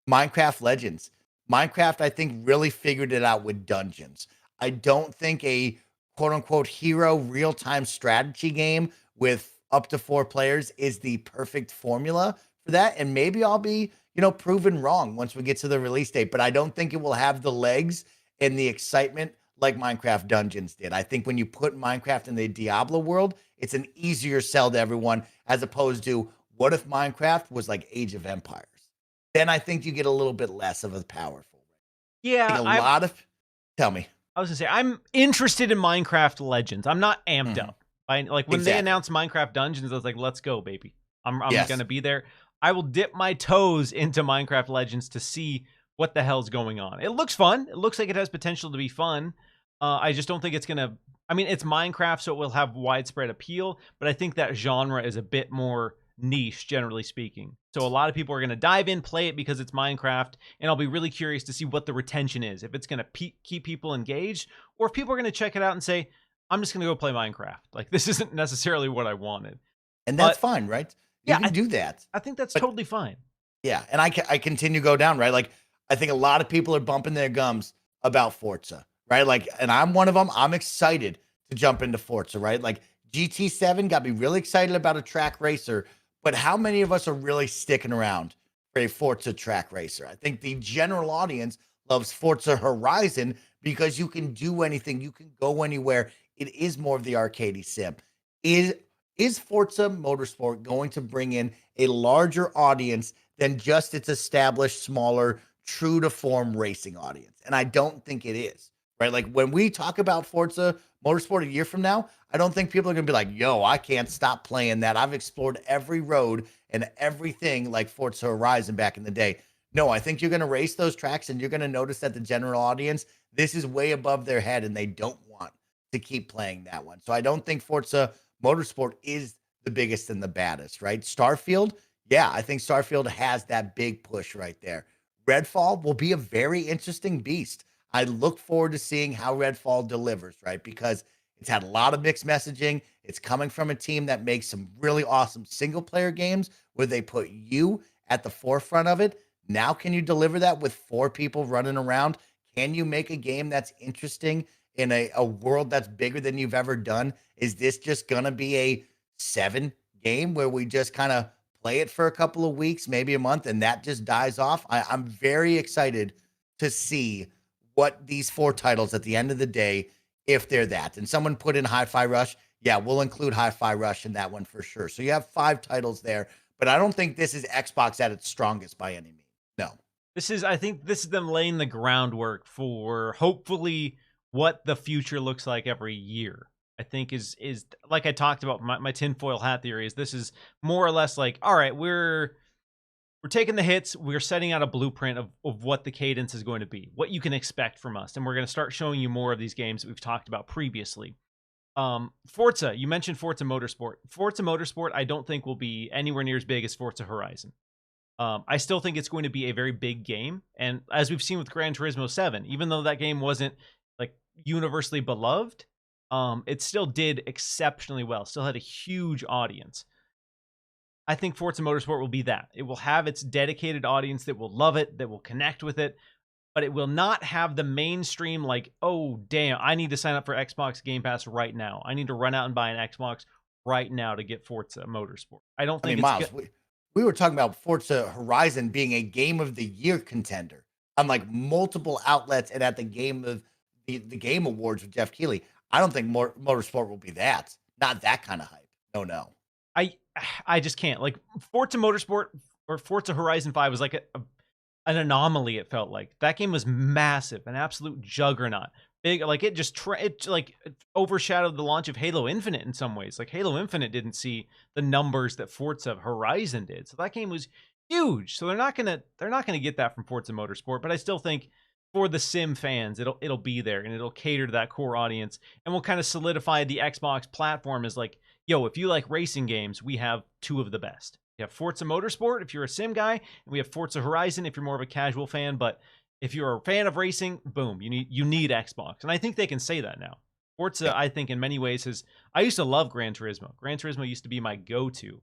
S2: Minecraft Legends. Minecraft, I think, really figured it out with dungeons. I don't think a quote unquote hero real-time strategy game with up to 4 players is the perfect formula for that. And maybe I'll be, proven wrong once we get to the release date, but I don't think it will have the legs and the excitement like Minecraft Dungeons did. I think when you put Minecraft in the Diablo world, it's an easier sell to everyone as opposed to what if Minecraft was like Age of Empires? Then I think you get a little bit less of a powerful.
S1: Yeah,
S2: Tell me.
S1: I was gonna say I'm interested in Minecraft Legends. I'm not amped up. Like when they announced Minecraft Dungeons, I was like, let's go, baby. I'm gonna be there. I will dip my toes into Minecraft Legends to see what the hell's going on. It looks fun. It looks like it has potential to be fun. I just don't think it's gonna. I mean, it's Minecraft, so it will have widespread appeal. But I think that genre is a bit more niche, generally speaking. So a lot of people are gonna dive in, play it because it's Minecraft, and I'll be really curious to see what the retention is. If it's gonna keep people engaged, or if people are gonna check it out and say, "I'm just gonna go play Minecraft." Like this isn't necessarily what I wanted,
S2: and that's fine, right? You can do that.
S1: I think that's totally fine.
S2: Yeah, and I continue to go down, right? Like, I think a lot of people are bumping their gums about Forza, right? Like, and I'm one of them. I'm excited to jump into Forza, right? Like, GT7 got me really excited about a track racer, but how many of us are really sticking around for a Forza track racer? I think the general audience loves Forza Horizon because you can do anything, you can go anywhere. It is more of the arcadey sim. Is Forza Motorsport going to bring in a larger audience than just its established, smaller, true to form racing audience? And I don't think it is, right? Like when we talk about Forza Motorsport a year from now, I don't think people are going to be like, yo, I can't stop playing that. I've explored every road and everything like Forza Horizon back in the day. No, I think you're going to race those tracks and you're going to notice that the general audience, this is way above their head and they don't want to keep playing that one. So I don't think Forza Motorsport is the biggest and the baddest, right? Starfield, yeah, I think Starfield has that big push right there. Redfall will be a very interesting beast. I look forward to seeing how Redfall delivers, right? Because it's had a lot of mixed messaging. It's coming from a team that makes some really awesome single player games where they put you at the forefront of it. Now, can you deliver that with 4 people running around? Can you make a game that's interesting in a world that's bigger than you've ever done? Is this just going to be a 7 game where we just kind of play it for a couple of weeks, maybe a month, and that just dies off? I'm very excited to see what these 4 titles at the end of the day, if they're that. And someone put in Hi-Fi Rush. Yeah, we'll include Hi-Fi Rush in that one for sure. So you have 5 titles there, but I don't think this is Xbox at its strongest by any means. No.
S1: I think this is them laying the groundwork for hopefully what the future looks like every year. I think is like I talked about my tinfoil hat theory is this is more or less like, all right, we're taking the hits, we're setting out a blueprint of what the cadence is going to be, what you can expect from us, and we're going to start showing you more of these games that we've talked about previously. Forza, you mentioned Forza Motorsport. Forza Motorsport, I don't think will be anywhere near as big as Forza Horizon. I still think it's going to be a very big game, and as we've seen with Gran Turismo 7, even though that game wasn't like universally beloved, it still did exceptionally well, still had a huge audience. I think Forza Motorsport will be that. It will have its dedicated audience that will love it, that will connect with it, but it will not have the mainstream like, oh, damn, I need to sign up for Xbox Game Pass right now. I need to run out and buy an Xbox right now to get Forza Motorsport. I don't think
S2: Miles, we were talking about Forza Horizon being a Game of the Year contender on like multiple outlets and at the Game of the Game Awards with Jeff Keighley. I don't think Motorsport will be that. Not that kind of hype. No.
S1: I just can't. Like Forza Motorsport or Forza Horizon 5 was like an anomaly. It felt like that game was massive, an absolute juggernaut. Big, like it just it overshadowed the launch of Halo Infinite in some ways. Like Halo Infinite didn't see the numbers that Forza Horizon did, so that game was huge. So they're not gonna get that from Forza Motorsport. But I still think for the sim fans, it'll be there and it'll cater to that core audience, and will kind of solidify the Xbox platform as like, yo, if you like racing games, we have 2 of the best. You have Forza Motorsport if you're a sim guy, and we have Forza Horizon if you're more of a casual fan. But if you're a fan of racing, boom, you need Xbox. And I think they can say that now. Forza, I think in many ways I used to love Gran Turismo. Gran Turismo used to be my go-to.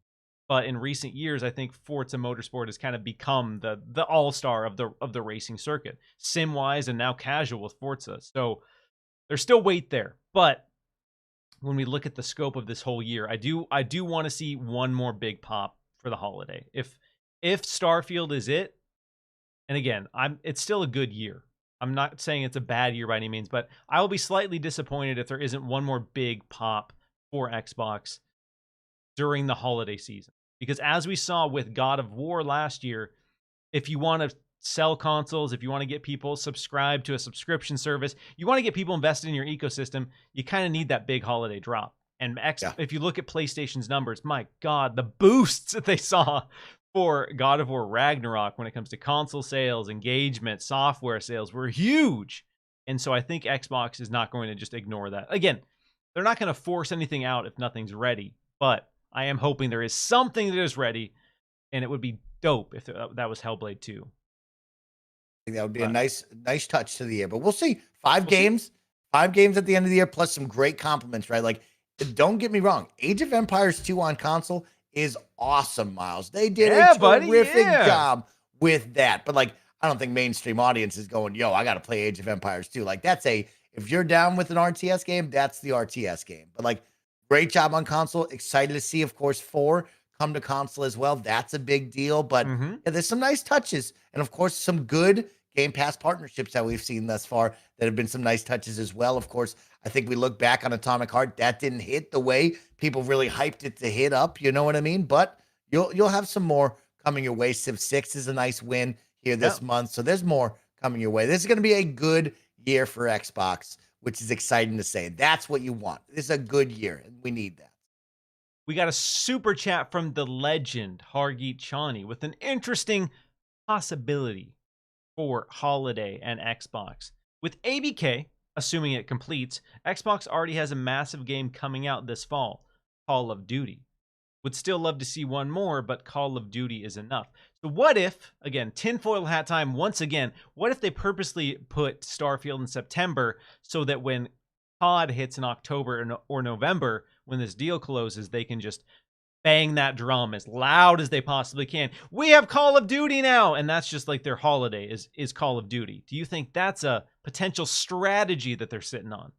S1: But in recent years, I think Forza Motorsport has kind of become the all-star of the racing circuit, sim-wise and now casual with Forza. So there's still weight there. But when we look at the scope of this whole year, I do want to see one more big pop for the holiday. If Starfield is it, and again, it's still a good year. I'm not saying it's a bad year by any means, but I will be slightly disappointed if there isn't one more big pop for Xbox during the holiday season. Because as we saw with God of War last year, if you want to sell consoles, if you want to get people subscribed to a subscription service, you want to get people invested in your ecosystem, you kind of need that big holiday drop. And
S2: Yeah.
S1: if you look at PlayStation's numbers, my God, the boosts that they saw for God of War Ragnarok when it comes to console sales, engagement, software sales were huge. And so I think Xbox is not going to just ignore that. Again, they're not going to force anything out if nothing's ready, but I am hoping there is something that is ready, and it would be dope if that was Hellblade 2.
S2: I think that would be a
S1: But
S2: nice touch to the year. But we'll see. 5
S1: we'll see.
S2: games, 5 games at the end of the year, plus some great compliments, right? Like, don't get me wrong, Age of Empires 2 on console is awesome, Miles. They did a
S1: Yeah, buddy,
S2: terrific
S1: yeah.
S2: job with that. But like, I don't think mainstream audience is going, yo, I got to play Age of Empires 2. Like, if you're down with an RTS game, that's the RTS game. But like, great job on console. Excited to see, of course, 4 come to console as well. That's a big deal. But
S1: Mm-hmm.
S2: yeah, there's some nice touches. And of course, some good Game Pass partnerships that we've seen thus far that have been some nice touches as well. Of course, I think we look back on Atomic Heart, that didn't hit the way people really hyped it to hit up. You know what I mean? But you'll have some more coming your way. Civ 6 is a nice win here this month. So there's more coming your way. This is going to be a good year for Xbox, which is exciting to say. That's what you want. This is a good year, and we need that.
S1: We got a super chat from the legend, Hargeet Chani, with an interesting possibility for holiday and Xbox. With ABK, assuming it completes, Xbox already has a massive game coming out this fall, Call of Duty. Would still love to see one more, but Call of Duty is enough. So what if, again, tinfoil hat time once again, what if they purposely put Starfield in September so that when COD hits in October or November, when this deal closes, they can just bang that drum as loud as they possibly can. We have Call of Duty now, and that's just like their holiday is Call of Duty. Do you think that's a potential strategy that they're sitting on?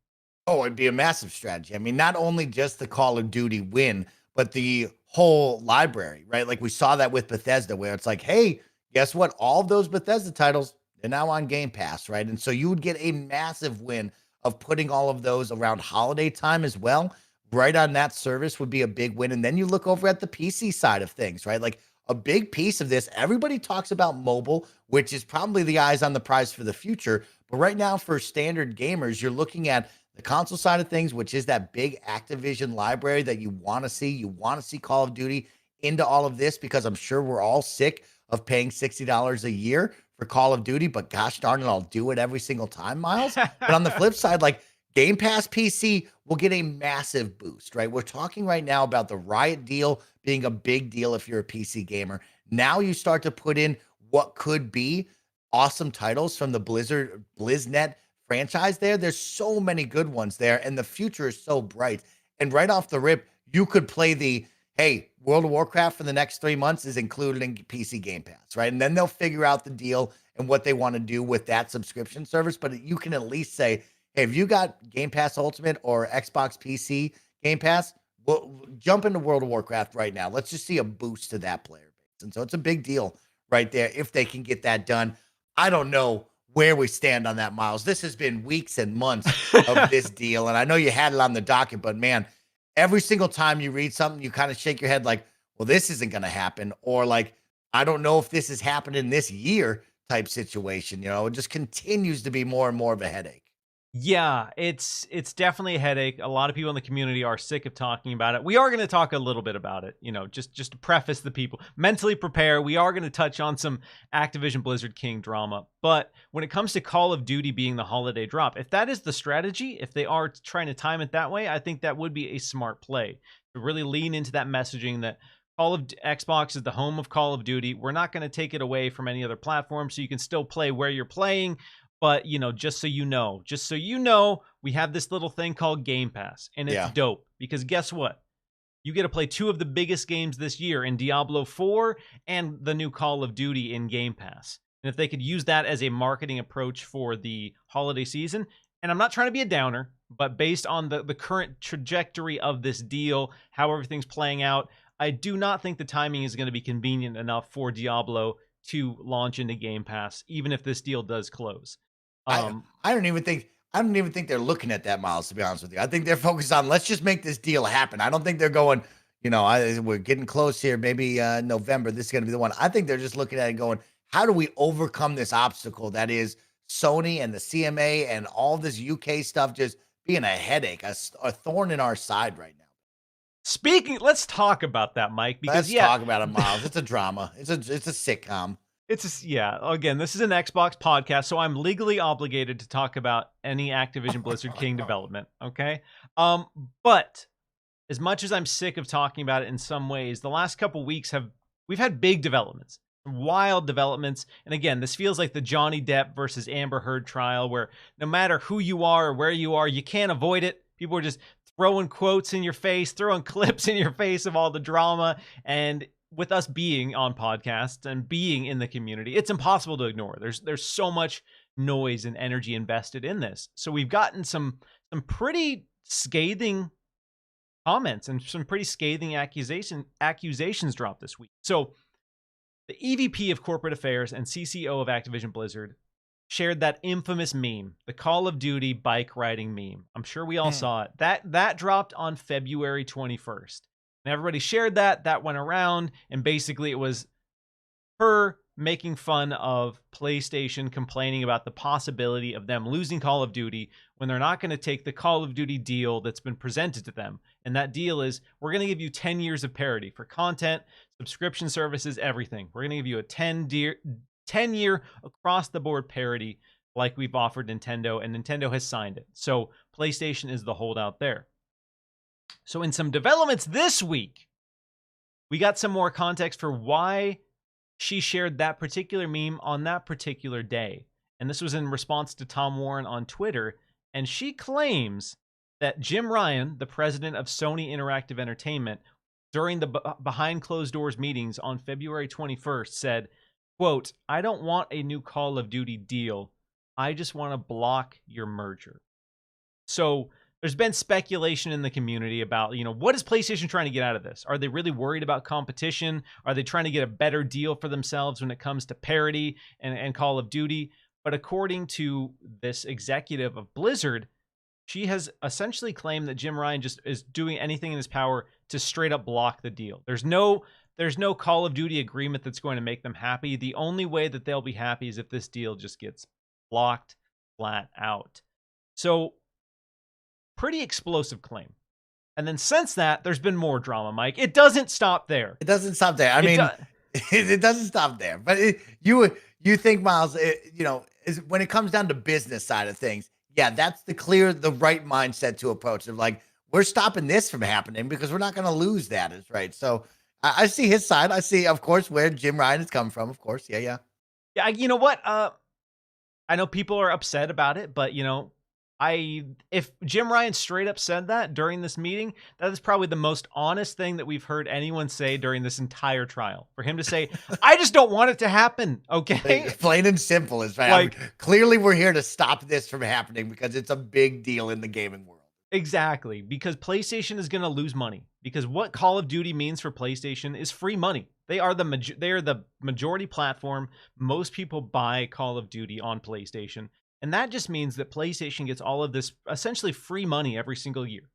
S2: Oh, it'd be a massive strategy. I mean, not only just the Call of Duty win, but the whole library, right? Like we saw that with Bethesda, where it's like, hey, guess what? All of those Bethesda titles, they're now on Game Pass, right? And so you would get a massive win of putting all of those around holiday time as well. Right on that service would be a big win. And then you look over at the PC side of things, right? Like a big piece of this, everybody talks about mobile, which is probably the eyes on the prize for the future. But right now, for standard gamers, you're looking at the console side of things, which is that big Activision library that you want to see. You want to see Call of Duty into all of this because I'm sure we're all sick of paying $60 a year for Call of Duty, but gosh darn it, I'll do it every single time, Miles. But on the flip side, like Game Pass PC will get a massive boost, right? We're talking right now about the Riot deal being a big deal if you're a PC gamer. Now you start to put in what could be awesome titles from the BlizzNet franchise there. There's so many good ones there, and the future is so bright. And right off the rip, you could play hey, World of Warcraft for the next 3 months is included in PC Game Pass, right? And then they'll figure out the deal and what they want to do with that subscription service. But you can at least say, hey, if you got Game Pass Ultimate or Xbox PC Game Pass, well, jump into World of Warcraft right now. Let's just see a boost to that player base. And so it's a big deal right there if they can get that done. I don't know where we stand on that, Miles. This has been weeks and months of this deal. And I know you had it on the docket, but man, every single time you read something, you kind of shake your head like, well, this isn't going to happen. Or like, I don't know if this is happening this year type situation. You know, it just continues to be more and more of a headache.
S1: Yeah, it's definitely a headache. A lot of people in the community are sick of talking about it. We are going to talk a little bit about it, you know, just to preface the people. Mentally prepare. We are going to touch on some Activision Blizzard King drama. But when it comes to Call of Duty being the holiday drop, if that is the strategy, if they are trying to time it that way, I think that would be a smart play to really lean into that messaging that Xbox is the home of Call of Duty. We're not going to take it away from any other platform, so you can still play where you're playing. But, you know, just so you know, we have this little thing called Game Pass, and it's dope because guess what? You get to play 2 of the biggest games this year in Diablo 4 and the new Call of Duty in Game Pass. And if they could use that as a marketing approach for the holiday season, and I'm not trying to be a downer, but based on the current trajectory of this deal, how everything's playing out, I do not think the timing is going to be convenient enough for Diablo to launch into Game Pass, even if this deal does close.
S2: I don't even think they're looking at that, Miles, to be honest with you. I think they're focused on let's just make this deal happen. I don't think they're going, you know, we're getting close here. Maybe November, this is going to be the one. I think they're just looking at it going, how do we overcome this obstacle that is Sony and the CMA and all this UK stuff just being a headache, a thorn in our side right now,
S1: Let's talk about that, Mike, because
S2: Let's talk about it, Miles. It's a drama. It's a sitcom.
S1: Again, this is an Xbox podcast, so I'm legally obligated to talk about any Activision Blizzard King development, okay? But as much as I'm sick of talking about it in some ways, the last couple weeks we've had big developments, wild developments. And again, this feels like the Johnny Depp versus Amber Heard trial, where no matter who you are or where you are, you can't avoid it. People are just throwing quotes in your face, throwing clips in your face of all the drama. And with us being on podcasts and being in the community, it's impossible to ignore. There's so much noise and energy invested in this. So we've gotten some pretty scathing comments and some pretty scathing accusations dropped this week. So the EVP of Corporate Affairs and CCO of Activision Blizzard shared that infamous meme, the Call of Duty bike riding meme. I'm sure we all saw it. That dropped on February 21st. And everybody shared that. That went around, and basically it was her making fun of PlayStation complaining about the possibility of them losing Call of Duty when they're not going to take the Call of Duty deal that's been presented to them. And that deal is, we're going to give you 10 years of parity for content, subscription services, everything. We're going to give you a 10-year across-the-board parity like we've offered Nintendo, and Nintendo has signed it. So PlayStation is the holdout there. So in some developments this week, we got some more context for why she shared that particular meme on that particular day. And this was in response to Tom Warren on Twitter. And she claims that Jim Ryan, the president of Sony Interactive Entertainment, during the behind closed doors meetings on February 21st said, quote, "I don't want a new Call of Duty deal. I just want to block your merger." So there's been speculation in the community about, what is PlayStation trying to get out of this? Are they really worried about competition? Are they trying to get a better deal for themselves when it comes to parity and Call of Duty? But according to this executive of Blizzard, she has essentially claimed that Jim Ryan just is doing anything in his power to straight up block the deal. There's no Call of Duty agreement that's going to make them happy. The only way that they'll be happy is if this deal just gets blocked flat out. So pretty explosive claim. And then since that, there's been more drama, Mike. It doesn't stop there.
S2: It doesn't stop there. I mean, it doesn't stop there. But you think, Miles, is when it comes down to business side of things, yeah, that's the right mindset to approach it. Like, we're stopping this from happening because we're not going to lose that. Is right. So I see his side. I see, of course, where Jim Ryan is coming from. Of course. Yeah.
S1: Yeah. You know what? I know people are upset about it, but if Jim Ryan straight up said that during this meeting, that is probably the most honest thing that we've heard anyone say during this entire trial. For him to say, "I just don't want it to happen," okay?
S2: Plain and simple is right. Like, clearly, we're here to stop this from happening because it's a big deal in the gaming world.
S1: Exactly, because PlayStation is going to lose money. Because what Call of Duty means for PlayStation is free money. They are the majority platform. Most people buy Call of Duty on PlayStation. And that just means that PlayStation gets all of this essentially free money every single year.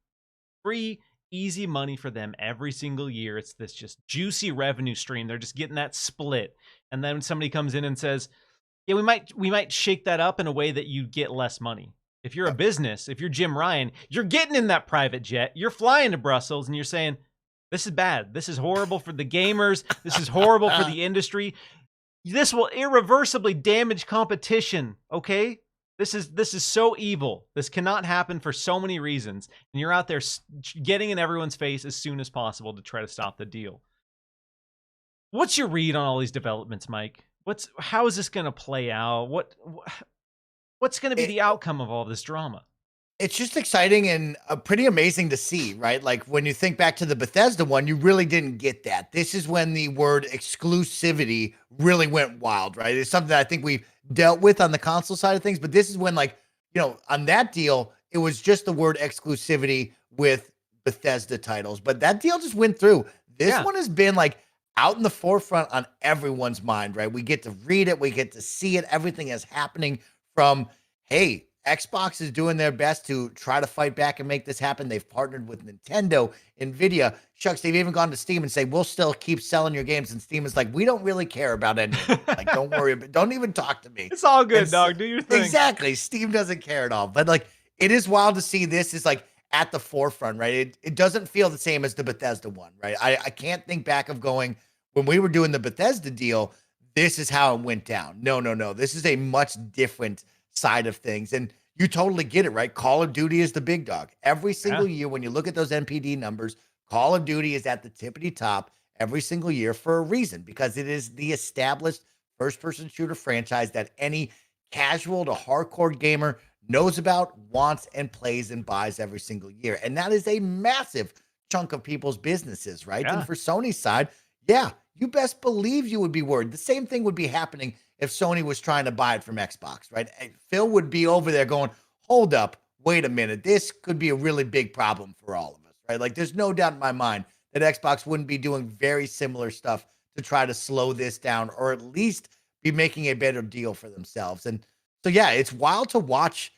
S1: Free, easy money for them every single year. It's this just juicy revenue stream. They're just getting that split. And then somebody comes in and says, "Yeah, we might shake that up in a way that you get less money." If you're a business, if you're Jim Ryan, you're getting in that private jet, you're flying to Brussels, and you're saying, "This is bad. This is horrible for the gamers. This is horrible for the industry. This will irreversibly damage competition." Okay? This is so evil. This cannot happen for so many reasons. And you're out there getting in everyone's face as soon as possible to try to stop the deal. What's your read on all these developments, Mike? How is this going to play out? What's going to be the outcome of all this drama?
S2: It's just exciting and pretty amazing to see, right? Like, when you think back to the Bethesda one, you really didn't get that. This is when the word exclusivity really went wild, right? It's something that I think we've dealt with on the console side of things, but this is when, on that deal, it was just the word exclusivity with Bethesda titles, but that deal just went through. This one has been out in the forefront on everyone's mind, right? We get to read it, we get to see it. Everything is happening from, hey, Xbox is doing their best to try to fight back and make this happen. They've partnered with Nintendo, Nvidia. Shucks, they've even gone to Steam and say, "We'll still keep selling your games." And Steam is like, "We don't really care about anything. Don't worry. Don't even talk to me.
S1: It's all good, dog. Do your thing."
S2: Exactly. Steam doesn't care at all. But it is wild to see this. It's at the forefront, right? It doesn't feel the same as the Bethesda one, right? I can't think back of going when we were doing the Bethesda deal, this is how it went down. No, no, no. This is a much different side of things. And you totally get it, right? Call of Duty is the big dog. Every
S1: Yeah.
S2: single year, when you look at those NPD numbers, Call of Duty is at the tippity top every single year for a reason, because it is the established first person shooter franchise that any casual to hardcore gamer knows about, wants, and plays and buys every single year. And that is a massive chunk of people's businesses, right? And
S1: Yeah.
S2: for Sony's side, yeah, you best believe you would be worried. The same thing would be happening if Sony was trying to buy it from Xbox, right? And Phil would be over there going, hold up, wait a minute. This could be a really big problem for all of us, right? Like, there's no doubt in my mind that Xbox wouldn't be doing very similar stuff to try to slow this down, or at least be making a better deal for themselves. And so, yeah, it's wild to watch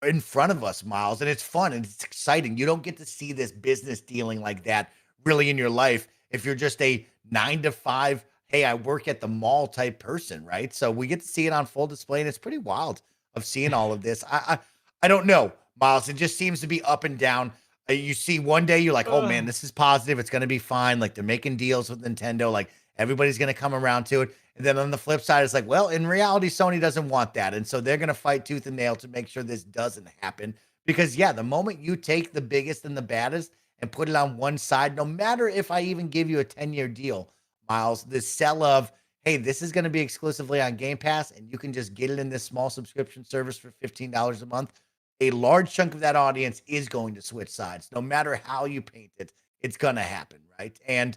S2: in front of us, Miles, and it's fun and it's exciting. You don't get to see this business dealing like that really in your life if you're just a 9 to 5, hey, I work at the mall type person, right? So we get to see it on full display, and it's pretty wild of seeing all of this. I don't know, Miles. It just seems to be up and down. You see one day you're like, oh man,
S1: Ugh.
S2: this is positive. It's going to be fine. Like, they're making deals with Nintendo. Like, everybody's going to come around to it. And then on the flip side, it's like, well, in reality, Sony doesn't want that. And so they're going to fight tooth and nail to make sure this doesn't happen. Because, yeah, the moment you take the biggest and the baddest and put it on one side, no matter if I even give you a 10-year deal, Miles, the sell of, hey, this is going to be exclusively on Game Pass and you can just get it in this small subscription service for $15 a month, a large chunk of that audience is going to switch sides. No matter how you paint it, it's going to happen, right? And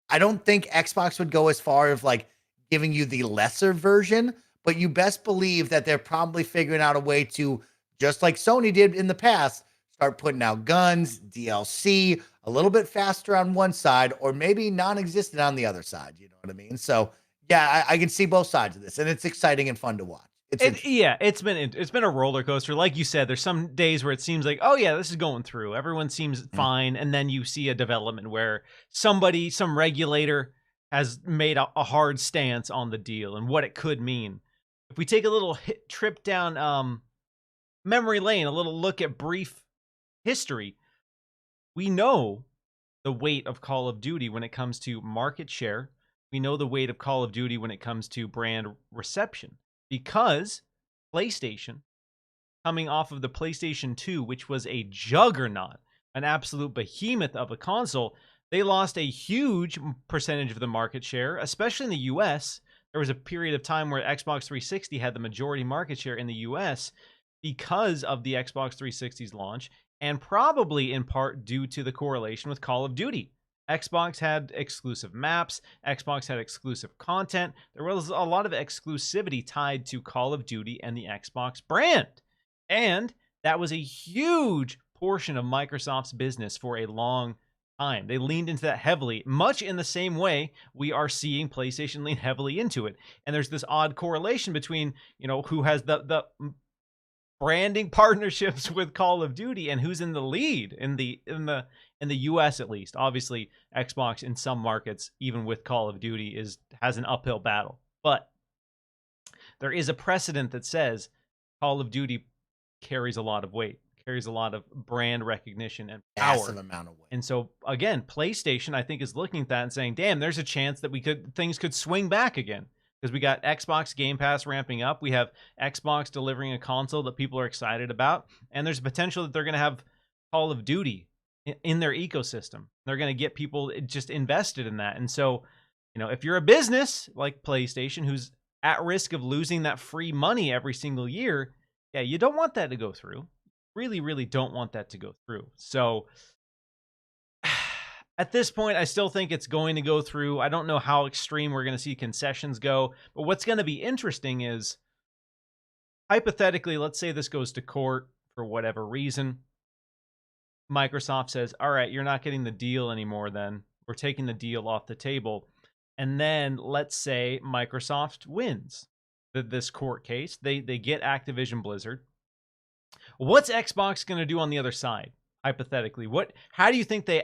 S2: I don't think Xbox would go as far as like giving you the lesser version, but you best believe that they're probably figuring out a way to, just like Sony did in the past, start putting out guns, DLC, a little bit faster on one side, or maybe non-existent on the other side. You know what I mean? So yeah, I can see both sides of this, and it's exciting and fun to watch. It's interesting.
S1: Yeah, it's been a roller coaster. Like you said, there's some days where it seems like, oh yeah, this is going through. Everyone seems fine, and then you see a development where some regulator has made a hard stance on the deal and what it could mean. If we take a little trip down memory lane, a little look at brief history, we know the weight of Call of Duty when it comes to market share. We know the weight of Call of Duty when it comes to brand reception, because PlayStation, coming off of the PlayStation 2, which was a juggernaut, an absolute behemoth of a console, they lost a huge percentage of the market share, especially in the US. There was a period of time where Xbox 360 had the majority market share in the US because of the Xbox 360's launch, and probably in part due to the correlation with Call of Duty. Xbox had exclusive maps, Xbox had exclusive content. There was a lot of exclusivity tied to Call of Duty and the Xbox brand. And that was a huge portion of Microsoft's business for a long time. They leaned into that heavily, much in the same way we are seeing PlayStation lean heavily into it. And there's this odd correlation between, who has the branding partnerships with Call of Duty and who's in the lead in the US, at least. Obviously, Xbox in some markets, even with Call of Duty, has an uphill battle. But there is a precedent that says Call of Duty carries a lot of weight, carries a lot of brand recognition and power.
S2: Massive amount of weight.
S1: And so again, PlayStation, I think, is looking at that and saying, damn, there's a chance that things could swing back again. Because we got Xbox Game Pass ramping up. We have Xbox delivering a console that people are excited about. And there's potential that they're going to have Call of Duty in their ecosystem. They're going to get people just invested in that. And so, if you're a business like PlayStation who's at risk of losing that free money every single year, yeah, you don't want that to go through. Really, really don't want that to go through. So at this point, I still think it's going to go through. I don't know how extreme we're going to see concessions go, but what's going to be interesting is, hypothetically, let's say this goes to court for whatever reason. Microsoft says, all right, you're not getting the deal anymore then. We're taking the deal off the table. And then let's say Microsoft wins this court case. They get Activision Blizzard. What's Xbox going to do on the other side? Hypothetically, how do you think they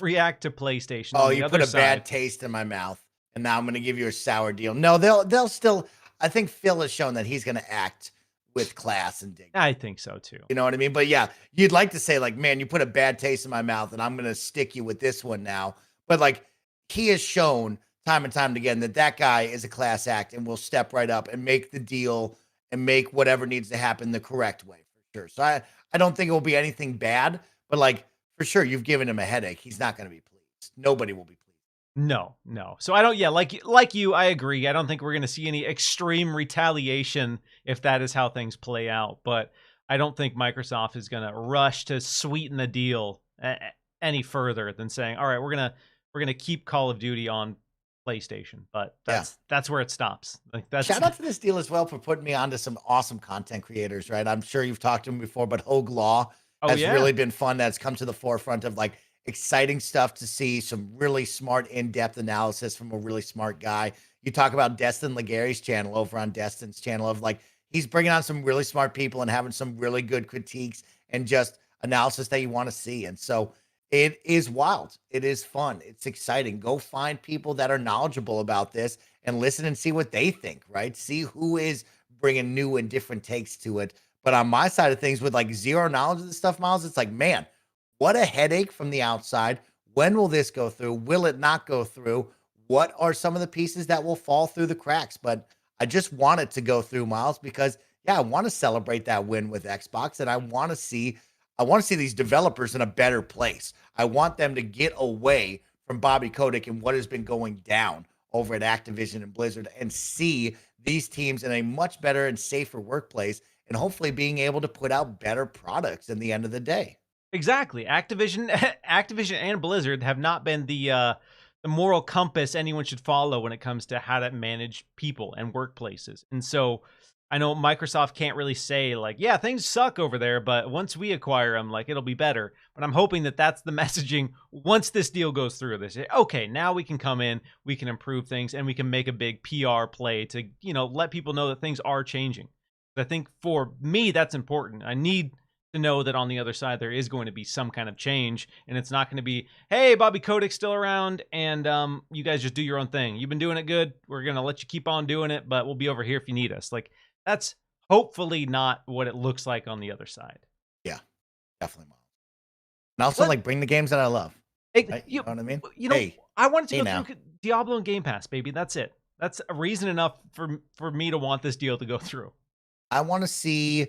S1: react to PlayStation?
S2: Oh, you put a bad taste in my mouth, and now I'm going to give you a sour deal. No, they'll still. I think Phil has shown that he's going to act with class and dignity.
S1: I think so too.
S2: You know what I mean? But yeah, you'd like to say like, man, you put a bad taste in my mouth and I'm going to stick you with this one now. But like he has shown time and time again that that guy is a class act and will step right up and make the deal and make whatever needs to happen the correct way for sure. So I don't think it will be anything bad, but like for sure, you've given him a headache. He's not going to be pleased. Nobody will be pleased.
S1: No. So I don't, yeah, like you, I agree. I don't think we're going to see any extreme retaliation if that is how things play out. But I don't think Microsoft is going to rush to sweeten the deal any further than saying, all right, we're going to keep Call of Duty on PlayStation. But that's where it stops. Like that's
S2: shout out to this deal as well for putting me onto some awesome content creators, right? I'm sure you've talked to him before, but Hogue Law has really been fun. That's come to the forefront of like exciting stuff to see, some really smart in-depth analysis from a really smart guy. You talk about Destin Legary's channel over on Destin's channel of like, he's bringing on some really smart people and having some really good critiques and just analysis that you want to see. And so it is wild. It is fun. It's exciting. Go find people that are knowledgeable about this and listen and see what they think, right? See who is bringing new and different takes to it. But on my side of things with like zero knowledge of this stuff, Miles, it's like, man, what a headache from the outside. When will this go through? Will it not go through? What are some of the pieces that will fall through the cracks? But I just want it to go through, Miles, because yeah, I want to celebrate that win with Xbox, and I want to see these developers in a better place. I want them to get away from Bobby Kotick and what has been going down over at Activision and Blizzard and see these teams in a much better and safer workplace and hopefully being able to put out better products in the end of the day.
S1: Exactly. Activision and Blizzard have not been the moral compass anyone should follow when it comes to how to manage people and workplaces. And so I know Microsoft can't really say like, yeah, things suck over there, but once we acquire them, like it'll be better. But I'm hoping that that's the messaging once this deal goes through. They say, okay, now we can come in, we can improve things, and we can make a big PR play to, let people know that things are changing. I think for me, that's important. I need to know that on the other side there is going to be some kind of change, and it's not going to be, hey, Bobby Kotick's still around, and you guys just do your own thing. You've been doing it good. We're going to let you keep on doing it, but we'll be over here if you need us. Like, that's hopefully not what it looks like on the other side.
S2: Yeah, definitely. And also, like, bring the games that I love. Right? You know what I mean?
S1: I wanted to go through Diablo and Game Pass, baby. That's it. That's a reason enough for me to want this deal to go through.
S2: I want to see...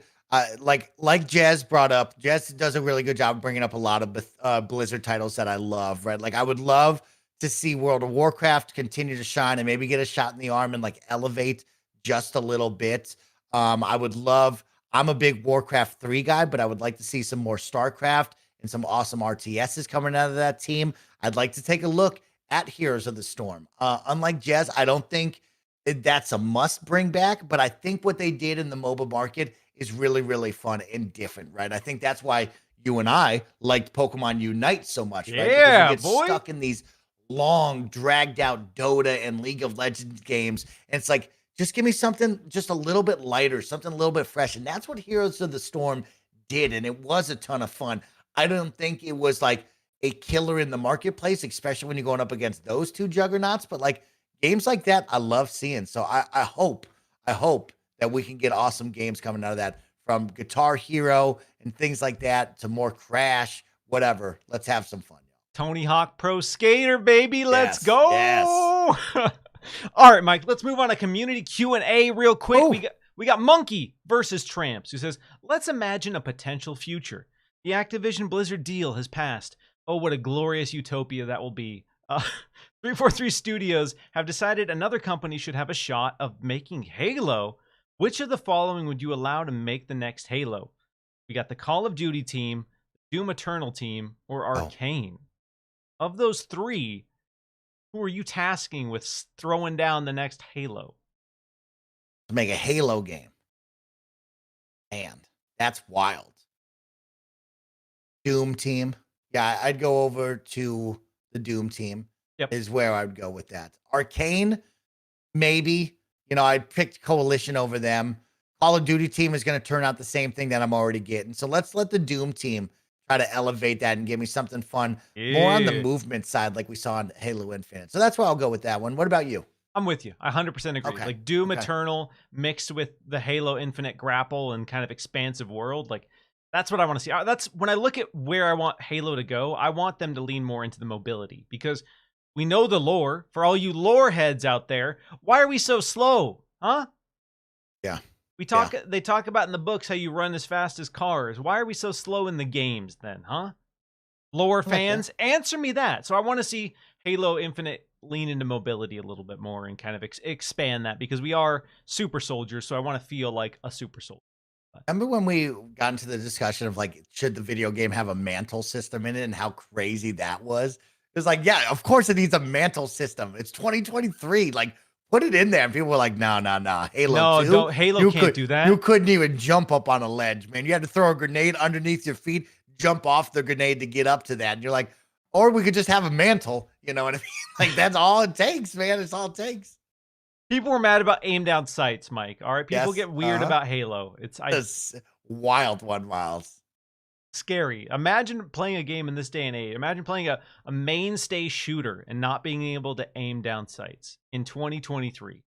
S2: like Jez brought up, Jez does a really good job of bringing up a lot of Blizzard titles that I love, right? Like I would love to see World of Warcraft continue to shine and maybe get a shot in the arm and like elevate just a little bit. I'm a big Warcraft 3 guy, but I would like to see some more StarCraft and some awesome RTSs coming out of that team. I'd like to take a look at Heroes of the Storm. Unlike Jez, I don't think that's a must bring back, but I think what they did in the MOBA market is really, really fun and different, right? I think that's why you and I liked Pokemon Unite so much, right?
S1: Yeah,
S2: because you get stuck in these long, dragged out Dota and League of Legends games. And it's like, just give me something just a little bit lighter, something a little bit fresh. And that's what Heroes of the Storm did. And it was a ton of fun. I don't think it was like a killer in the marketplace, especially when you're going up against those two juggernauts. But like games like that, I love seeing. So I hope that we can get awesome games coming out of that, from Guitar Hero and things like that to more Crash, whatever. Let's have some fun.
S1: Tony Hawk Pro Skater, baby. Let's go. Yes. All right, Mike, let's move on to community Q&A real quick.
S2: Ooh.
S1: We got Monkey versus Tramps, who says, let's imagine a potential future. The Activision Blizzard deal has passed. Oh, what a glorious utopia that will be. 343 Studios have decided another company should have a shot of making Halo. Which of the following would you allow to make the next Halo? We got the Call of Duty team, Doom Eternal team, or Arcane. Of those three, who are you tasking with throwing down the next Halo?
S2: To make a Halo game. Man, that's wild. Doom team. Yeah, I'd go over to the Doom team.
S1: Yep.
S2: Is where I'd go with that. Arcane, maybe. I picked Coalition over them. Call of Duty team is going to turn out the same thing that I'm already getting. So let's let the Doom team try to elevate that and give me something fun. Yeah. More on the movement side like we saw in Halo Infinite. So that's why I'll go with that one. What about you?
S1: I'm with you. I 100% agree.
S2: Okay.
S1: Like Doom
S2: Okay.
S1: Eternal mixed with the Halo Infinite grapple and kind of expansive world, like that's what I want to see. That's when I look at where I want Halo to go, I want them to lean more into the mobility because we know the lore. For all you lore heads out there, why are we so slow? Huh?
S2: Yeah.
S1: They talk about in the books how you run as fast as cars. Why are we so slow in the games then, huh? Lore fans, answer me that. So I want to see Halo Infinite lean into mobility a little bit more and kind of expand that because we are super soldiers. So I want to feel like a super soldier.
S2: Remember when we got into the discussion of like, should the video game have a mantle system in it and how crazy that was? It's like, yeah, of course it needs a mantle system. It's 2023. Like, put it in there. And people were like, no. Halo 2.
S1: Halo can't do that.
S2: You couldn't even jump up on a ledge, man. You had to throw a grenade underneath your feet, jump off the grenade to get up to that. And you're like, or we could just have a mantle. You know what I mean? Like, that's all it takes, man. It's all it takes.
S1: People were mad about aim down sights, Mike. All right, people get weird about Halo. It's
S2: wild one, Miles.
S1: Scary. Imagine playing a game in this day and age. Imagine playing a mainstay shooter and not being able to aim down sights in 2023.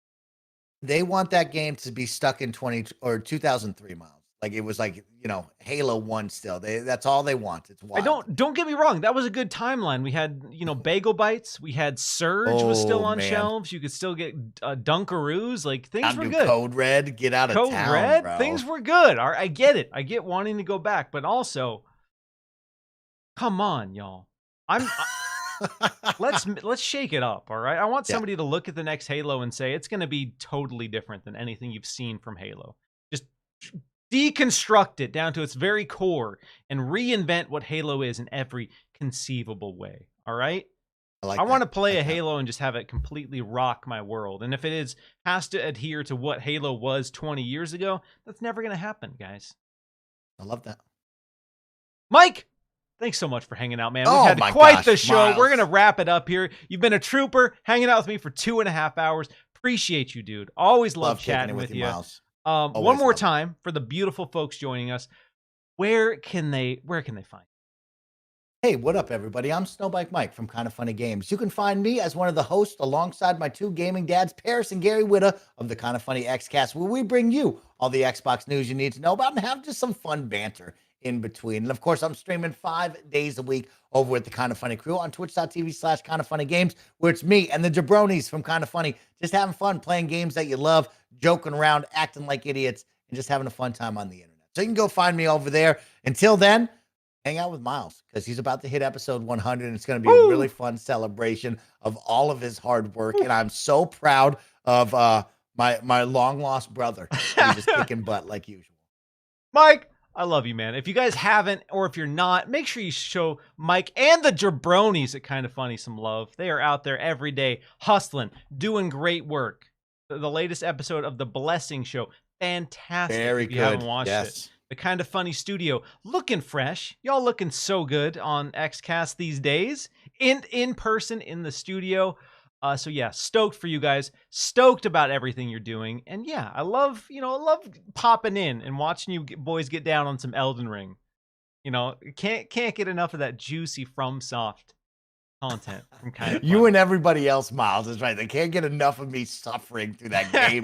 S2: They want that game to be stuck in 2003, Miles. Like it was like, you know, Halo 1 still. That's all they want. It's wild.
S1: Don't get me wrong. That was a good timeline. We had, you know, Bagel Bites. We had Surge was still on shelves. You could still get Dunkaroos. Like things were good.
S2: Code Red, get out of town,
S1: Code Red,
S2: bro.
S1: things were good. All right, I get it. I get wanting to go back, but also, come on, y'all. Let's shake it up. All right. I want somebody to look at the next Halo and say it's going to be totally different than anything you've seen from Halo. Just deconstruct it down to its very core and reinvent what Halo is in every conceivable way. All right. I want to play a Halo and just have it completely rock my world. And if it has to adhere to what Halo was 20 years ago, that's never going to happen, guys.
S2: I love that.
S1: Mike, thanks so much for hanging out, man. We've had quite the show. Miles. We're going to wrap it up here. You've been a trooper hanging out with me for 2.5 hours. Appreciate you, dude. Always love chatting with you.
S2: Miles.
S1: One more time for the beautiful folks joining us. Where can they find?
S2: Hey, what up, everybody? I'm SnowBikeMike from Kinda Funny Games. You can find me as one of the hosts alongside my two gaming dads, Paris and Gary Witta of the Kinda Funny Xcast, where we bring you all the Xbox news you need to know about and have just some fun banter in between. And of course, I'm streaming 5 days a week over at the Kinda Funny Crew on twitch.tv/KindaFunnyGames, where it's me and the jabronis from Kinda Funny just having fun playing games that you love, joking around, acting like idiots, and just having a fun time on the internet. So you can go find me over there. Until then, hang out with Miles because he's about to hit episode 100 and it's going to be a really fun celebration of all of his hard work. And I'm so proud of my long lost brother. He's just kicking butt like usual.
S1: Mike, I love you, man. If you guys haven't, or if you're not, make sure you show Mike and the jabronis at Kinda Funny some love. They are out there every day hustling, doing great work. The latest episode of The Blessing Show, fantastic.
S2: Very
S1: if you
S2: good.
S1: haven't watched it. The Kinda Funny studio, looking fresh. Y'all looking so good on Xcast these days. In person in the studio. So yeah, stoked for you guys. Stoked about everything you're doing. And yeah, I love popping in and watching you boys get down on some Elden Ring. You know, can't get enough of that juicy FromSoft content from Kinda Funny.
S2: You and everybody else, Miles, is right. They can't get enough of me suffering through that game.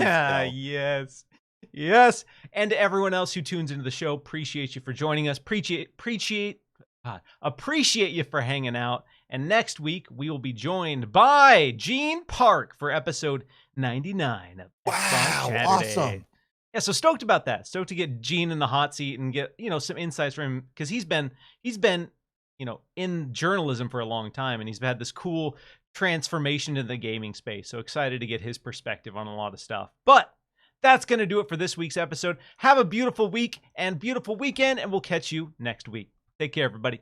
S1: Yes. And to everyone else who tunes into the show, appreciate you for joining us. Appreciate you for hanging out. And next week, we will be joined by Gene Park for episode 99 of Xbox Chaturdays.
S2: Awesome.
S1: Yeah, so stoked about that. Stoked to get Gene in the hot seat and get, some insights from him because he's been, in journalism for a long time and he's had this cool transformation into the gaming space. So excited to get his perspective on a lot of stuff. But that's going to do it for this week's episode. Have a beautiful week and beautiful weekend, and we'll catch you next week. Take care, everybody.